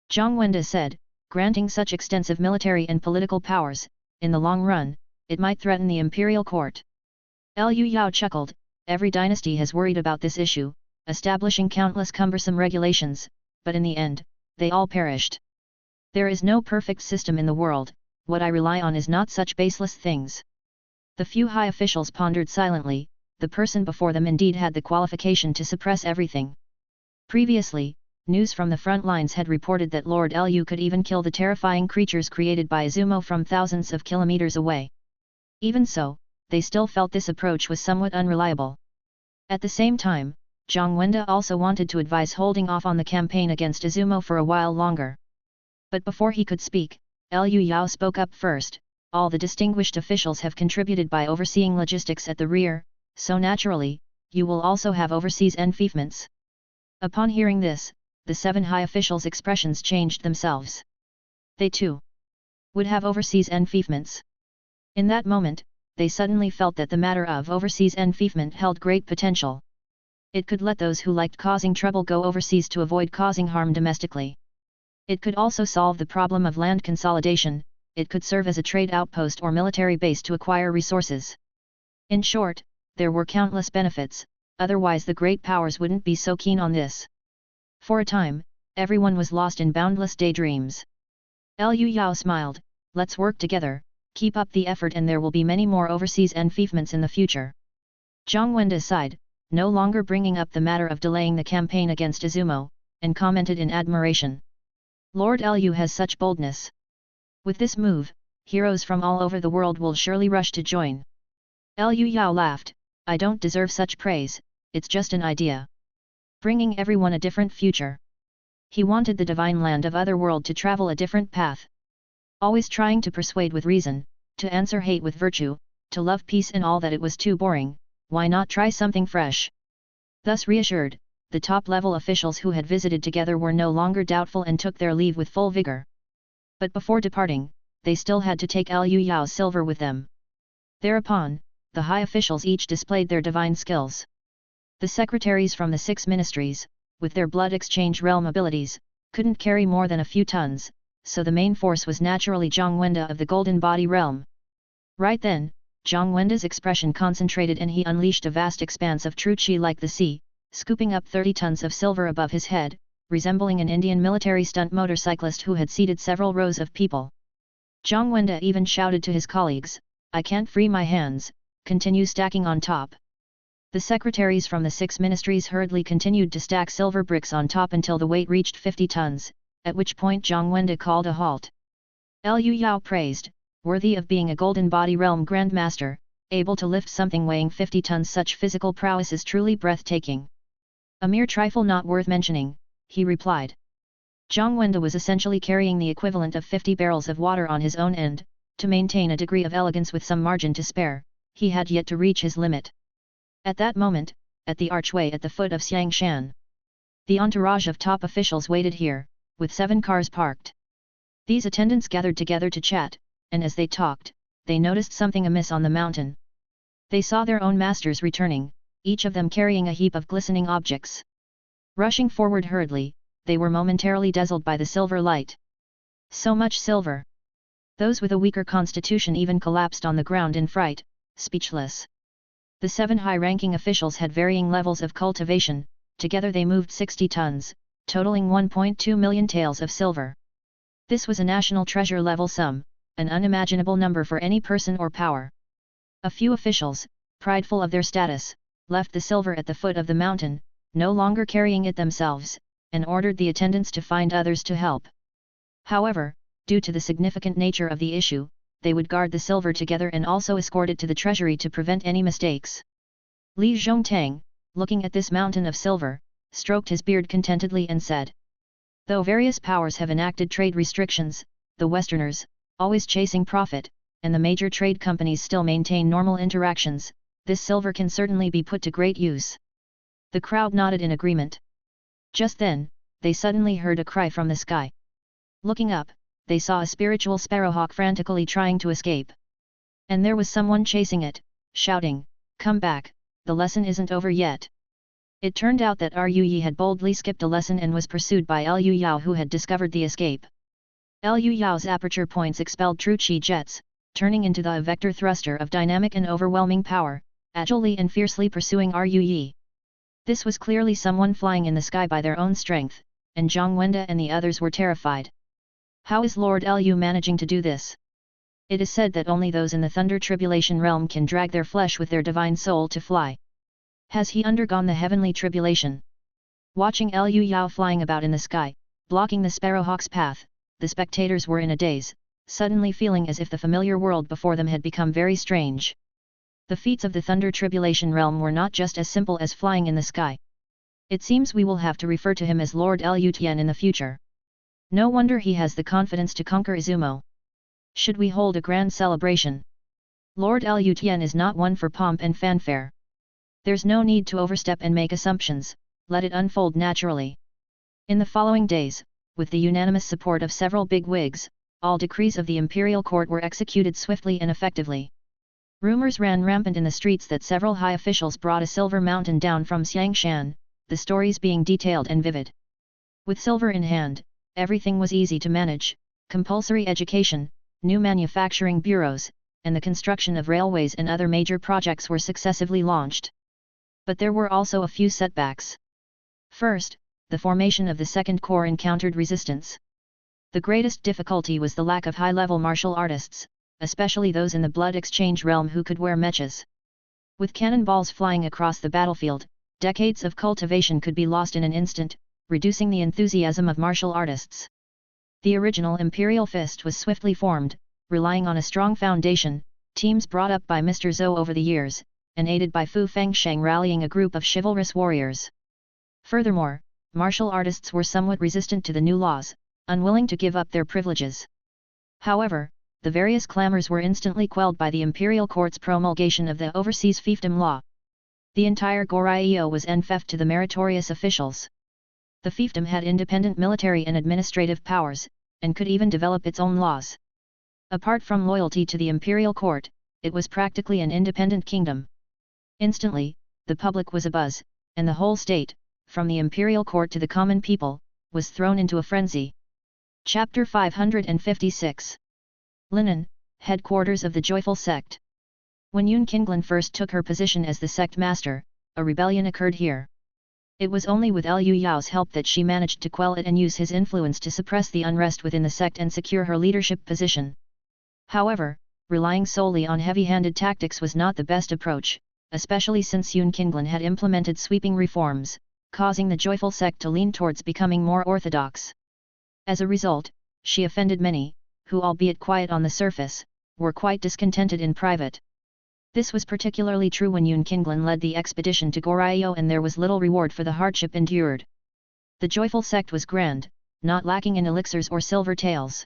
Zhang Wenda said, "granting such extensive military and political powers, in the long run, it might threaten the imperial court." Liu Yao chuckled, "Every dynasty has worried about this issue, establishing countless cumbersome regulations, but in the end, they all perished. There is no perfect system in the world, what I rely on is not such baseless things. The few high officials pondered silently. The person before them indeed had the qualification to suppress everything. Previously, news from the front lines had reported that Lord Lu could even kill the terrifying creatures created by Izumo from thousands of kilometers away. Even so, they still felt this approach was somewhat unreliable. At the same time, Zhang Wenda also wanted to advise holding off on the campaign against Izumo for a while longer. But before he could speak, Liu Yao spoke up first. All the distinguished officials have contributed by overseeing logistics at the rear, so naturally, you will also have overseas enfeefments. Upon hearing this, the 7 high officials' expressions changed themselves. They too would have overseas enfeefments. In that moment, they suddenly felt that the matter of overseas enfeefment held great potential. It could let those who liked causing trouble go overseas to avoid causing harm domestically. It could also solve the problem of land consolidation. It could serve as a trade outpost or military base to acquire resources. In short, there were countless benefits, otherwise the great powers wouldn't be so keen on this. For a time, everyone was lost in boundless daydreams. Liu Yao smiled, let's work together, keep up the effort and there will be many more overseas enfeefments in the future. Zhang Wenda sighed, no longer bringing up the matter of delaying the campaign against Izumo, and commented in admiration. Lord Lu has such boldness. With this move, heroes from all over the world will surely rush to join. Liu Yao laughed, I don't deserve such praise, it's just an idea. Bringing everyone a different future. He wanted the divine land of Otherworld to travel a different path. Always trying to persuade with reason, to answer hate with virtue, to love peace and all that it was too boring, why not try something fresh? Thus reassured, the top-level officials who had visited together were no longer doubtful and took their leave with full vigor. But before departing, they still had to take Liu Yao's silver with them. Thereupon, the high officials each displayed their divine skills. The secretaries from the 6 ministries, with their blood exchange realm abilities, couldn't carry more than a few tons, so the main force was naturally Zhang Wenda of the Golden Body realm. Right then, Zhang Wenda's expression concentrated and he unleashed a vast expanse of true qi like the sea, scooping up 30 tons of silver above his head, resembling an Indian military stunt motorcyclist who had seated several rows of people. Zhang Wenda even shouted to his colleagues, I can't free my hands, continue stacking on top. The secretaries from the 6 ministries hurriedly continued to stack silver bricks on top until the weight reached 50 tons, at which point Zhang Wenda called a halt. Liu Yao praised, worthy of being a Golden Body Realm Grandmaster, able to lift something weighing 50 tons. Such physical prowess is truly breathtaking. A mere trifle not worth mentioning, he replied. Zhang Wenda was essentially carrying the equivalent of 50 barrels of water on his own end. To maintain a degree of elegance with some margin to spare, he had yet to reach his limit. At that moment, at the archway at the foot of Xiangshan, the entourage of top officials waited here, with 7 cars parked. These attendants gathered together to chat, and as they talked, they noticed something amiss on the mountain. They saw their own masters returning, each of them carrying a heap of glistening objects. Rushing forward hurriedly, they were momentarily dazzled by the silver light. So much silver! Those with a weaker constitution even collapsed on the ground in fright, speechless. The 7 high-ranking officials had varying levels of cultivation, together they moved 60 tons, totaling 1.2 million taels of silver. This was a national treasure level sum, an unimaginable number for any person or power. A few officials, prideful of their status, left the silver at the foot of the mountain, no longer carrying it themselves, and ordered the attendants to find others to help. However, due to the significant nature of the issue, they would guard the silver together and also escort it to the treasury to prevent any mistakes. Li Zhongtang, looking at this mountain of silver, stroked his beard contentedly and said, though various powers have enacted trade restrictions, the Westerners, always chasing profit, and the major trade companies still maintain normal interactions, this silver can certainly be put to great use. The crowd nodded in agreement. Just then, they suddenly heard a cry from the sky. Looking up, they saw a spiritual sparrowhawk frantically trying to escape. And there was someone chasing it, shouting, come back, the lesson isn't over yet. It turned out that Ru Yi had boldly skipped a lesson and was pursued by Liu Yao, who had discovered the escape. Liu Yao's aperture points expelled true qi jets, turning into the vector thruster of dynamic and overwhelming power, agilely and fiercely pursuing Ru Yi. This was clearly someone flying in the sky by their own strength, and Zhang Wenda and the others were terrified. How is Lord Lu managing to do this? It is said that only those in the thunder tribulation realm can drag their flesh with their divine soul to fly. Has he undergone the heavenly tribulation? Watching Liu Yao flying about in the sky, blocking the sparrowhawk's path, the spectators were in a daze, suddenly feeling as if the familiar world before them had become very strange. The feats of the thunder tribulation realm were not just as simple as flying in the sky. It seems we will have to refer to him as Lord Liu Tian in the future. No wonder he has the confidence to conquer Izumo. Should we hold a grand celebration? Lord Liu Tian is not one for pomp and fanfare. There's no need to overstep and make assumptions, let it unfold naturally. In the following days, with the unanimous support of several big wigs, all decrees of the imperial court were executed swiftly and effectively. Rumors ran rampant in the streets that several high officials brought a silver mountain down from Xiangshan, the stories being detailed and vivid. With silver in hand, everything was easy to manage: compulsory education, new manufacturing bureaus, and the construction of railways and other major projects were successively launched. But there were also a few setbacks. First, the formation of the Second Corps encountered resistance. The greatest difficulty was the lack of high-level martial artists, especially those in the blood exchange realm who could wear mechas. With cannonballs flying across the battlefield, decades of cultivation could be lost in an instant, reducing the enthusiasm of martial artists. The original Imperial Fist was swiftly formed, relying on a strong foundation, teams brought up by Mr. Zhou over the years, and aided by Fu Fengsheng rallying a group of chivalrous warriors. Furthermore, martial artists were somewhat resistant to the new laws, unwilling to give up their privileges. However, the various clamors were instantly quelled by the Imperial Court's promulgation of the Overseas Fiefdom Law. The entire Goryeo was enfeoffed to the meritorious officials. The fiefdom had independent military and administrative powers, and could even develop its own laws. Apart from loyalty to the Imperial Court, it was practically an independent kingdom. Instantly, the public was abuzz, and the whole state, from the Imperial Court to the common people, was thrown into a frenzy. Chapter 556. Linen, headquarters of the Joyful Sect. When Yun Qinglan first took her position as the sect master, a rebellion occurred here. It was only with Liu Yao's help that she managed to quell it and use his influence to suppress the unrest within the sect and secure her leadership position. However, relying solely on heavy-handed tactics was not the best approach, especially since Yun Qinglan had implemented sweeping reforms, causing the Joyful Sect to lean towards becoming more orthodox. As a result, she offended many, who, albeit quiet on the surface, were quite discontented in private. This was particularly true when Yun Qinglan led the expedition to Goryeo and there was little reward for the hardship endured. The Joyful Sect was grand, not lacking in elixirs or silver tails.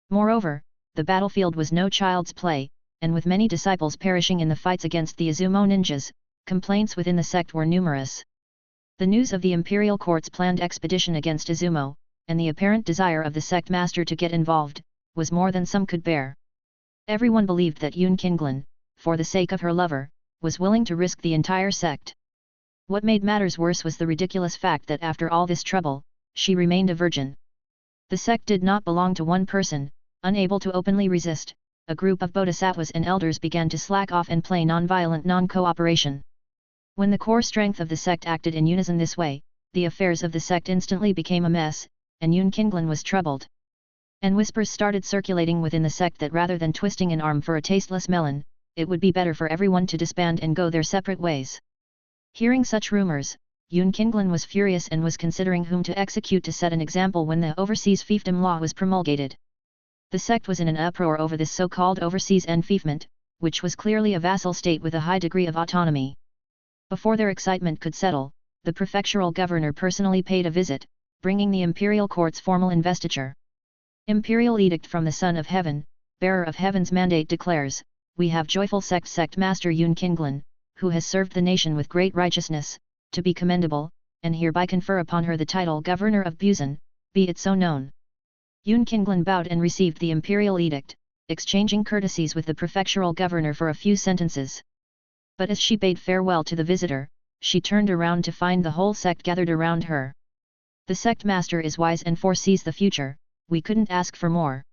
Moreover, the battlefield was no child's play, and with many disciples perishing in the fights against the Izumo ninjas, complaints within the sect were numerous. The news of the Imperial Court's planned expedition against Izumo, and the apparent desire of the sect master to get involved, was more than some could bear. Everyone believed that Yun Qinglan, for the sake of her lover, was willing to risk the entire sect. What made matters worse was the ridiculous fact that after all this trouble, she remained a virgin. The sect did not belong to one person. Unable to openly resist, a group of bodhisattvas and elders began to slack off and play non-violent non-cooperation. When the core strength of the sect acted in unison this way, the affairs of the sect instantly became a mess, and Yun Qinglan was troubled. And whispers started circulating within the sect that rather than twisting an arm for a tasteless melon, it would be better for everyone to disband and go their separate ways. Hearing such rumors, Yun Qinglan was furious and was considering whom to execute to set an example when the Overseas Fiefdom Law was promulgated. The sect was in an uproar over this so-called overseas enfeoffment, which was clearly a vassal state with a high degree of autonomy. Before their excitement could settle, the prefectural governor personally paid a visit, bringing the Imperial Court's formal investiture. Imperial Edict from the Son of Heaven, bearer of Heaven's mandate declares, we have Joyful Sect Master Yun Qinglan, who has served the nation with great righteousness, to be commendable, and hereby confer upon her the title Governor of Busan, be it so known. Yun Qinglan bowed and received the Imperial Edict, exchanging courtesies with the prefectural governor for a few sentences. But as she bade farewell to the visitor, she turned around to find the whole sect gathered around her. The sect master is wise and foresees the future, we couldn't ask for more.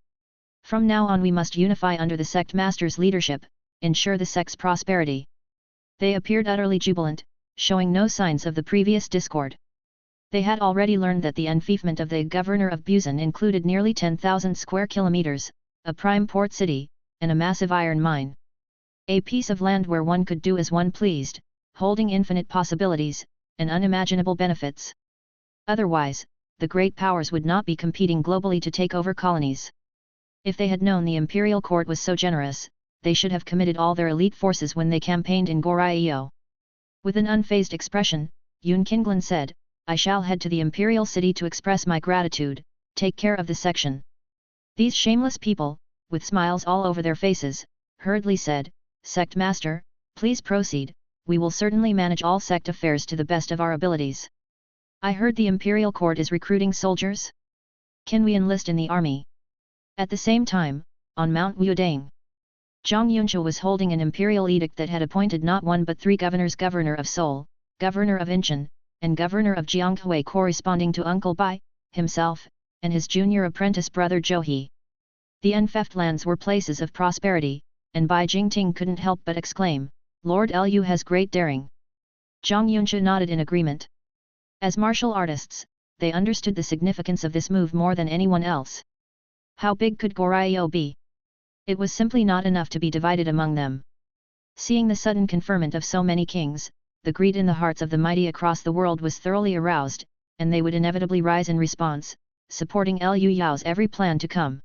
From now on we must unify under the sect master's leadership, ensure the sect's prosperity. They appeared utterly jubilant, showing no signs of the previous discord. They had already learned that the enfeoffment of the governor of Busan included nearly 10,000 square kilometers, a prime port city, and a massive iron mine. A piece of land where one could do as one pleased, holding infinite possibilities, and unimaginable benefits. Otherwise, the great powers would not be competing globally to take over colonies. If they had known the imperial court was so generous, they should have committed all their elite forces when they campaigned in Goryeo. With an unfazed expression, Yoon Kinglan said, "I shall head to the imperial city to express my gratitude, take care of the section." These shameless people, with smiles all over their faces, hurriedly said, "Sect Master, please proceed, we will certainly manage all sect affairs to the best of our abilities. I heard the imperial court is recruiting soldiers? Can we enlist in the army?" At the same time, on Mount Wudang, Zhang Yunzhi was holding an imperial edict that had appointed not one but 3 governors: governor of Seoul, governor of Incheon, and governor of Jianghui, corresponding to Uncle Bai, himself, and his junior apprentice brother Zhou. The untheft lands were places of prosperity, and Bai Jingting couldn't help but exclaim, "Lord Lu has great daring." Zhang Yunzhi nodded in agreement. As martial artists, they understood the significance of this move more than anyone else. How big could Goryeo be? It was simply not enough to be divided among them. Seeing the sudden conferment of so many kings, the greed in the hearts of the mighty across the world was thoroughly aroused, and they would inevitably rise in response, supporting Liu Yao's every plan to come.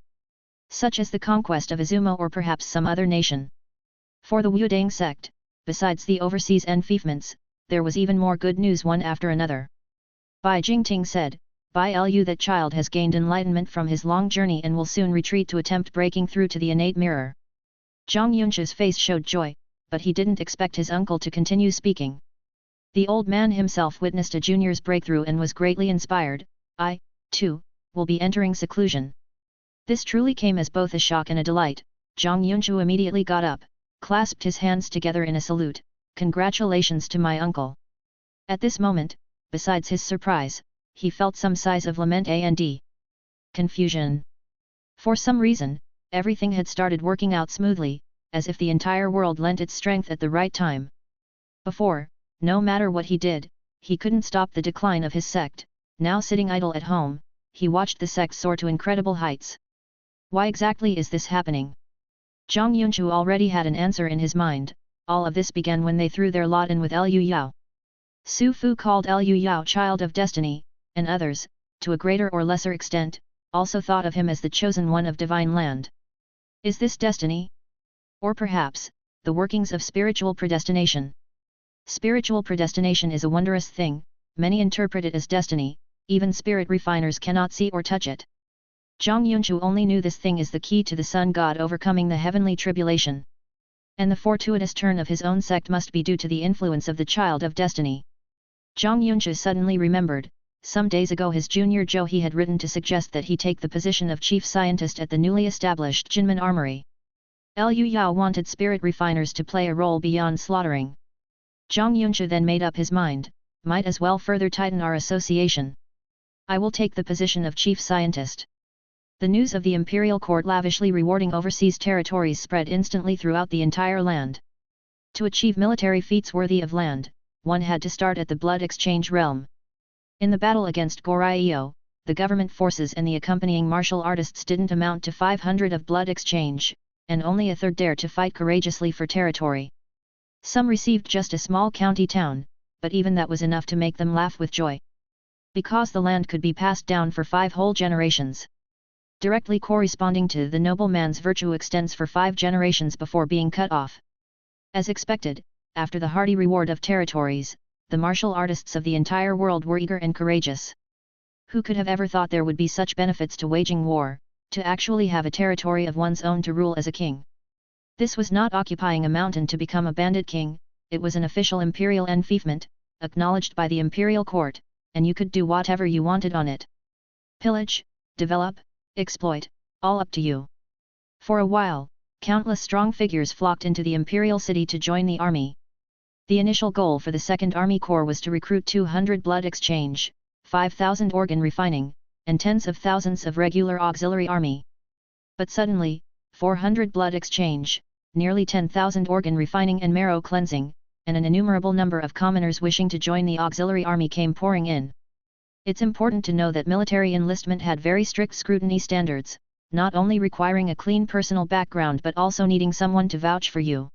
Such as the conquest of Izumo or perhaps some other nation. For the Wudang sect, besides the overseas enfeoffments, there was even more good news one after another. Bai Jingting said, "Bai Lu, that child has gained enlightenment from his long journey and will soon retreat to attempt breaking through to the innate mirror." Zhang Yunzhi's face showed joy, but he didn't expect his uncle to continue speaking. The old man himself witnessed a junior's breakthrough and was greatly inspired. "I, too, will be entering seclusion." This truly came as both a shock and a delight. Zhang Yunzhi immediately got up, clasped his hands together in a salute, "Congratulations to my uncle." At this moment, besides his surprise, he felt some sighs of lament and confusion. For some reason, everything had started working out smoothly, as if the entire world lent its strength at the right time. Before, no matter what he did, he couldn't stop the decline of his sect. Now sitting idle at home, he watched the sect soar to incredible heights. Why exactly is this happening? Zhang Yunzhi already had an answer in his mind. All of this began when they threw their lot in with Liu Yao. Su Fu called Liu Yao child of destiny, and others, to a greater or lesser extent, also thought of him as the chosen one of divine land. Is this destiny? Or perhaps, the workings of spiritual predestination? Spiritual predestination is a wondrous thing, many interpret it as destiny, even spirit refiners cannot see or touch it. Zhang Yunzhi only knew this thing is the key to the sun god overcoming the heavenly tribulation. And the fortuitous turn of his own sect must be due to the influence of the child of destiny. Zhang Yunzhi suddenly remembered, some days ago his junior Zhou had written to suggest that he take the position of chief scientist at the newly established Jinmen Armory. Liu Yao wanted spirit refiners to play a role beyond slaughtering. Zhang Yunzhi then made up his mind, might as well further tighten our association. I will take the position of chief scientist. The news of the imperial court lavishly rewarding overseas territories spread instantly throughout the entire land. To achieve military feats worthy of land, one had to start at the blood exchange realm. In the battle against Goryeo, the government forces and the accompanying martial artists didn't amount to 500 of blood exchange, and only a third dared to fight courageously for territory. Some received just a small county town, but even that was enough to make them laugh with joy. Because the land could be passed down for 5 whole generations. Directly corresponding to the nobleman's virtue extends for 5 generations before being cut off. As expected, after the hearty reward of territories, the martial artists of the entire world were eager and courageous. Who could have ever thought there would be such benefits to waging war, to actually have a territory of one's own to rule as a king? This was not occupying a mountain to become a bandit king, it was an official imperial enfeoffment, acknowledged by the imperial court, and you could do whatever you wanted on it. Pillage, develop, exploit, all up to you. For a while, countless strong figures flocked into the imperial city to join the army. The initial goal for the 2nd Army Corps was to recruit 200 blood exchange, 5,000 organ refining, and tens of thousands of regular auxiliary army. But suddenly, 400 blood exchange, nearly 10,000 organ refining and marrow cleansing, and an innumerable number of commoners wishing to join the auxiliary army came pouring in. It's important to know that military enlistment had very strict scrutiny standards, not only requiring a clean personal background but also needing someone to vouch for you.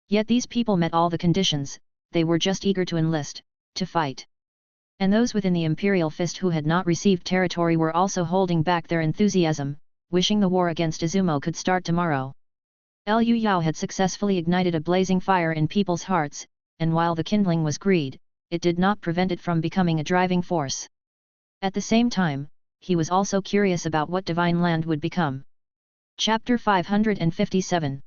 Yet these people met all the conditions, they were just eager to enlist, to fight. And those within the imperial fist who had not received territory were also holding back their enthusiasm, wishing the war against Izumo could start tomorrow. Liu Yao had successfully ignited a blazing fire in people's hearts, and while the kindling was greed, it did not prevent it from becoming a driving force. At the same time, he was also curious about what divine land would become. Chapter 557.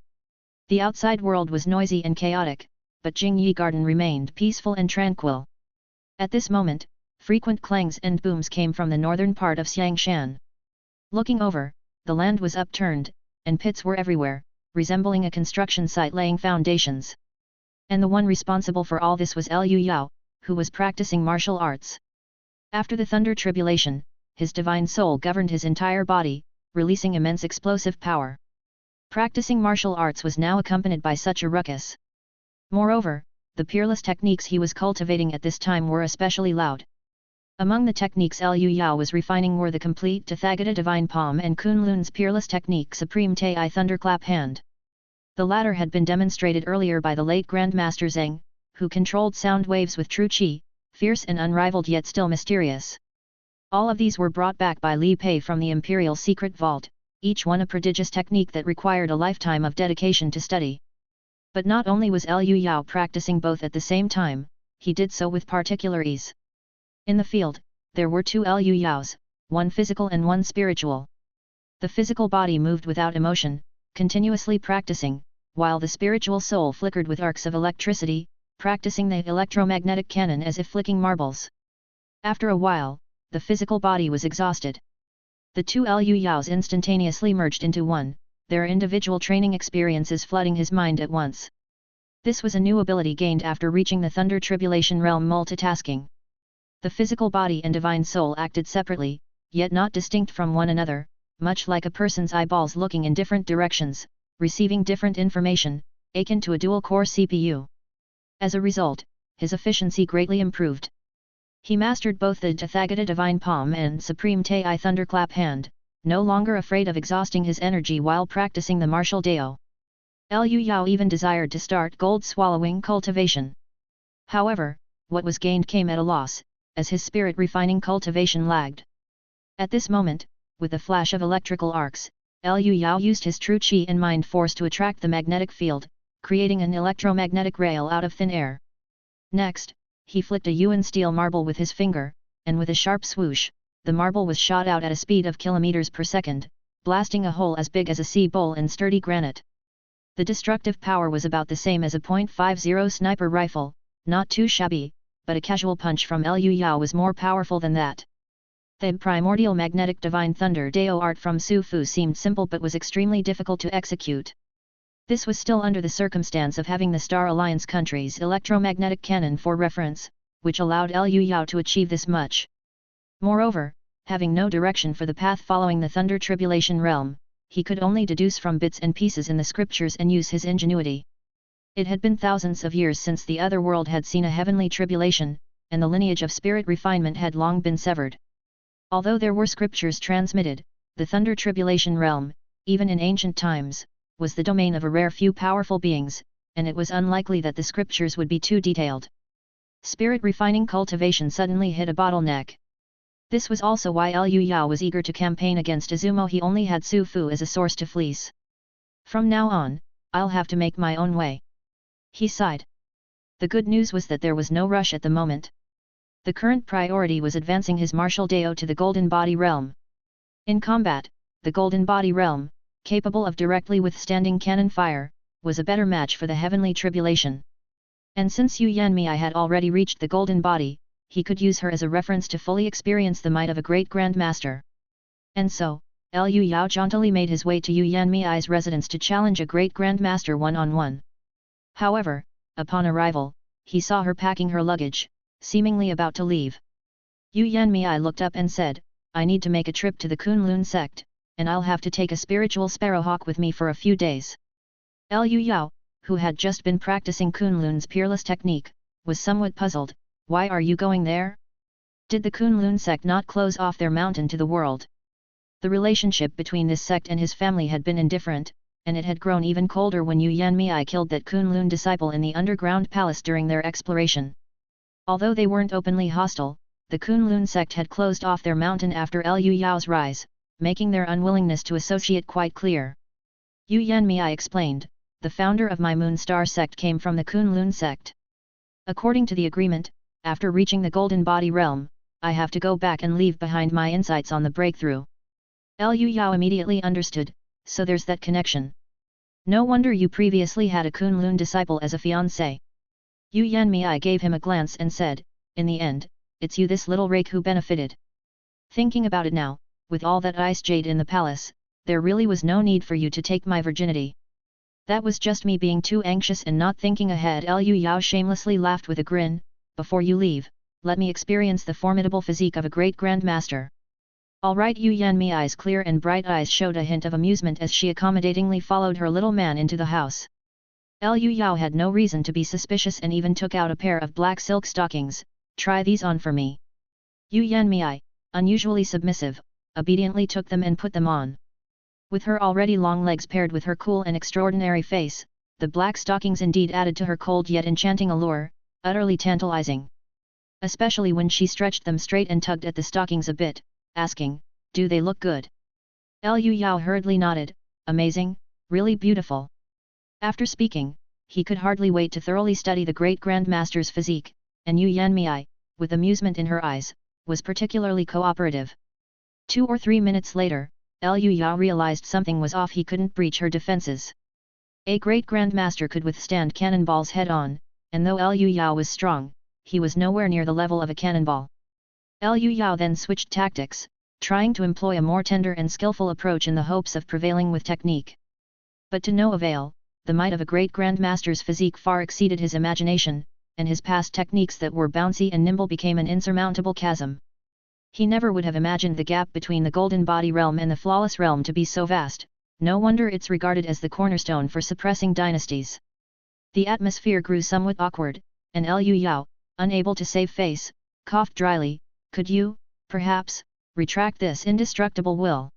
The outside world was noisy and chaotic, but Jingyi Garden remained peaceful and tranquil. At this moment, frequent clangs and booms came from the northern part of Xiangshan. Looking over, the land was upturned, and pits were everywhere, resembling a construction site laying foundations. And the one responsible for all this was Liu Yao, who was practicing martial arts. After the thunder tribulation, his divine soul governed his entire body, releasing immense explosive power. Practicing martial arts was now accompanied by such a ruckus. Moreover, the peerless techniques he was cultivating at this time were especially loud. Among the techniques Liu Yao was refining were the complete Tathagata Divine Palm and Kunlun's peerless technique Supreme Tei Thunderclap Hand. The latter had been demonstrated earlier by the late Grandmaster Zheng, who controlled sound waves with true qi, fierce and unrivaled yet still mysterious. All of these were brought back by Li Pei from the Imperial Secret Vault, each one a prodigious technique that required a lifetime of dedication to study. But not only was Liu Yao practicing both at the same time, he did so with particular ease. In the field, there were two Liu Yaos, one physical and one spiritual. The physical body moved without emotion, continuously practicing, while the spiritual soul flickered with arcs of electricity, practicing the electromagnetic cannon as if flicking marbles. After a while, the physical body was exhausted. The two Liu Yaos instantaneously merged into one, their individual training experiences flooding his mind at once. This was a new ability gained after reaching the Thunder Tribulation realm multitasking. The physical body and divine soul acted separately, yet not distinct from one another, much like a person's eyeballs looking in different directions, receiving different information, akin to a dual-core CPU. As a result, his efficiency greatly improved. He mastered both the Tathagata Divine Palm and Supreme Tei Thunderclap Hand, no longer afraid of exhausting his energy while practicing the martial Dao. Liu Yao even desired to start gold-swallowing cultivation. However, what was gained came at a loss, as his spirit-refining cultivation lagged. At this moment, with a flash of electrical arcs, Liu Yao used his true qi and mind force to attract the magnetic field, creating an electromagnetic rail out of thin air. Next, he flicked a yuan steel marble with his finger, and with a sharp swoosh, the marble was shot out at a speed of kilometers per second, blasting a hole as big as a sea bowl in sturdy granite. The destructive power was about the same as a .50 sniper rifle, not too shabby, but a casual punch from Liu Yao was more powerful than that. The primordial magnetic divine thunder Dao art from Su Fu seemed simple but was extremely difficult to execute. This was still under the circumstance of having the Star Alliance countries' electromagnetic cannon for reference, which allowed Liu Yao to achieve this much. Moreover, having no direction for the path following the Thunder Tribulation realm, he could only deduce from bits and pieces in the scriptures and use his ingenuity. It had been thousands of years since the other world had seen a heavenly tribulation, and the lineage of spirit refinement had long been severed. Although there were scriptures transmitted, the Thunder Tribulation realm, even in ancient times, was the domain of a rare few powerful beings, and it was unlikely that the scriptures would be too detailed. Spirit refining cultivation suddenly hit a bottleneck. This was also why Liu Yao was eager to campaign against Izumo. He only had Su Fu as a source to fleece. From now on, I'll have to make my own way. He sighed. The good news was that there was no rush at the moment. The current priority was advancing his martial Dao to the Golden Body realm. In combat, the Golden Body realm, capable of directly withstanding cannon fire, was a better match for the heavenly tribulation. And since Yu Yanmei had already reached the Golden Body, he could use her as a reference to fully experience the might of a great Grand Master. And so, Liu Yao jauntily made his way to Yu Yanmei's residence to challenge a great Grand Master one-on-one. However, upon arrival, he saw her packing her luggage, seemingly about to leave. Yu Yanmei looked up and said, "I need to make a trip to the Kunlun sect, and I'll have to take a spiritual sparrowhawk with me for a few days." Liu Yao, who had just been practicing Kunlun's peerless technique, was somewhat puzzled. "Why are you going there? Did the Kunlun sect not close off their mountain to the world?" The relationship between this sect and his family had been indifferent, and it had grown even colder when Yu Yanmei killed that Kunlun disciple in the underground palace during their exploration. Although they weren't openly hostile, the Kunlun sect had closed off their mountain after Liu Yao's rise, making their unwillingness to associate quite clear. Yu Yanmei explained, the founder of my Moon Star sect came from the Kunlun sect. According to the agreement, after reaching the Golden Body realm, I have to go back and leave behind my insights on the breakthrough. Liu Yao immediately understood, so there's that connection. No wonder you previously had a Kunlun disciple as a fiancé. Yu Yanmei gave him a glance and said, in the end, it's you this little rake who benefited. Thinking about it now, with all that ice jade in the palace, there really was no need for you to take my virginity. That was just me being too anxious and not thinking ahead. Liu Yao shamelessly laughed with a grin, before you leave, let me experience the formidable physique of a great grandmaster. Alright. Yu Yanmei's clear and bright eyes showed a hint of amusement as she accommodatingly followed her little man into the house. Liu Yao had no reason to be suspicious and even took out a pair of black silk stockings, try these on for me. Yu Yanmei, unusually submissive, obediently took them and put them on. With her already long legs paired with her cool and extraordinary face, the black stockings indeed added to her cold yet enchanting allure, utterly tantalizing. Especially when she stretched them straight and tugged at the stockings a bit, asking, do they look good? Liu Yao hurriedly nodded, amazing, really beautiful. After speaking, he could hardly wait to thoroughly study the great grandmaster's physique, and Yu Yanmei, with amusement in her eyes, was particularly cooperative. 2 or 3 minutes later, Liu Yao realized something was off. He couldn't breach her defenses. A great grandmaster could withstand cannonballs head-on, and though Liu Yao was strong, he was nowhere near the level of a cannonball. Liu Yao then switched tactics, trying to employ a more tender and skillful approach in the hopes of prevailing with technique. But to no avail, the might of a great grandmaster's physique far exceeded his imagination, and his past techniques that were bouncy and nimble became an insurmountable chasm. He never would have imagined the gap between the Golden Body realm and the Flawless realm to be so vast, no wonder it's regarded as the cornerstone for suppressing dynasties. The atmosphere grew somewhat awkward, and Liu Yao, unable to save face, coughed dryly, could you, perhaps, retract this indestructible will?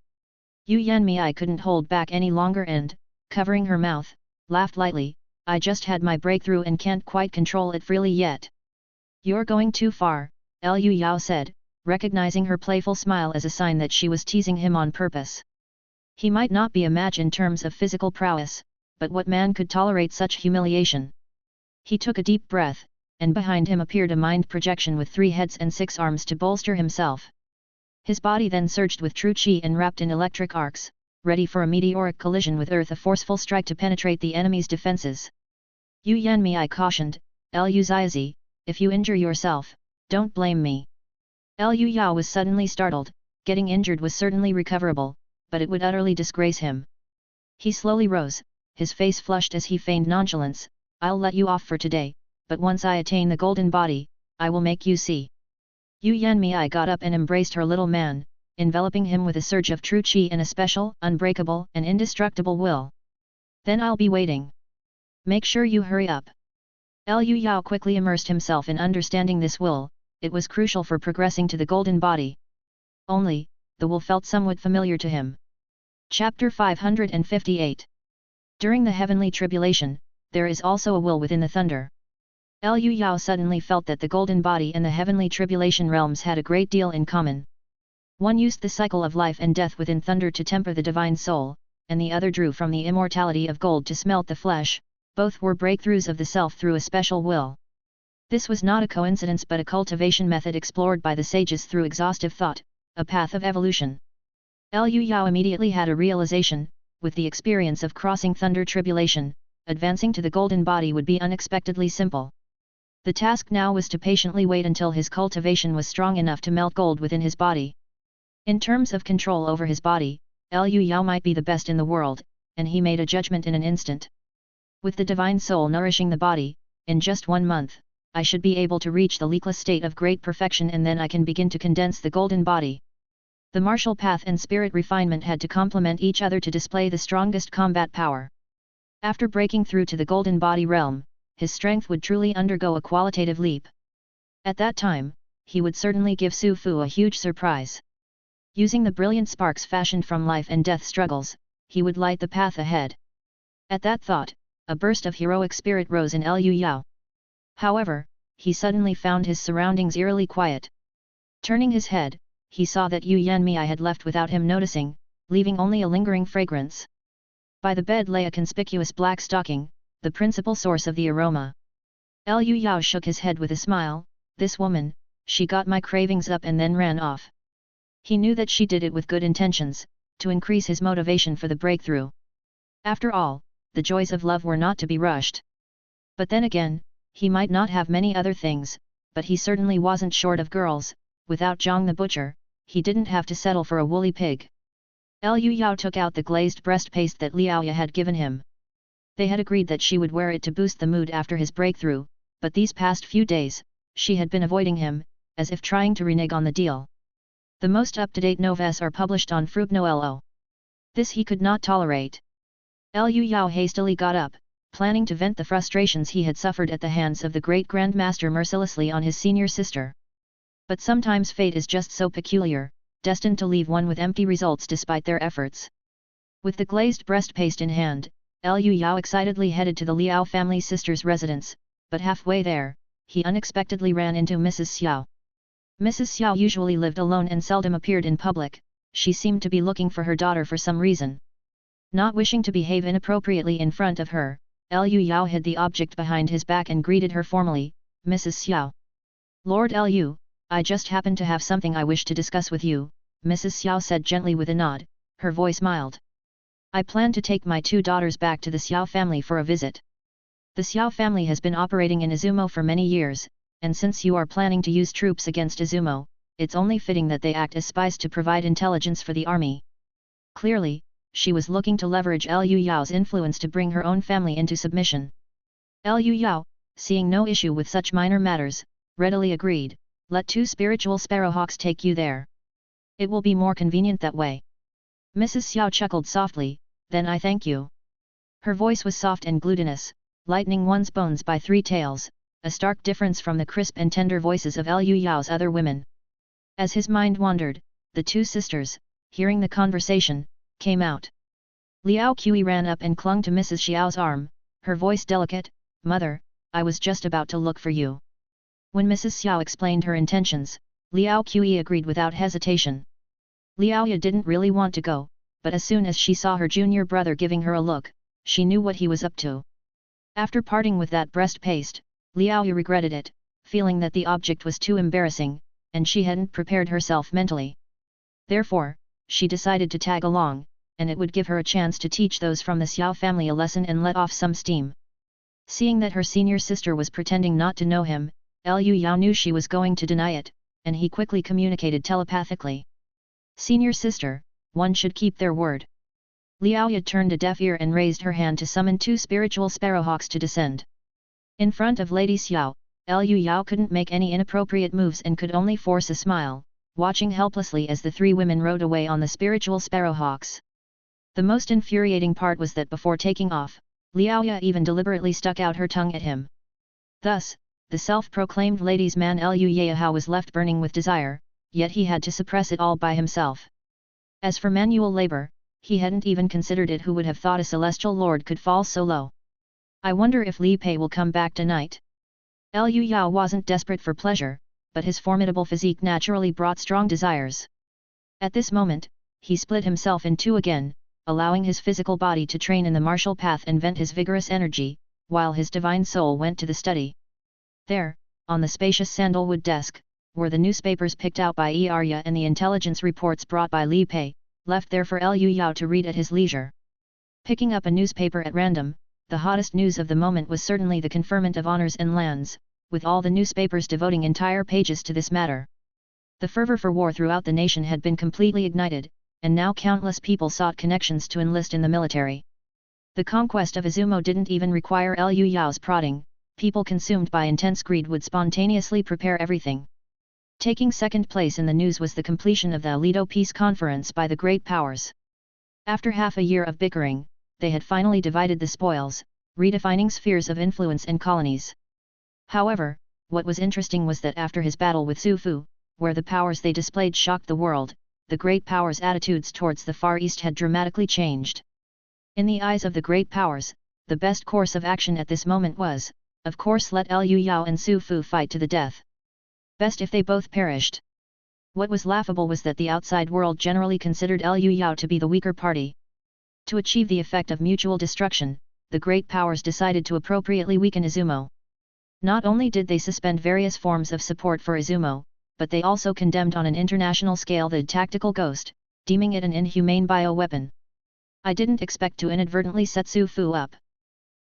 Yu Yanmei couldn't hold back any longer and, covering her mouth, laughed lightly, I just had my breakthrough and can't quite control it freely yet. You're going too far, Liu Yao said, recognizing her playful smile as a sign that she was teasing him on purpose. He might not be a match in terms of physical prowess, but what man could tolerate such humiliation? He took a deep breath, and behind him appeared a mind projection with 3 heads and 6 arms to bolster himself. His body then surged with true chi and wrapped in electric arcs, ready for a meteoric collision with Earth, a forceful strike to penetrate the enemy's defenses. Yu Yanmei cautioned, Liu Ziazi, if you injure yourself, don't blame me. Liu Yao was suddenly startled, getting injured was certainly recoverable, but it would utterly disgrace him. He slowly rose, his face flushed as he feigned nonchalance, I'll let you off for today, but once I attain the Golden Body, I will make you see. Yu Yanmei got up and embraced her little man, enveloping him with a surge of true chi and a special, unbreakable and indestructible will. Then I'll be waiting. Make sure you hurry up. Liu Yao quickly immersed himself in understanding this will, it was crucial for progressing to the Golden Body. Only, the will felt somewhat familiar to him. Chapter 558. During the heavenly tribulation, there is also a will within the thunder. Liu Yao suddenly felt that the Golden Body and the heavenly tribulation realms had a great deal in common. One used the cycle of life and death within thunder to temper the divine soul, and the other drew from the immortality of gold to smelt the flesh, both were breakthroughs of the self through a special will. This was not a coincidence but a cultivation method explored by the sages through exhaustive thought, a path of evolution. Liu Yao immediately had a realization, with the experience of crossing thunder tribulation, advancing to the Golden Body would be unexpectedly simple. The task now was to patiently wait until his cultivation was strong enough to melt gold within his body. In terms of control over his body, Liu Yao might be the best in the world, and he made a judgment in an instant. With the divine soul nourishing the body, in just 1 month, I should be able to reach the leakless state of great perfection, and then I can begin to condense the Golden Body. The martial path and spirit refinement had to complement each other to display the strongest combat power. After breaking through to the Golden Body realm, his strength would truly undergo a qualitative leap. At that time, he would certainly give Su Fu a huge surprise. Using the brilliant sparks fashioned from life and death struggles, he would light the path ahead. At that thought, a burst of heroic spirit rose in Liu Yao. However, he suddenly found his surroundings eerily quiet. Turning his head, he saw that Yu Yanmei had left without him noticing, leaving only a lingering fragrance. By the bed lay a conspicuous black stocking, the principal source of the aroma. Liu Yao shook his head with a smile. This woman, she got my cravings up and then ran off. He knew that she did it with good intentions, to increase his motivation for the breakthrough. After all, the joys of love were not to be rushed. But then again, he might not have many other things, but he certainly wasn't short of girls. Without Zhang the butcher, he didn't have to settle for a woolly pig. Liu Yao took out the glazed breast paste that Liaoya had given him. They had agreed that she would wear it to boost the mood after his breakthrough, but these past few days, she had been avoiding him, as if trying to renege on the deal. The most up-to-date novellas are published on Fruitnoelo. This he could not tolerate. Liu Yao hastily got up, planning to vent the frustrations he had suffered at the hands of the great Grandmaster mercilessly on his senior sister. But sometimes fate is just so peculiar, destined to leave one with empty results despite their efforts. With the glazed breast paste in hand, Liu Yao excitedly headed to the Liao family sister's residence, but halfway there, he unexpectedly ran into Mrs. Xiao. Mrs. Xiao usually lived alone and seldom appeared in public. She seemed to be looking for her daughter for some reason. Not wishing to behave inappropriately in front of her, Liu Yao hid the object behind his back and greeted her formally, Mrs. Xiao. Lord Liu, I just happen to have something I wish to discuss with you, Mrs. Xiao said gently with a nod, her voice mild. I plan to take my 2 daughters back to the Xiao family for a visit. The Xiao family has been operating in Izumo for many years, and since you are planning to use troops against Izumo, it's only fitting that they act as spies to provide intelligence for the army. Clearly, she was looking to leverage Liu Yao's influence to bring her own family into submission. Liu Yao, seeing no issue with such minor matters, readily agreed, let 2 spiritual sparrowhawks take you there. It will be more convenient that way. Mrs. Xiao chuckled softly, then I thank you. Her voice was soft and glutinous, lightening one's bones by 3 tails, a stark difference from the crisp and tender voices of Liu Yao's other women. As his mind wandered, the 2 sisters, hearing the conversation, came out. Liao Qi ran up and clung to Mrs. Xiao's arm, her voice delicate, Mother, I was just about to look for you. When Mrs. Xiao explained her intentions, Liao Qi agreed without hesitation. Liaoya didn't really want to go, but as soon as she saw her junior brother giving her a look, she knew what he was up to. After parting with that breast paste, Liaoya regretted it, feeling that the object was too embarrassing, and she hadn't prepared herself mentally. Therefore, she decided to tag along, and it would give her a chance to teach those from the Xiao family a lesson and let off some steam. Seeing that her senior sister was pretending not to know him, Liu Yao knew she was going to deny it, and he quickly communicated telepathically. Senior sister, one should keep their word. Liaoya turned a deaf ear and raised her hand to summon 2 spiritual sparrowhawks to descend. In front of Lady Xiao, Liu Yao couldn't make any inappropriate moves and could only force a smile, watching helplessly as the 3 women rode away on the spiritual sparrowhawks. The most infuriating part was that before taking off, Liaoya even deliberately stuck out her tongue at him. Thus, the self-proclaimed ladies' man Liu Yahao was left burning with desire, yet he had to suppress it all by himself. As for manual labor, he hadn't even considered it. Who would have thought a celestial lord could fall so low? I wonder if Li Pei will come back tonight. Liu Yao wasn't desperate for pleasure, but his formidable physique naturally brought strong desires. At this moment, he split himself in 2 again, allowing his physical body to train in the martial path and vent his vigorous energy, while his divine soul went to the study. There, on the spacious sandalwood desk, were the newspapers picked out by Arya and the intelligence reports brought by Li Pei, left there for Liu Yao to read at his leisure. Picking up a newspaper at random, the hottest news of the moment was certainly the conferment of honors and lands, with all the newspapers devoting entire pages to this matter. The fervor for war throughout the nation had been completely ignited, and now countless people sought connections to enlist in the military. The conquest of Izumo didn't even require Liu Yao's prodding. People consumed by intense greed would spontaneously prepare everything. Taking second place in the news was the completion of the Alito Peace Conference by the great powers. After half a year of bickering, they had finally divided the spoils, redefining spheres of influence and colonies. However, what was interesting was that after his battle with Su Fu, where the powers they displayed shocked the world, the great powers' attitudes towards the Far East had dramatically changed. In the eyes of the great powers, the best course of action at this moment was, of course, let Liu Yao and Su Fu fight to the death. Best if they both perished. What was laughable was that the outside world generally considered Liu Yao to be the weaker party. To achieve the effect of mutual destruction, the great powers decided to appropriately weaken Izumo. Not only did they suspend various forms of support for Izumo, but they also condemned on an international scale the tactical ghost, deeming it an inhumane bioweapon. I didn't expect to inadvertently set Su Fu up.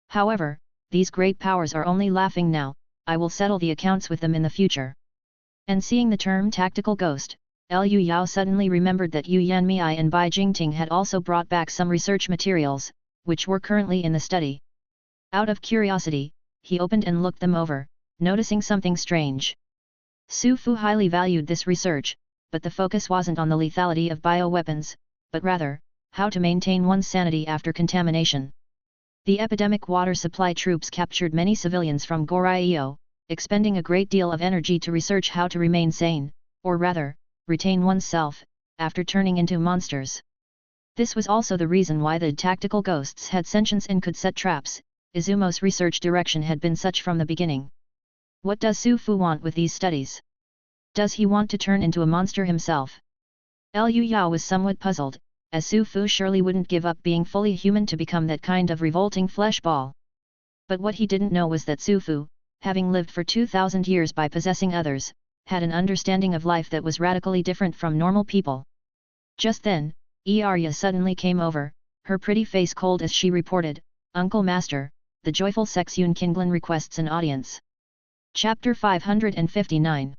However, these great powers are only laughing now, I will settle the accounts with them in the future. And seeing the term tactical ghost, Liu Yao suddenly remembered that Yu Yanmei and Bai Jingting had also brought back some research materials, which were currently in the study. Out of curiosity, he opened and looked them over, noticing something strange. Su Fu highly valued this research, but the focus wasn't on the lethality of bioweapons, but rather, how to maintain one's sanity after contamination. The epidemic water supply troops captured many civilians from Goryeo, expending a great deal of energy to research how to remain sane, or rather, retain oneself, after turning into monsters. This was also the reason why the tactical ghosts had sentience and could set traps. Izumo's research direction had been such from the beginning. What does Su Fu want with these studies? Does he want to turn into a monster himself? Liu Yao was somewhat puzzled, as Su Fu surely wouldn't give up being fully human to become that kind of revolting flesh ball. But what he didn't know was that Su Fu, having lived for 2,000 years by possessing others, had an understanding of life that was radically different from normal people. Just then, Arya suddenly came over, her pretty face cold as she reported, "Uncle Master, the joyful sex Yun Qinglan requests an audience." Chapter 559.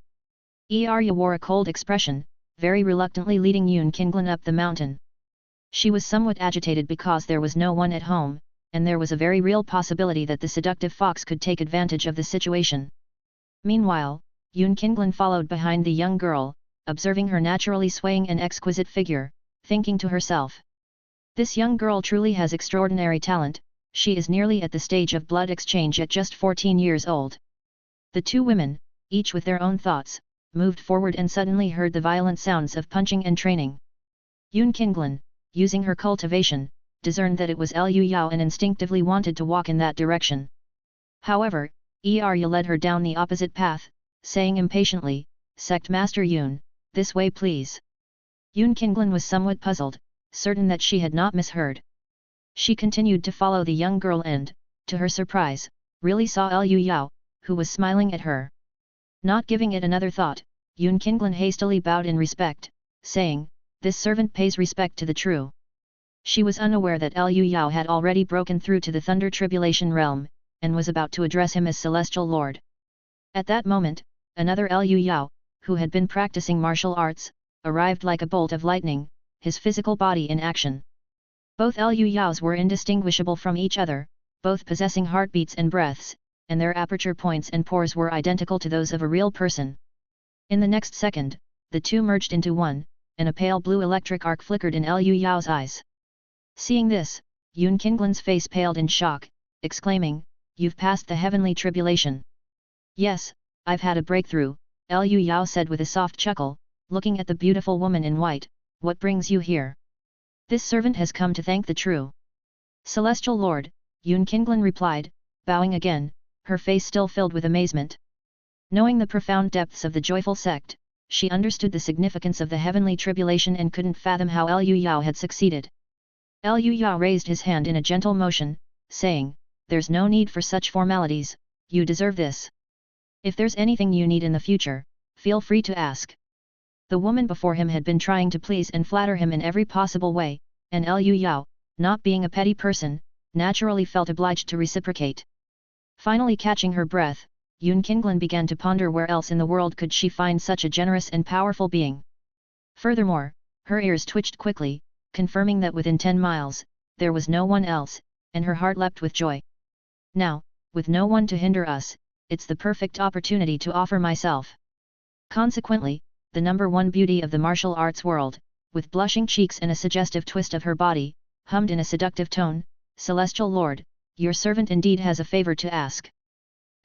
Arya wore a cold expression, very reluctantly leading Yun Qinglan up the mountain. She was somewhat agitated because there was no one at home, and there was a very real possibility that the seductive fox could take advantage of the situation. Meanwhile, Yun Qinglan followed behind the young girl, observing her naturally swaying and exquisite figure, thinking to herself, "This young girl truly has extraordinary talent, she is nearly at the stage of blood exchange at just 14 years old." The two women, each with their own thoughts, moved forward and suddenly heard the violent sounds of punching and training. Yun Qinglan, using her cultivation, discerned that it was Liu Yao and instinctively wanted to walk in that direction. However, Arya led her down the opposite path, saying impatiently, "Sect Master Yun, this way please." Yun Qinglan was somewhat puzzled, certain that she had not misheard. She continued to follow the young girl and, to her surprise, really saw Liu Yao, who was smiling at her. Not giving it another thought, Yun Qinglan hastily bowed in respect, saying, "This servant pays respect to the true." She was unaware that Liu Yao had already broken through to the Thunder Tribulation realm, and was about to address him as Celestial Lord. At that moment, another Liu Yao, who had been practicing martial arts, arrived like a bolt of lightning, his physical body in action. Both Liu Yaos were indistinguishable from each other, both possessing heartbeats and breaths, and their aperture points and pores were identical to those of a real person. In the next second, the two merged into one, and a pale blue electric arc flickered in Liu Yao's eyes. Seeing this, Yun Qinglan's face paled in shock, exclaiming, "You've passed the heavenly tribulation." "Yes, I've had a breakthrough," Liu Yao said with a soft chuckle, looking at the beautiful woman in white. "What brings you here?" "This servant has come to thank the true Celestial Lord," Yun Qinglan replied, bowing again, her face still filled with amazement. Knowing the profound depths of the joyful sect, she understood the significance of the heavenly tribulation and couldn't fathom how Liu Yao had succeeded. Liu Yao raised his hand in a gentle motion, saying, "There's no need for such formalities, you deserve this. If there's anything you need in the future, feel free to ask." The woman before him had been trying to please and flatter him in every possible way, and Liu Yao, not being a petty person, naturally felt obliged to reciprocate. Finally catching her breath, Yun Qinglan began to ponder where else in the world could she find such a generous and powerful being. Furthermore, her ears twitched quickly, confirming that within 10 miles, there was no one else, and her heart leapt with joy. Now, with no one to hinder us, it's the perfect opportunity to offer myself. Consequently, the number one beauty of the martial arts world, with blushing cheeks and a suggestive twist of her body, hummed in a seductive tone, "Celestial Lord, your servant indeed has a favor to ask."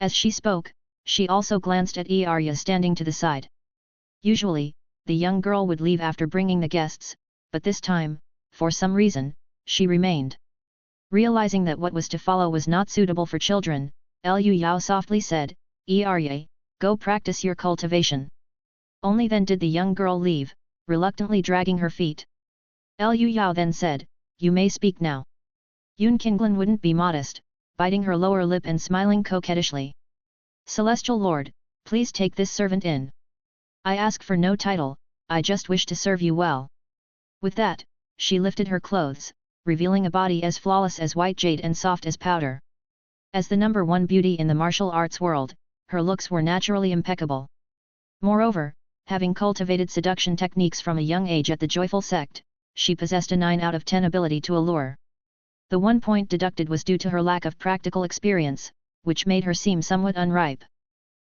As she spoke, she also glanced at Arya standing to the side. Usually, the young girl would leave after bringing the guests, but this time, for some reason, she remained. Realizing that what was to follow was not suitable for children, Liu Yao softly said, "Erye, go practice your cultivation." Only then did the young girl leave, reluctantly dragging her feet. Liu Yao then said, "You may speak now." Yun Qinglan wouldn't be modest, biting her lower lip and smiling coquettishly. "Celestial Lord, please take this servant in. I ask for no title, I just wish to serve you well." With that, she lifted her clothes, revealing a body as flawless as white jade and soft as powder. As the number one beauty in the martial arts world, her looks were naturally impeccable. Moreover, having cultivated seduction techniques from a young age at the Joyful Sect, she possessed a 9 out of 10 ability to allure. The 1 point deducted was due to her lack of practical experience, which made her seem somewhat unripe.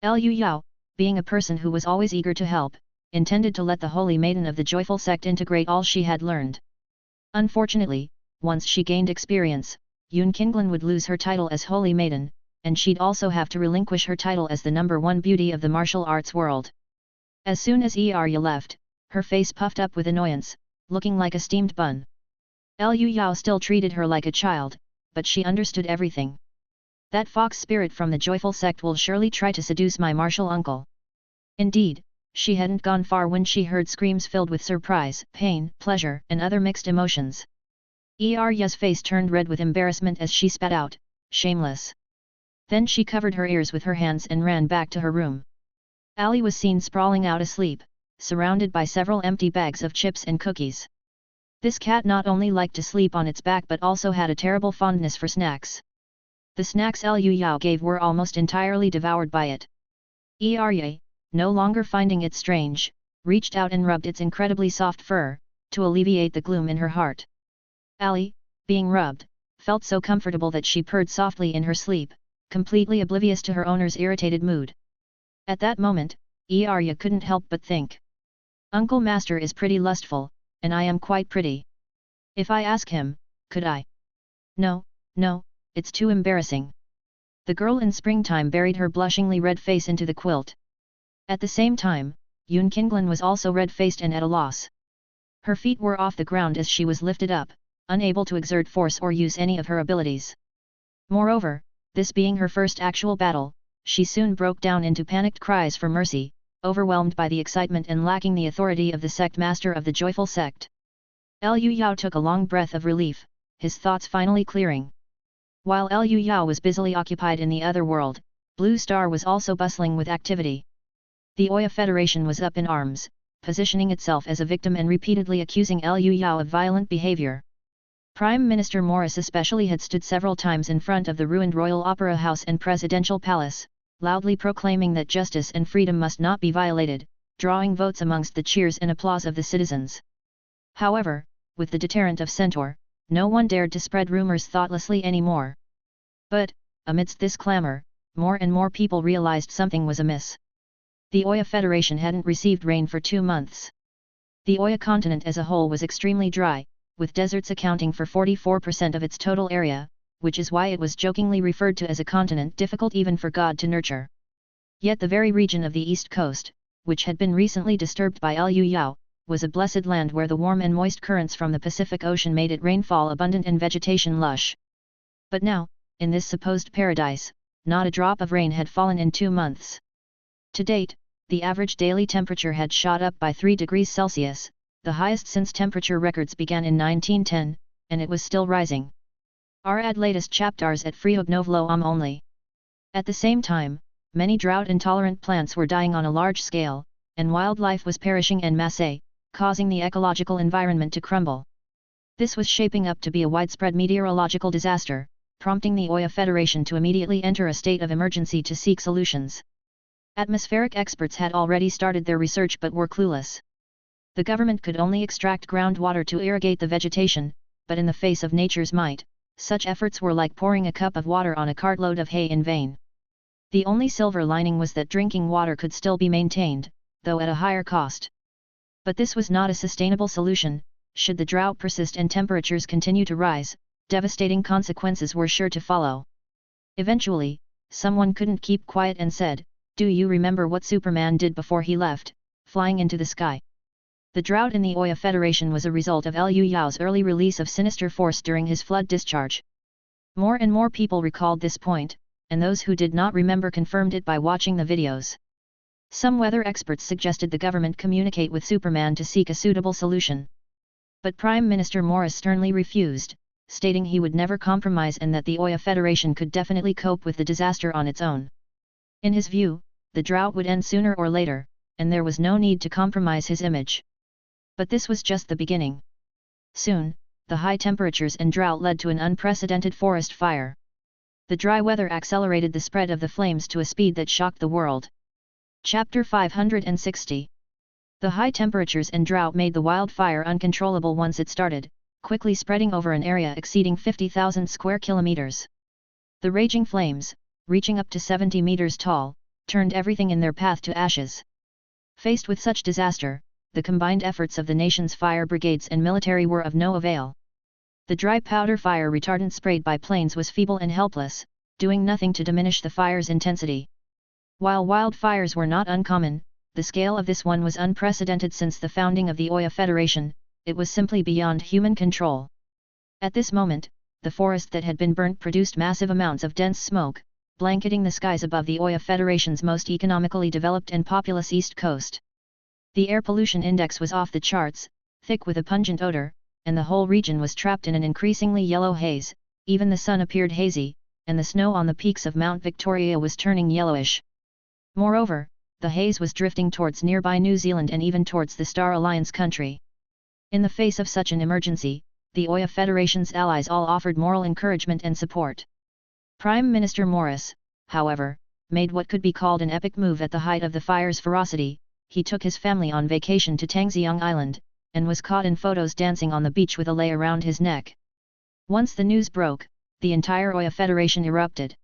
Liu Yao, being a person who was always eager to help, intended to let the holy maiden of the Joyful Sect integrate all she had learned. Unfortunately, once she gained experience, Yun Qinglan would lose her title as holy maiden, and she'd also have to relinquish her title as the number one beauty of the martial arts world. As soon as Erye left, her face puffed up with annoyance, looking like a steamed bun. Liu Yao still treated her like a child, but she understood everything. That fox spirit from the Joyful Sect will surely try to seduce my martial uncle. Indeed, she hadn't gone far when she heard screams filled with surprise, pain, pleasure, and other mixed emotions. Erye's face turned red with embarrassment as she spat out, "Shameless." Then she covered her ears with her hands and ran back to her room. Ali was seen sprawling out asleep, surrounded by several empty bags of chips and cookies. This cat not only liked to sleep on its back but also had a terrible fondness for snacks. The snacks Liu Yao gave were almost entirely devoured by it. Erye, no longer finding it strange, reached out and rubbed its incredibly soft fur, to alleviate the gloom in her heart. Ali, being rubbed, felt so comfortable that she purred softly in her sleep, completely oblivious to her owner's irritated mood. At that moment, Erye couldn't help but think. Uncle Master is pretty lustful, and I am quite pretty. If I ask him, could I? No, it's too embarrassing. The girl in springtime buried her blushingly red face into the quilt. At the same time, Yun Qinglan was also red-faced and at a loss. Her feet were off the ground as she was lifted up, unable to exert force or use any of her abilities. Moreover, this being her first actual battle, she soon broke down into panicked cries for mercy, overwhelmed by the excitement and lacking the authority of the sect master of the Joyful Sect. Liu Yao took a long breath of relief, his thoughts finally clearing. While Liu Yao was busily occupied in the other world, Blue Star was also bustling with activity. The Oya Federation was up in arms, positioning itself as a victim and repeatedly accusing Liu Yao of violent behavior. Prime Minister Morris especially had stood several times in front of the ruined Royal Opera House and Presidential Palace, loudly proclaiming that justice and freedom must not be violated, drawing votes amongst the cheers and applause of the citizens. However, with the deterrent of Centaur, no one dared to spread rumors thoughtlessly anymore. But, amidst this clamor, more and more people realized something was amiss. The Oya Federation hadn't received rain for 2 months. The Oya continent as a whole was extremely dry, with deserts accounting for 44% of its total area, which is why it was jokingly referred to as a continent difficult even for God to nurture. Yet the very region of the east coast, which had been recently disturbed by Liu Yao, was a blessed land where the warm and moist currents from the Pacific Ocean made it rainfall abundant and vegetation lush. But now, in this supposed paradise, not a drop of rain had fallen in 2 months. To date, the average daily temperature had shot up by 3 degrees Celsius, the highest since temperature records began in 1910, and it was still rising. Add latest chapters at Freeognovlo only. At the same time, many drought-intolerant plants were dying on a large scale, and wildlife was perishing en masse, causing the ecological environment to crumble. This was shaping up to be a widespread meteorological disaster, prompting the Oya Federation to immediately enter a state of emergency to seek solutions. Atmospheric experts had already started their research but were clueless. The government could only extract groundwater to irrigate the vegetation, but in the face of nature's might, such efforts were like pouring a cup of water on a cartload of hay in vain. The only silver lining was that drinking water could still be maintained, though at a higher cost. But this was not a sustainable solution. Should the drought persist and temperatures continue to rise, devastating consequences were sure to follow. Eventually, someone couldn't keep quiet and said, "Do you remember what Superman did before he left, flying into the sky?" The drought in the Oya Federation was a result of Liu Yao's early release of sinister force during his flood discharge. More and more people recalled this point, and those who did not remember confirmed it by watching the videos. Some weather experts suggested the government communicate with Superman to seek a suitable solution. But Prime Minister Morris sternly refused, stating he would never compromise and that the Oya Federation could definitely cope with the disaster on its own. In his view, the drought would end sooner or later, and there was no need to compromise his image. But this was just the beginning. Soon, the high temperatures and drought led to an unprecedented forest fire. The dry weather accelerated the spread of the flames to a speed that shocked the world. Chapter 560. The high temperatures and drought made the wildfire uncontrollable once it started, quickly spreading over an area exceeding 50,000 square kilometers. The raging flames, reaching up to 70 meters tall, turned everything in their path to ashes. Faced with such disaster, the combined efforts of the nation's fire brigades and military were of no avail. The dry powder fire retardant sprayed by planes was feeble and helpless, doing nothing to diminish the fire's intensity. While wildfires were not uncommon, the scale of this one was unprecedented since the founding of the Oya Federation. It was simply beyond human control. At this moment, the forest that had been burnt produced massive amounts of dense smoke, blanketing the skies above the Oya Federation's most economically developed and populous east coast. The air pollution index was off the charts, thick with a pungent odor, and the whole region was trapped in an increasingly yellow haze. Even the sun appeared hazy, and the snow on the peaks of Mount Victoria was turning yellowish. Moreover, the haze was drifting towards nearby New Zealand and even towards the Star Alliance country. In the face of such an emergency, the Oya Federation's allies all offered moral encouragement and support. Prime Minister Morris, however, made what could be called an epic move at the height of the fire's ferocity. He took his family on vacation to Tangxiang Island, and was caught in photos dancing on the beach with a lei around his neck. Once the news broke, the entire Oya Federation erupted.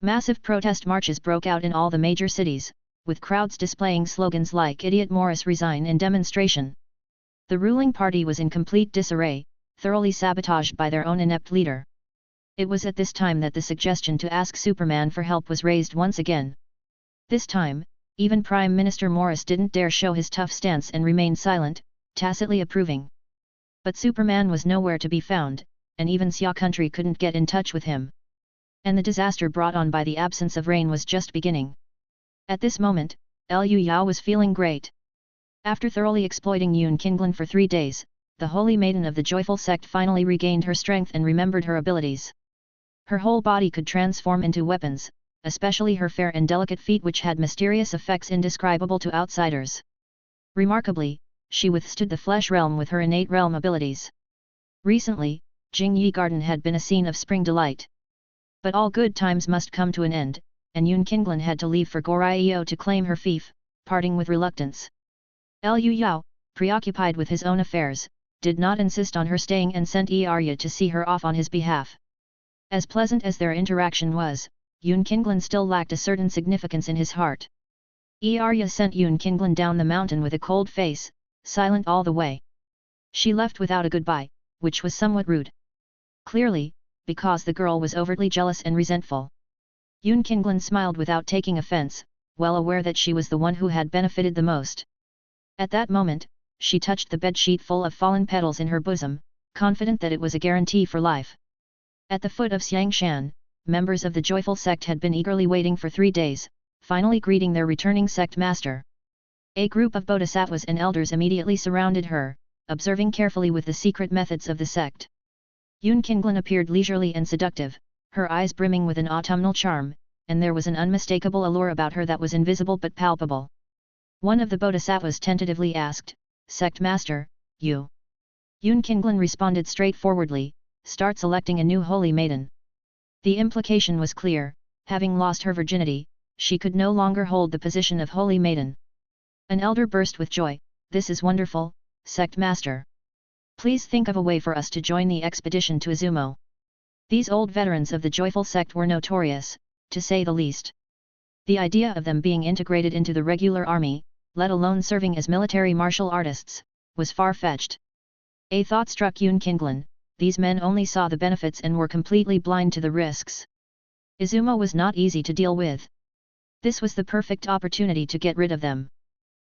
Massive protest marches broke out in all the major cities, with crowds displaying slogans like "Idiot Morris resign" and "Demonstration." The ruling party was in complete disarray, thoroughly sabotaged by their own inept leader. It was at this time that the suggestion to ask Superman for help was raised once again. This time, even Prime Minister Morris didn't dare show his tough stance and remained silent, tacitly approving. But Superman was nowhere to be found, and even Xia country couldn't get in touch with him. And the disaster brought on by the absence of rain was just beginning. At this moment, Liu Yao was feeling great. After thoroughly exploiting Yun Qinglan for 3 days, the holy maiden of the joyful sect finally regained her strength and remembered her abilities. Her whole body could transform into weapons, especially her fair and delicate feet, which had mysterious effects indescribable to outsiders. Remarkably, she withstood the flesh realm with her innate realm abilities. Recently, Jingyi Garden had been a scene of spring delight. But all good times must come to an end, and Yun Qinglan had to leave for Goryeo to claim her fief, parting with reluctance. Liu Yao, preoccupied with his own affairs, did not insist on her staying and sent Arya to see her off on his behalf. As pleasant as their interaction was, Yun Qinglan still lacked a certain significance in his heart. Arya sent Yun Qinglan down the mountain with a cold face, silent all the way. She left without a goodbye, which was somewhat rude. Clearly, because the girl was overtly jealous and resentful. Yun Qinglan smiled without taking offense, well aware that she was the one who had benefited the most. At that moment, she touched the bedsheet full of fallen petals in her bosom, confident that it was a guarantee for life. At the foot of Xiangshan, members of the joyful sect had been eagerly waiting for 3 days, finally greeting their returning sect master. A group of bodhisattvas and elders immediately surrounded her, observing carefully with the secret methods of the sect. Yun Qinglan appeared leisurely and seductive, her eyes brimming with an autumnal charm, and there was an unmistakable allure about her that was invisible but palpable. One of the bodhisattvas tentatively asked, "Sect master, you?" Yun Qinglan responded straightforwardly, "Start selecting a new holy maiden." The implication was clear: having lost her virginity, she could no longer hold the position of holy maiden. An elder burst with joy, "This is wonderful, sect master. Please think of a way for us to join the expedition to Izumo." These old veterans of the joyful sect were notorious, to say the least. The idea of them being integrated into the regular army, let alone serving as military martial artists, was far-fetched. A thought struck Yun Qinglan: these men only saw the benefits and were completely blind to the risks. Izumo was not easy to deal with. This was the perfect opportunity to get rid of them.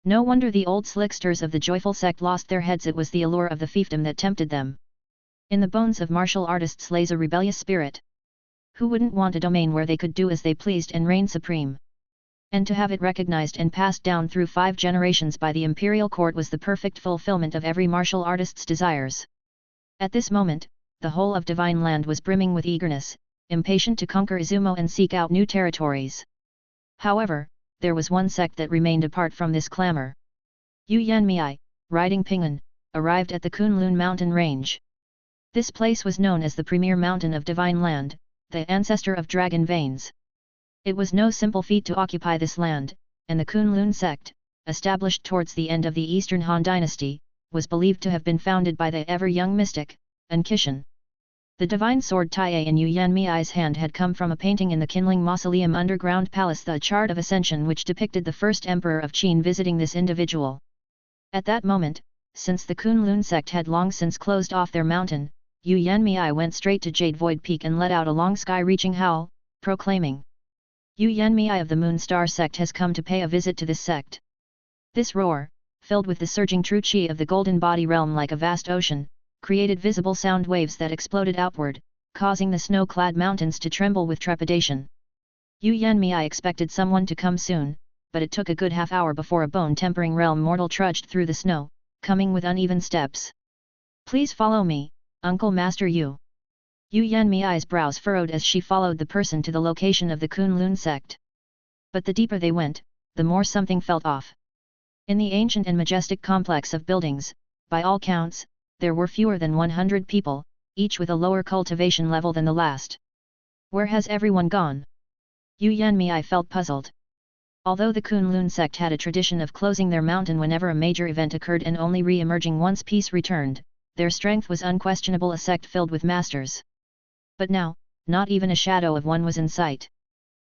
No wonder the old slicksters of the joyful sect lost their heads. It was the allure of the fiefdom that tempted them. In the bones of martial artists lays a rebellious spirit. Who wouldn't want a domain where they could do as they pleased and reign supreme? And to have it recognized and passed down through 5 generations by the imperial court was the perfect fulfillment of every martial artist's desires. At this moment, the whole of Divine Land was brimming with eagerness, impatient to conquer Izumo and seek out new territories. However, there was one sect that remained apart from this clamor. Yu Yanmei, riding Pingan, arrived at the Kunlun mountain range. This place was known as the premier mountain of Divine Land, the ancestor of dragon veins. It was no simple feat to occupy this land, and the Kunlun sect, established towards the end of the Eastern Han dynasty, was believed to have been founded by the ever-young mystic, Ankishan. The divine sword Taiye in Yu Yanmei's hand had come from a painting in the Qinling Mausoleum underground palace, the chart of ascension which depicted the first emperor of Qin visiting this individual. At that moment, since the Kunlun sect had long since closed off their mountain, Yu Yanmei went straight to Jade Void Peak and let out a long sky-reaching howl, proclaiming, "Yu Yanmei of the Moon Star sect has come to pay a visit to this sect." This roar, filled with the surging true chi of the golden body realm like a vast ocean, created visible sound waves that exploded outward, causing the snow-clad mountains to tremble with trepidation. Yu Yanmei expected someone to come soon, but it took a good half-hour before a bone-tempering realm mortal trudged through the snow, coming with uneven steps. "Please follow me, Uncle Master Yu." Yu Yanmei's brows furrowed as she followed the person to the location of the Kunlun sect. But the deeper they went, the more something felt off. In the ancient and majestic complex of buildings, by all counts, there were fewer than 100 people, each with a lower cultivation level than the last. Where has everyone gone? Yu Yanmei felt puzzled. Although the Kunlun sect had a tradition of closing their mountain whenever a major event occurred and only re-emerging once peace returned, their strength was unquestionable, a sect filled with masters. But now, not even a shadow of one was in sight.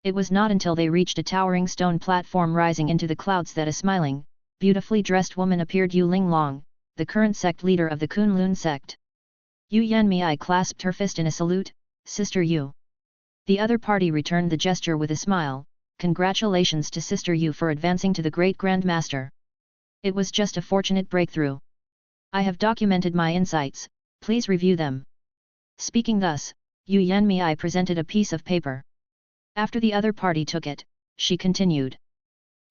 It was not until they reached a towering stone platform rising into the clouds that a smiling, beautifully dressed woman appeared. Yu Linglong, the current sect leader of the Kunlun sect. Yu Yanmei clasped her fist in a salute, "Sister Yu." The other party returned the gesture with a smile, "Congratulations to Sister Yu for advancing to the Great Grand Master. It was just a fortunate breakthrough. I have documented my insights, please review them." Speaking thus, Yu Yanmei presented a piece of paper. After the other party took it, she continued.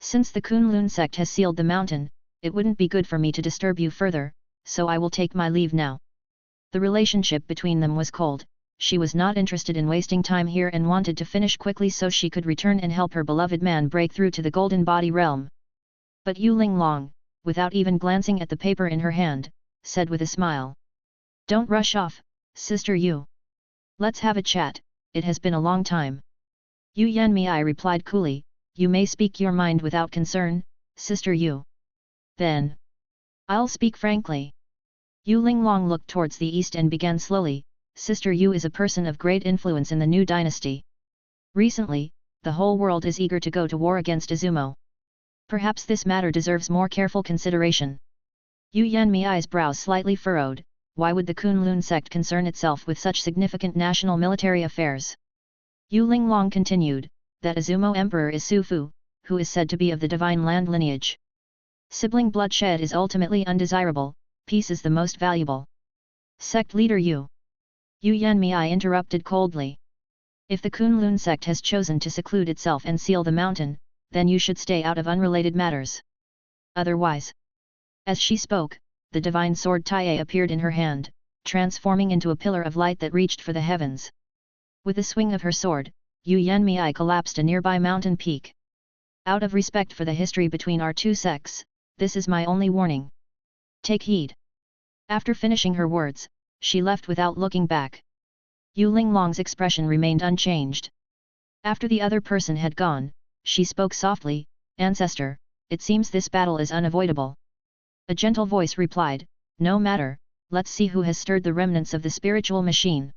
"Since the Kunlun sect has sealed the mountain, it wouldn't be good for me to disturb you further, so I will take my leave now." The relationship between them was cold. She was not interested in wasting time here and wanted to finish quickly so she could return and help her beloved man break through to the golden body realm. But Yu Linglong, without even glancing at the paper in her hand, said with a smile, "Don't rush off, Sister Yu. Let's have a chat, it has been a long time." Yu Yanmei replied coolly, "You may speak your mind without concern, Sister Yu." "Then, I'll speak frankly." Yu Linglong looked towards the east and began slowly, "Sister Yu is a person of great influence in the new dynasty. Recently, the whole world is eager to go to war against Izumo. Perhaps this matter deserves more careful consideration." Yu Yanmei's brows slightly furrowed. Why would the Kunlun sect concern itself with such significant national military affairs? Yu Linglong continued, "That Izumo Emperor is Sufu, who is said to be of the Divine Land lineage. Sibling bloodshed is ultimately undesirable, peace is the most valuable." "Sect leader Yu Yanmei interrupted coldly. "If the Kunlun sect has chosen to seclude itself and seal the mountain, then you should stay out of unrelated matters. Otherwise..." As she spoke, the divine sword Taiye appeared in her hand, transforming into a pillar of light that reached for the heavens. With a swing of her sword, Yu Yanmei collapsed a nearby mountain peak. "Out of respect for the history between our two sects, this is my only warning. Take heed." After finishing her words, she left without looking back. Yu Linglong's expression remained unchanged. After the other person had gone, she spoke softly, "Ancestor, it seems this battle is unavoidable." A gentle voice replied, "No matter, let's see who has stirred the remnants of the spiritual machine."